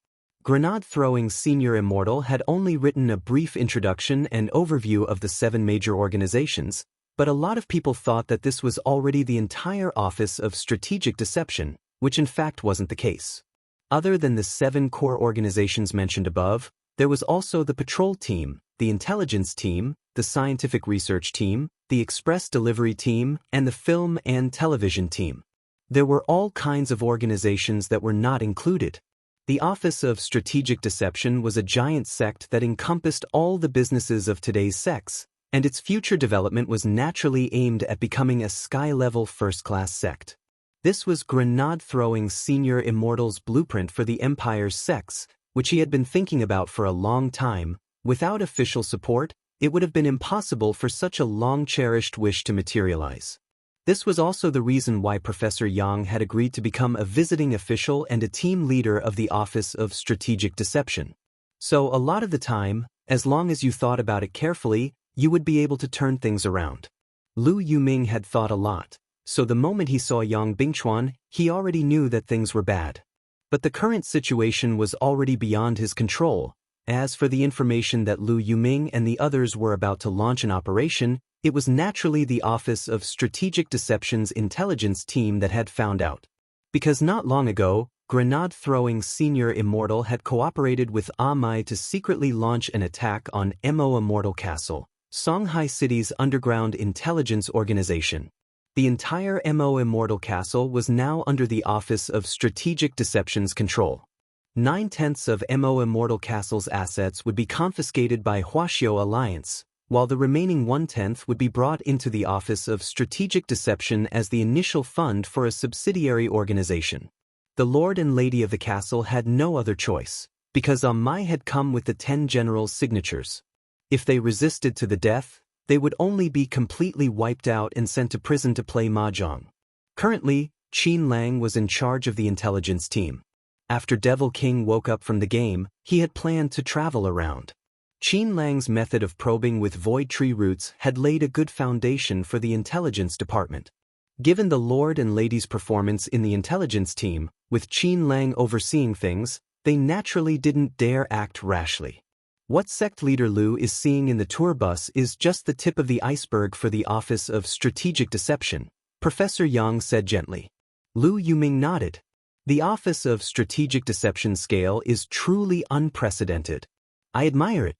Grenade-throwing Senior Immortal had only written a brief introduction and overview of the 7 major organizations, but a lot of people thought that this was already the entire Office of Strategic Deception, which in fact wasn't the case. Other than the 7 core organizations mentioned above, there was also the Patrol Team, the Intelligence Team, the Scientific Research Team, the Express Delivery Team, and the Film and Television Team. There were all kinds of organizations that were not included. The Office of Strategic Deception was a giant sect that encompassed all the businesses of today's sects, and its future development was naturally aimed at becoming a sky-level first-class sect. This was Grenade-throwing Senior Immortal's blueprint for the Empire's sects, which he had been thinking about for a long time. Without official support, it would have been impossible for such a long-cherished wish to materialize. This was also the reason why Professor Yang had agreed to become a visiting official and a team leader of the Office of Strategic Deception. So a lot of the time, as long as you thought about it carefully, you would be able to turn things around. Lu Yuming had thought a lot, so the moment he saw Yang Bingchuan, he already knew that things were bad. But the current situation was already beyond his control. As for the information that Lu Yuming and the others were about to launch an operation, it was naturally the Office of Strategic Deception's intelligence team that had found out. Because not long ago, Grenade-throwing Senior Immortal had cooperated with Amai to secretly launch an attack on Immortal Castle, Songhai City's underground intelligence organization. The entire Immortal Castle was now under the Office of Strategic Deception's control. 9/10 of Immortal Castle's assets would be confiscated by Huaxiao Alliance, while the remaining 1/10 would be brought into the Office of Strategic Deception as the initial fund for a subsidiary organization. The Lord and Lady of the castle had no other choice, because Amai had come with the 10 generals' signatures. If they resisted to the death, they would only be completely wiped out and sent to prison to play mahjong. Currently, Qin Lang was in charge of the intelligence team. After Devil King woke up from the game, he had planned to travel around. Qin Lang's method of probing with void tree roots had laid a good foundation for the intelligence department. Given the Lord and Lady's performance in the intelligence team, with Qin Lang overseeing things, they naturally didn't dare act rashly. What sect leader Lu is seeing in the tour bus is just the tip of the iceberg for the Office of Strategic Deception, Professor Yang said gently. Lu Yuming nodded. The Office of Strategic Deception scale is truly unprecedented. I admire it.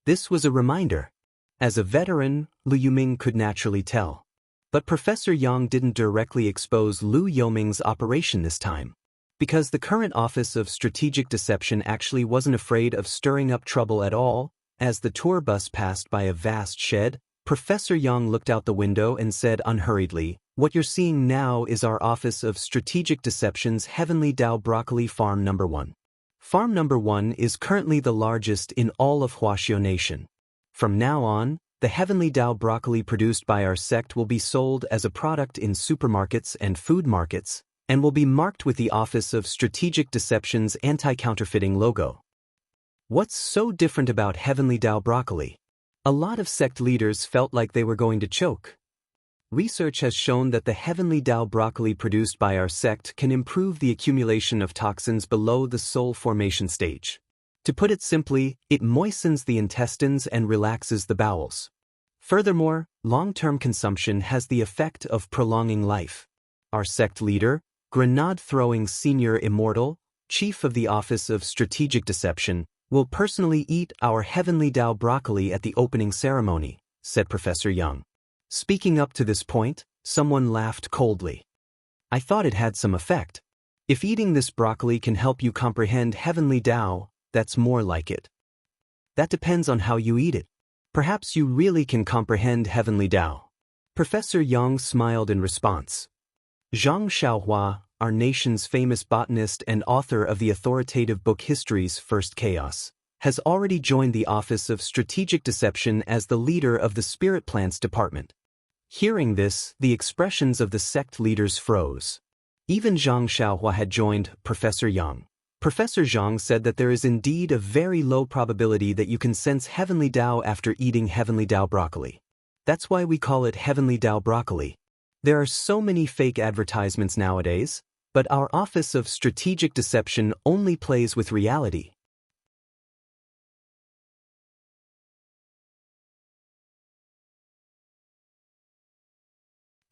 This was a reminder. As a veteran, Lu Yuming could naturally tell. But Professor Yang didn't directly expose Lu Yuming's operation this time. Because the current Office of Strategic Deception actually wasn't afraid of stirring up trouble at all, as the tour bus passed by a vast shed, Professor Yang looked out the window and said unhurriedly, "What you're seeing now is our Office of Strategic Deception's Heavenly Dao Broccoli Farm No. 1. Farm No. 1 is currently the largest in all of Huaxiao Nation. From now on, the Heavenly Dao broccoli produced by our sect will be sold as a product in supermarkets and food markets, and will be marked with the Office of Strategic Deception's anti-counterfeiting logo." What's so different about Heavenly Dao broccoli? A lot of sect leaders felt like they were going to choke. Research has shown that the Heavenly Dao broccoli produced by our sect can improve the accumulation of toxins below the soul formation stage. To put it simply, it moistens the intestines and relaxes the bowels. Furthermore, long-term consumption has the effect of prolonging life. Our sect leader, grenade-throwing Senior Immortal, Chief of the Office of Strategic Deception, will personally eat our Heavenly Dao broccoli at the opening ceremony, said Professor Yang. Speaking up to this point, someone laughed coldly. I thought it had some effect. If eating this broccoli can help you comprehend Heavenly Dao, that's more like it. That depends on how you eat it. Perhaps you really can comprehend Heavenly Dao. Professor Yang smiled in response. Zhang Xiaohua, our nation's famous botanist and author of the authoritative book History's First Chaos, has already joined the Office of Strategic Deception as the leader of the Spirit Plants Department. Hearing this, the expressions of the sect leaders froze. Even Zhang Xiaohua had joined Professor Yang. Professor Zhang said that there is indeed a very low probability that you can sense Heavenly Dao after eating Heavenly Dao broccoli. That's why we call it Heavenly Dao broccoli. There are so many fake advertisements nowadays, but our Office of Strategic Deception only plays with reality.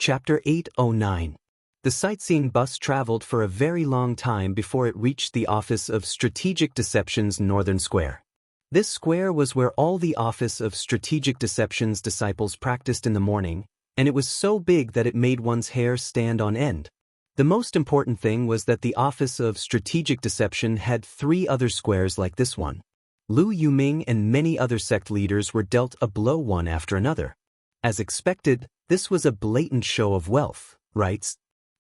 Chapter 809. The sightseeing bus traveled for a very long time before it reached the Office of Strategic Deception's Northern Square. This square was where all the Office of Strategic Deception's disciples practiced in the morning, and it was so big that it made one's hair stand on end. The most important thing was that the Office of Strategic Deception had 3 other squares like this one. Lu Yuming and many other sect leaders were dealt a blow one after another. As expected, this was a blatant show of wealth, right?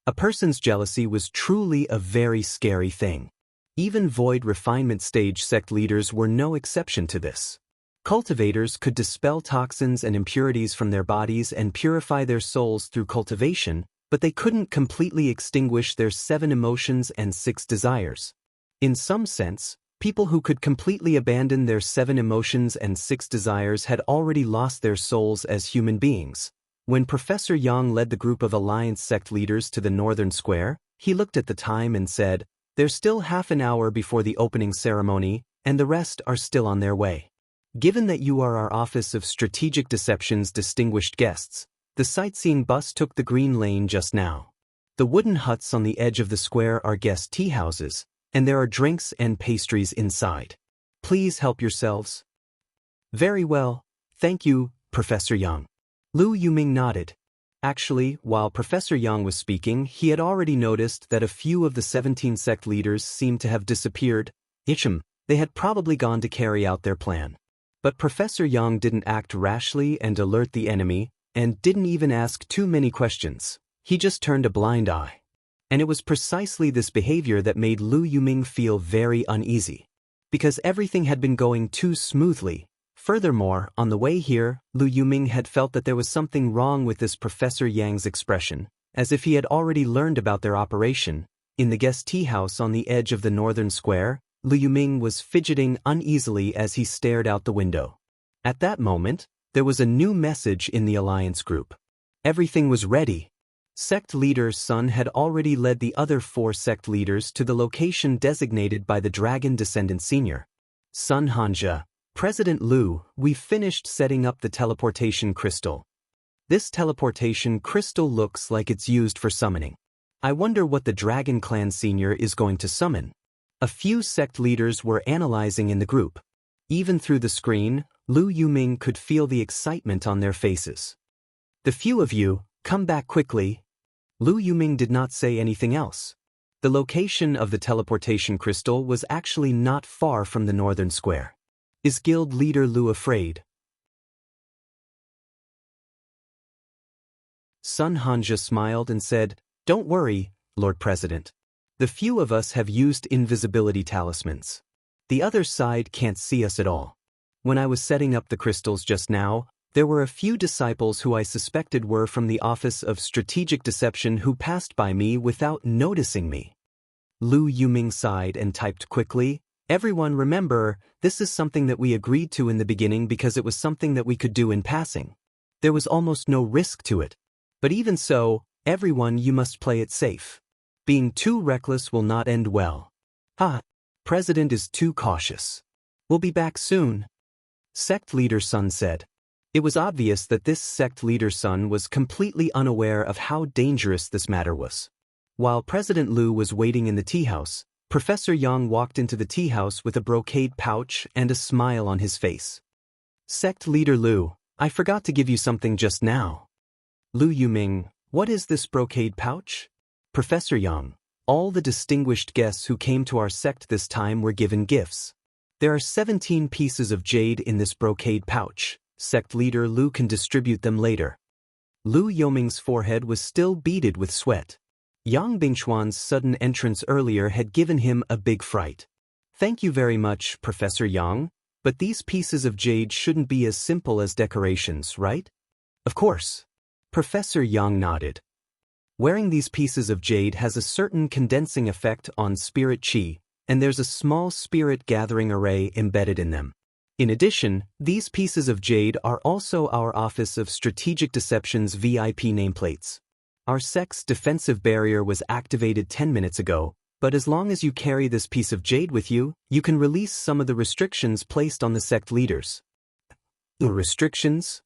A person's jealousy was truly a very scary thing. Even void refinement stage sect leaders were no exception to this. Cultivators could dispel toxins and impurities from their bodies and purify their souls through cultivation, but they couldn't completely extinguish their 7 emotions and 6 desires. In some sense, people who could completely abandon their 7 emotions and 6 desires had already lost their souls as human beings. When Professor Yang led the group of Alliance sect leaders to the Northern Square, he looked at the time and said, "There's still half an hour before the opening ceremony, and the rest are still on their way. Given that you are our Office of Strategic Deception's distinguished guests, the sightseeing bus took the green lane just now. The wooden huts on the edge of the square are guest tea houses, and there are drinks and pastries inside. Please help yourselves." "Very well, thank you, Professor Yang." Lu Yuming nodded. Actually, while Professor Yang was speaking, he had already noticed that a few of the 17 sect leaders seemed to have disappeared. They had probably gone to carry out their plan. But Professor Yang didn't act rashly and alert the enemy, and didn't even ask too many questions. He just turned a blind eye. And it was precisely this behavior that made Lu Yuming feel very uneasy. because everything had been going too smoothly. Furthermore, on the way here, Lu Yuming had felt that there was something wrong with this Professor Yang's expression, as if he had already learned about their operation. In the guest tea house on the edge of the northern square, Lu Yuming was fidgeting uneasily as he stared out the window. At that moment, there was a new message in the alliance group. Everything was ready. Sect leader Sun had already led the other 4 sect leaders to the location designated by the Dragon Descendant Senior. Sun Hanja, President Lu, we finished setting up the teleportation crystal. This teleportation crystal looks like it's used for summoning. I wonder what the Dragon Clan Senior is going to summon. A few sect leaders were analyzing in the group. Even through the screen, Lu Yuming could feel the excitement on their faces. The few of you, come back quickly. Lu Yuming did not say anything else. The location of the teleportation crystal was actually not far from the northern square. Is guild leader Lu afraid? Sun Hanja smiled and said, "Don't worry, Lord President. The few of us have used invisibility talismans. The other side can't see us at all. When I was setting up the crystals just now, there were a few disciples who I suspected were from the Office of Strategic Deception who passed by me without noticing me." Lu Yuming sighed and typed quickly, "Everyone remember, this is something that we agreed to in the beginning because it was something that we could do in passing. There was almost no risk to it. But even so, everyone, you must play it safe. Being too reckless will not end well. President is too cautious. We'll be back soon." Sect leader Sun said. It was obvious that this sect leader Sun was completely unaware of how dangerous this matter was. While President Lu was waiting in the tea house, Professor Yang walked into the tea house with a brocade pouch and a smile on his face. "Sect leader Lu, I forgot to give you something just now." Lu Yuming, what is this brocade pouch? Professor Yang, all the distinguished guests who came to our sect this time were given gifts. There are 17 pieces of jade in this brocade pouch. Sect leader Lu can distribute them later. Lu Yuming's forehead was still beaded with sweat. Yang Bingchuan's sudden entrance earlier had given him a big fright. "Thank you very much, Professor Yang, but these pieces of jade shouldn't be as simple as decorations, right?" "Of course." Professor Yang nodded. "Wearing these pieces of jade has a certain condensing effect on spirit chi, and there's a small spirit gathering array embedded in them. In addition, these pieces of jade are also our Office of Strategic Deception's VIP nameplates. Our sect's defensive barrier was activated 10 minutes ago, but as long as you carry this piece of jade with you, you can release some of the restrictions placed on the sect leaders." The restrictions?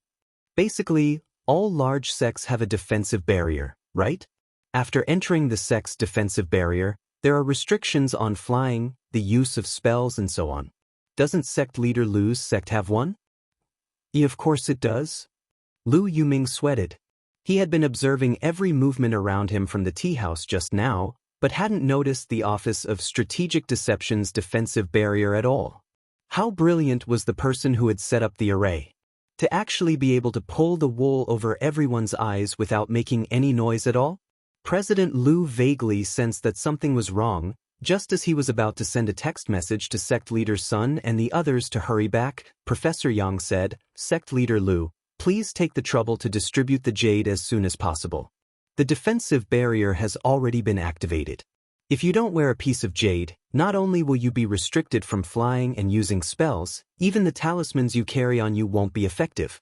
Basically, all large sects have a defensive barrier, right? After entering the sect's defensive barrier, there are restrictions on flying, the use of spells, and so on. Doesn't sect leader Lu's sect have one? Yeah, of course it does. Lu Yuming sweated. He had been observing every movement around him from the tea house just now, but hadn't noticed the Office of Strategic Deception's defensive barrier at all. How brilliant was the person who had set up the array? To actually be able to pull the wool over everyone's eyes without making any noise at all? President Lu vaguely sensed that something was wrong, just as he was about to send a text message to sect leader Sun and the others to hurry back. Professor Yang said, "Sect leader Lu, please take the trouble to distribute the jade as soon as possible. The defensive barrier has already been activated. If you don't wear a piece of jade, not only will you be restricted from flying and using spells, even the talismans you carry on you won't be effective."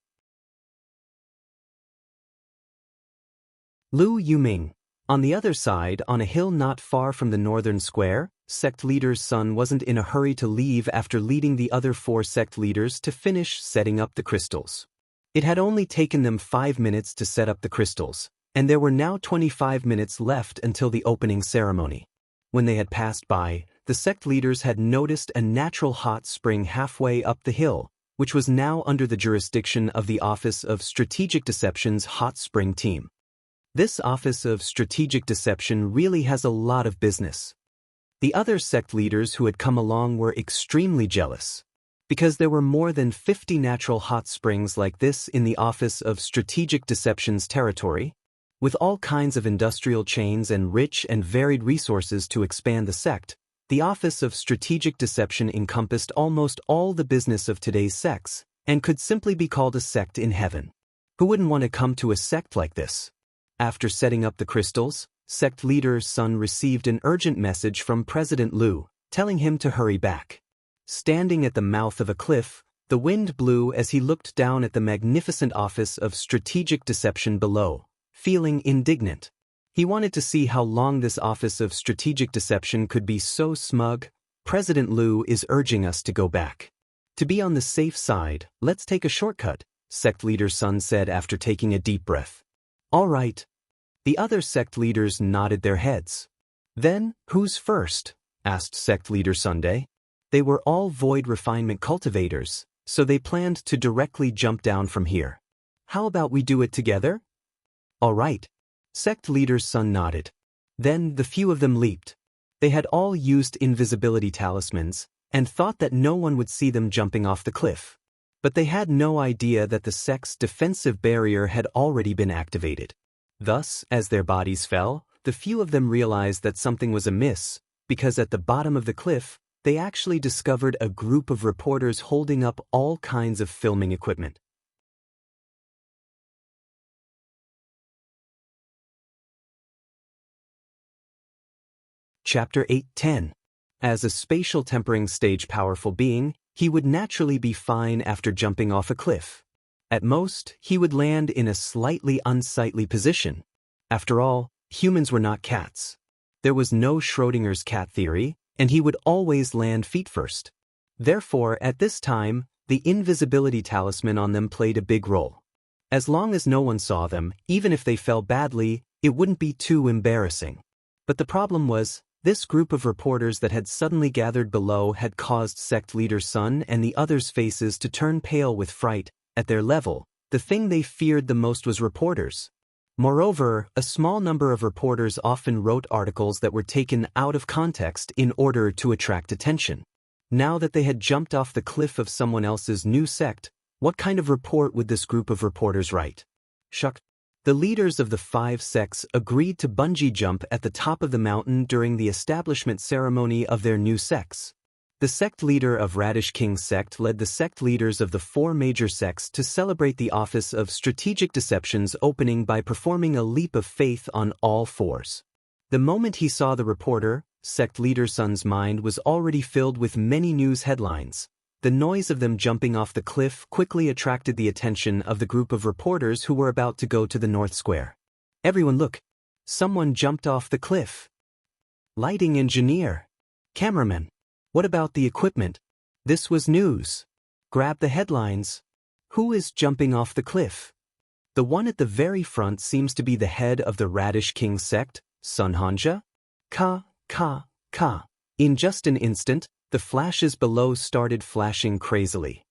Lu Yuming. On the other side, on a hill not far from the northern square, sect leader's son wasn't in a hurry to leave after leading the other 4 sect leaders to finish setting up the crystals. It had only taken them 5 minutes to set up the crystals, and there were now 25 minutes left until the opening ceremony. When they had passed by, the sect leaders had noticed a natural hot spring halfway up the hill, which was now under the jurisdiction of the Office of Strategic Deception's hot spring team. This Office of Strategic Deception really has a lot of business. The other sect leaders who had come along were extremely jealous, because there were more than 50 natural hot springs like this in the Office of Strategic Deception's territory, with all kinds of industrial chains and rich and varied resources to expand the sect. The office of strategic deception encompassed almost all the business of today's sects, and could simply be called a sect in heaven. Who wouldn't want to come to a sect like this? After setting up the crystals, sect leader's son received an urgent message from President Liu, telling him to hurry back. Standing at the mouth of a cliff, the wind blew as he looked down at the magnificent office of strategic deception below, feeling indignant. He wanted to see how long this office of strategic deception could be so smug. President Liu is urging us to go back. To be on the safe side, let's take a shortcut, sect leader's son said after taking a deep breath. All right. The other sect leaders nodded their heads. Then, who's first? Asked sect leader Sunday. They were all void refinement cultivators, so they planned to directly jump down from here. How about we do it together? All right. Sect leader's son nodded. Then the few of them leaped. They had all used invisibility talismans, and thought that no one would see them jumping off the cliff. But they had no idea that the sect's defensive barrier had already been activated. Thus, as their bodies fell, the few of them realized that something was amiss, because at the bottom of the cliff, they actually discovered a group of reporters holding up all kinds of filming equipment. Chapter 8:10. As a spatial tempering stage powerful being, he would naturally be fine after jumping off a cliff. At most, he would land in a slightly unsightly position. After all, humans were not cats. There was no Schrödinger's cat theory, and he would always land feet first. Therefore, at this time, the invisibility talisman on them played a big role. As long as no one saw them, even if they fell badly, it wouldn't be too embarrassing. But the problem was, this group of reporters that had suddenly gathered below had caused sect leader Sun and the others' faces to turn pale with fright. At their level, the thing they feared the most was reporters. Moreover, a small number of reporters often wrote articles that were taken out of context in order to attract attention. Now that they had jumped off the cliff of someone else's new sect, what kind of report would this group of reporters write? Shuck. The leaders of the 5 sects agreed to bungee jump at the top of the mountain during the establishment ceremony of their new sects. The sect leader of Radish King's sect led the sect leaders of the 4 major sects to celebrate the office of strategic deception's opening by performing a leap of faith on all 4s. The moment he saw the reporter, sect leader Sun's mind was already filled with many news headlines. The noise of them jumping off the cliff quickly attracted the attention of the group of reporters who were about to go to the North Square. Everyone look! Someone jumped off the cliff. Lighting engineer. Cameraman. What about the equipment? This was news. Grab the headlines. Who is jumping off the cliff? The one at the very front seems to be the head of the Radish King sect, Sun Hanja. Ka. In just an instant, the flashes below started flashing crazily.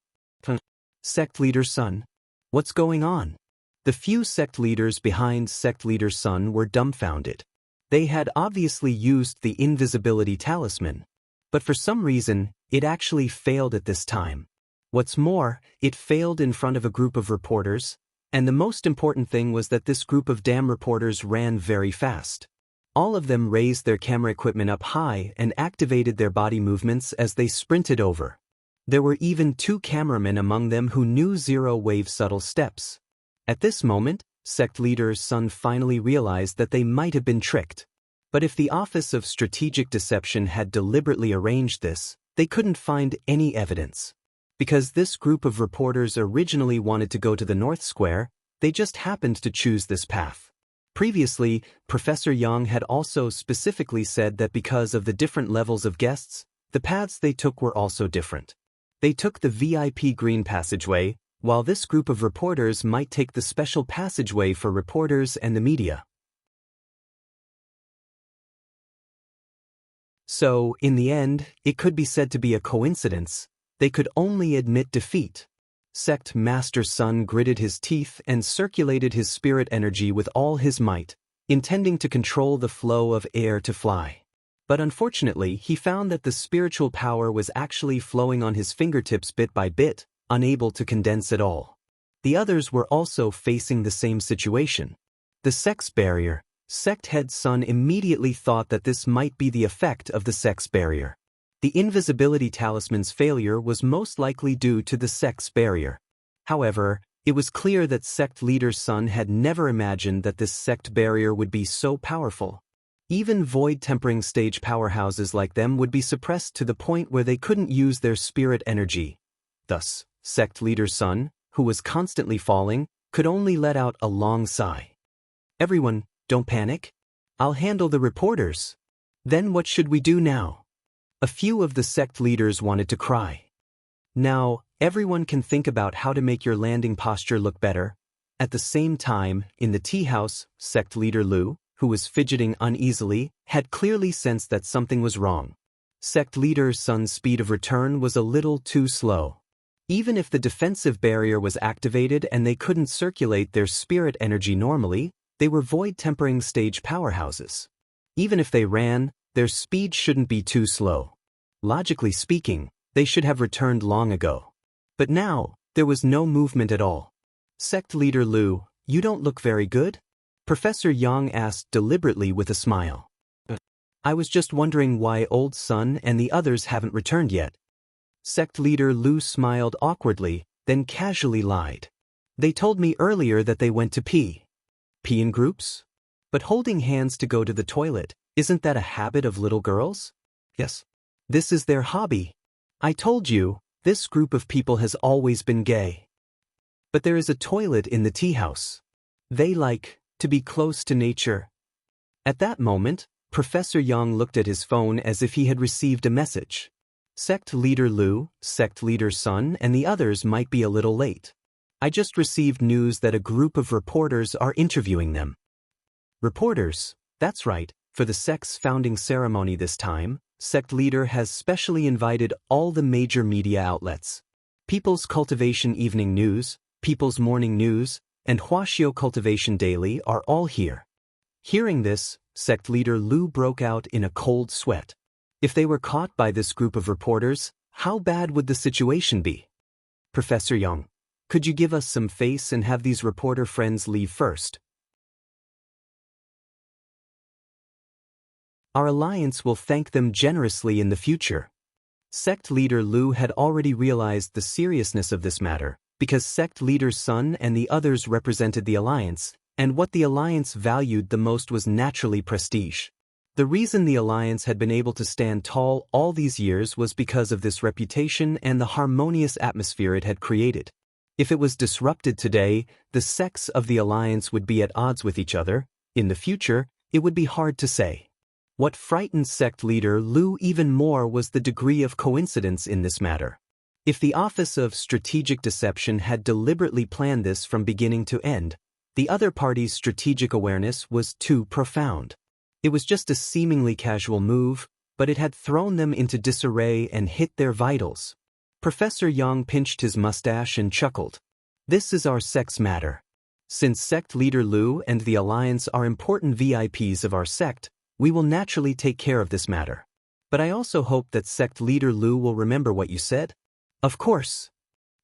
Sect leader Sun. What's going on? The few sect leaders behind sect leader Sun were dumbfounded. They had obviously used the invisibility talisman. But for some reason, it actually failed at this time. What's more, it failed in front of a group of reporters, and the most important thing was that this group of damn reporters ran very fast. All of them raised their camera equipment up high and activated their body movements as they sprinted over. There were even 2 cameramen among them who knew zero-wave subtle steps. At this moment, sect leader Sun finally realized that they might have been tricked. But if the Office of Strategic Deception had deliberately arranged this, they couldn't find any evidence. Because this group of reporters originally wanted to go to the North Square, they just happened to choose this path. Previously, Professor Yang had also specifically said that because of the different levels of guests, the paths they took were also different. They took the VIP green passageway, while this group of reporters might take the special passageway for reporters and the media. So, in the end, it could be said to be a coincidence. They could only admit defeat. Sect Master Sun gritted his teeth and circulated his spirit energy with all his might, intending to control the flow of air to fly. But unfortunately, he found that the spiritual power was actually flowing on his fingertips bit by bit, unable to condense at all. The others were also facing the same situation. The sex barrier, Sect head Sun immediately thought that this might be the effect of the sex barrier. The invisibility talisman's failure was most likely due to the sex barrier. However, it was clear that sect leader Sun had never imagined that this sect barrier would be so powerful. Even void-tempering stage powerhouses like them would be suppressed to the point where they couldn't use their spirit energy. Thus, sect leader Sun, who was constantly falling, could only let out a long sigh. Everyone, don't panic. I'll handle the reporters. Then what should we do now? A few of the sect leaders wanted to cry. Now, everyone can think about how to make your landing posture look better. At the same time, in the tea house, sect leader Lu, who was fidgeting uneasily, had clearly sensed that something was wrong. Sect leader Sun's speed of return was a little too slow. Even if the defensive barrier was activated and they couldn't circulate their spirit energy normally, they were void-tempering stage powerhouses. Even if they ran, their speed shouldn't be too slow. Logically speaking, they should have returned long ago. But now, there was no movement at all. Sect leader Lu, you don't look very good? Professor Yang asked deliberately with a smile. I was just wondering why old Sun and the others haven't returned yet. Sect leader Lu smiled awkwardly, then casually lied. They told me earlier that they went to pee. Pee in groups? But holding hands to go to the toilet, isn't that a habit of little girls? Yes. This is their hobby. I told you, this group of people has always been gay. But there is a toilet in the tea house. They like to be close to nature. At that moment, Professor Yang looked at his phone as if he had received a message. Sect leader Lu, sect leader Sun, and the others might be a little late. I just received news that a group of reporters are interviewing them. Reporters? That's right, for the sect's founding ceremony this time, sect leader has specially invited all the major media outlets. People's Cultivation Evening News, People's Morning News, and Huaxiao Cultivation Daily are all here. Hearing this, sect leader Lu broke out in a cold sweat. If they were caught by this group of reporters, how bad would the situation be? Professor Yang, could you give us some face and have these reporter friends leave first? Our alliance will thank them generously in the future. Sect leader Lu had already realized the seriousness of this matter, because sect leader Sun and the others represented the alliance, and what the alliance valued the most was naturally prestige. The reason the alliance had been able to stand tall all these years was because of this reputation and the harmonious atmosphere it had created. If it was disrupted today, the sects of the alliance would be at odds with each other. In the future, it would be hard to say. What frightened sect leader Lu even more was the degree of coincidence in this matter. If the Office of Strategic Deception had deliberately planned this from beginning to end, the other party's strategic awareness was too profound. It was just a seemingly casual move, but it had thrown them into disarray and hit their vitals. Professor Yang pinched his mustache and chuckled. This is our sect's matter. Since sect leader Lu and the alliance are important VIPs of our sect, we will naturally take care of this matter. But I also hope that sect leader Lu will remember what you said. Of course.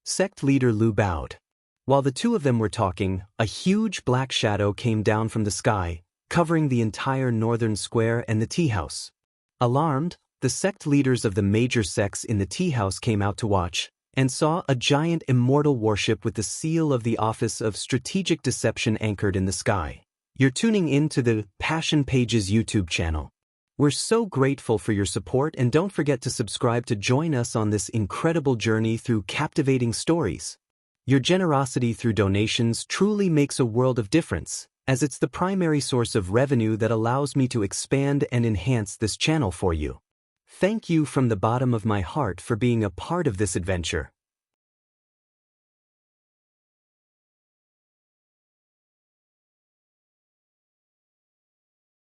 Sect leader Lu bowed. While the two of them were talking, a huge black shadow came down from the sky, covering the entire northern square and the tea house. Alarmed, the sect leaders of the major sects in the tea house came out to watch, and saw a giant immortal warship with the seal of the Office of Strategic Deception anchored in the sky. You're tuning in to the Passion Pages YouTube channel. We're so grateful for your support, and don't forget to subscribe to join us on this incredible journey through captivating stories. Your generosity through donations truly makes a world of difference, as it's the primary source of revenue that allows me to expand and enhance this channel for you. Thank you from the bottom of my heart for being a part of this adventure.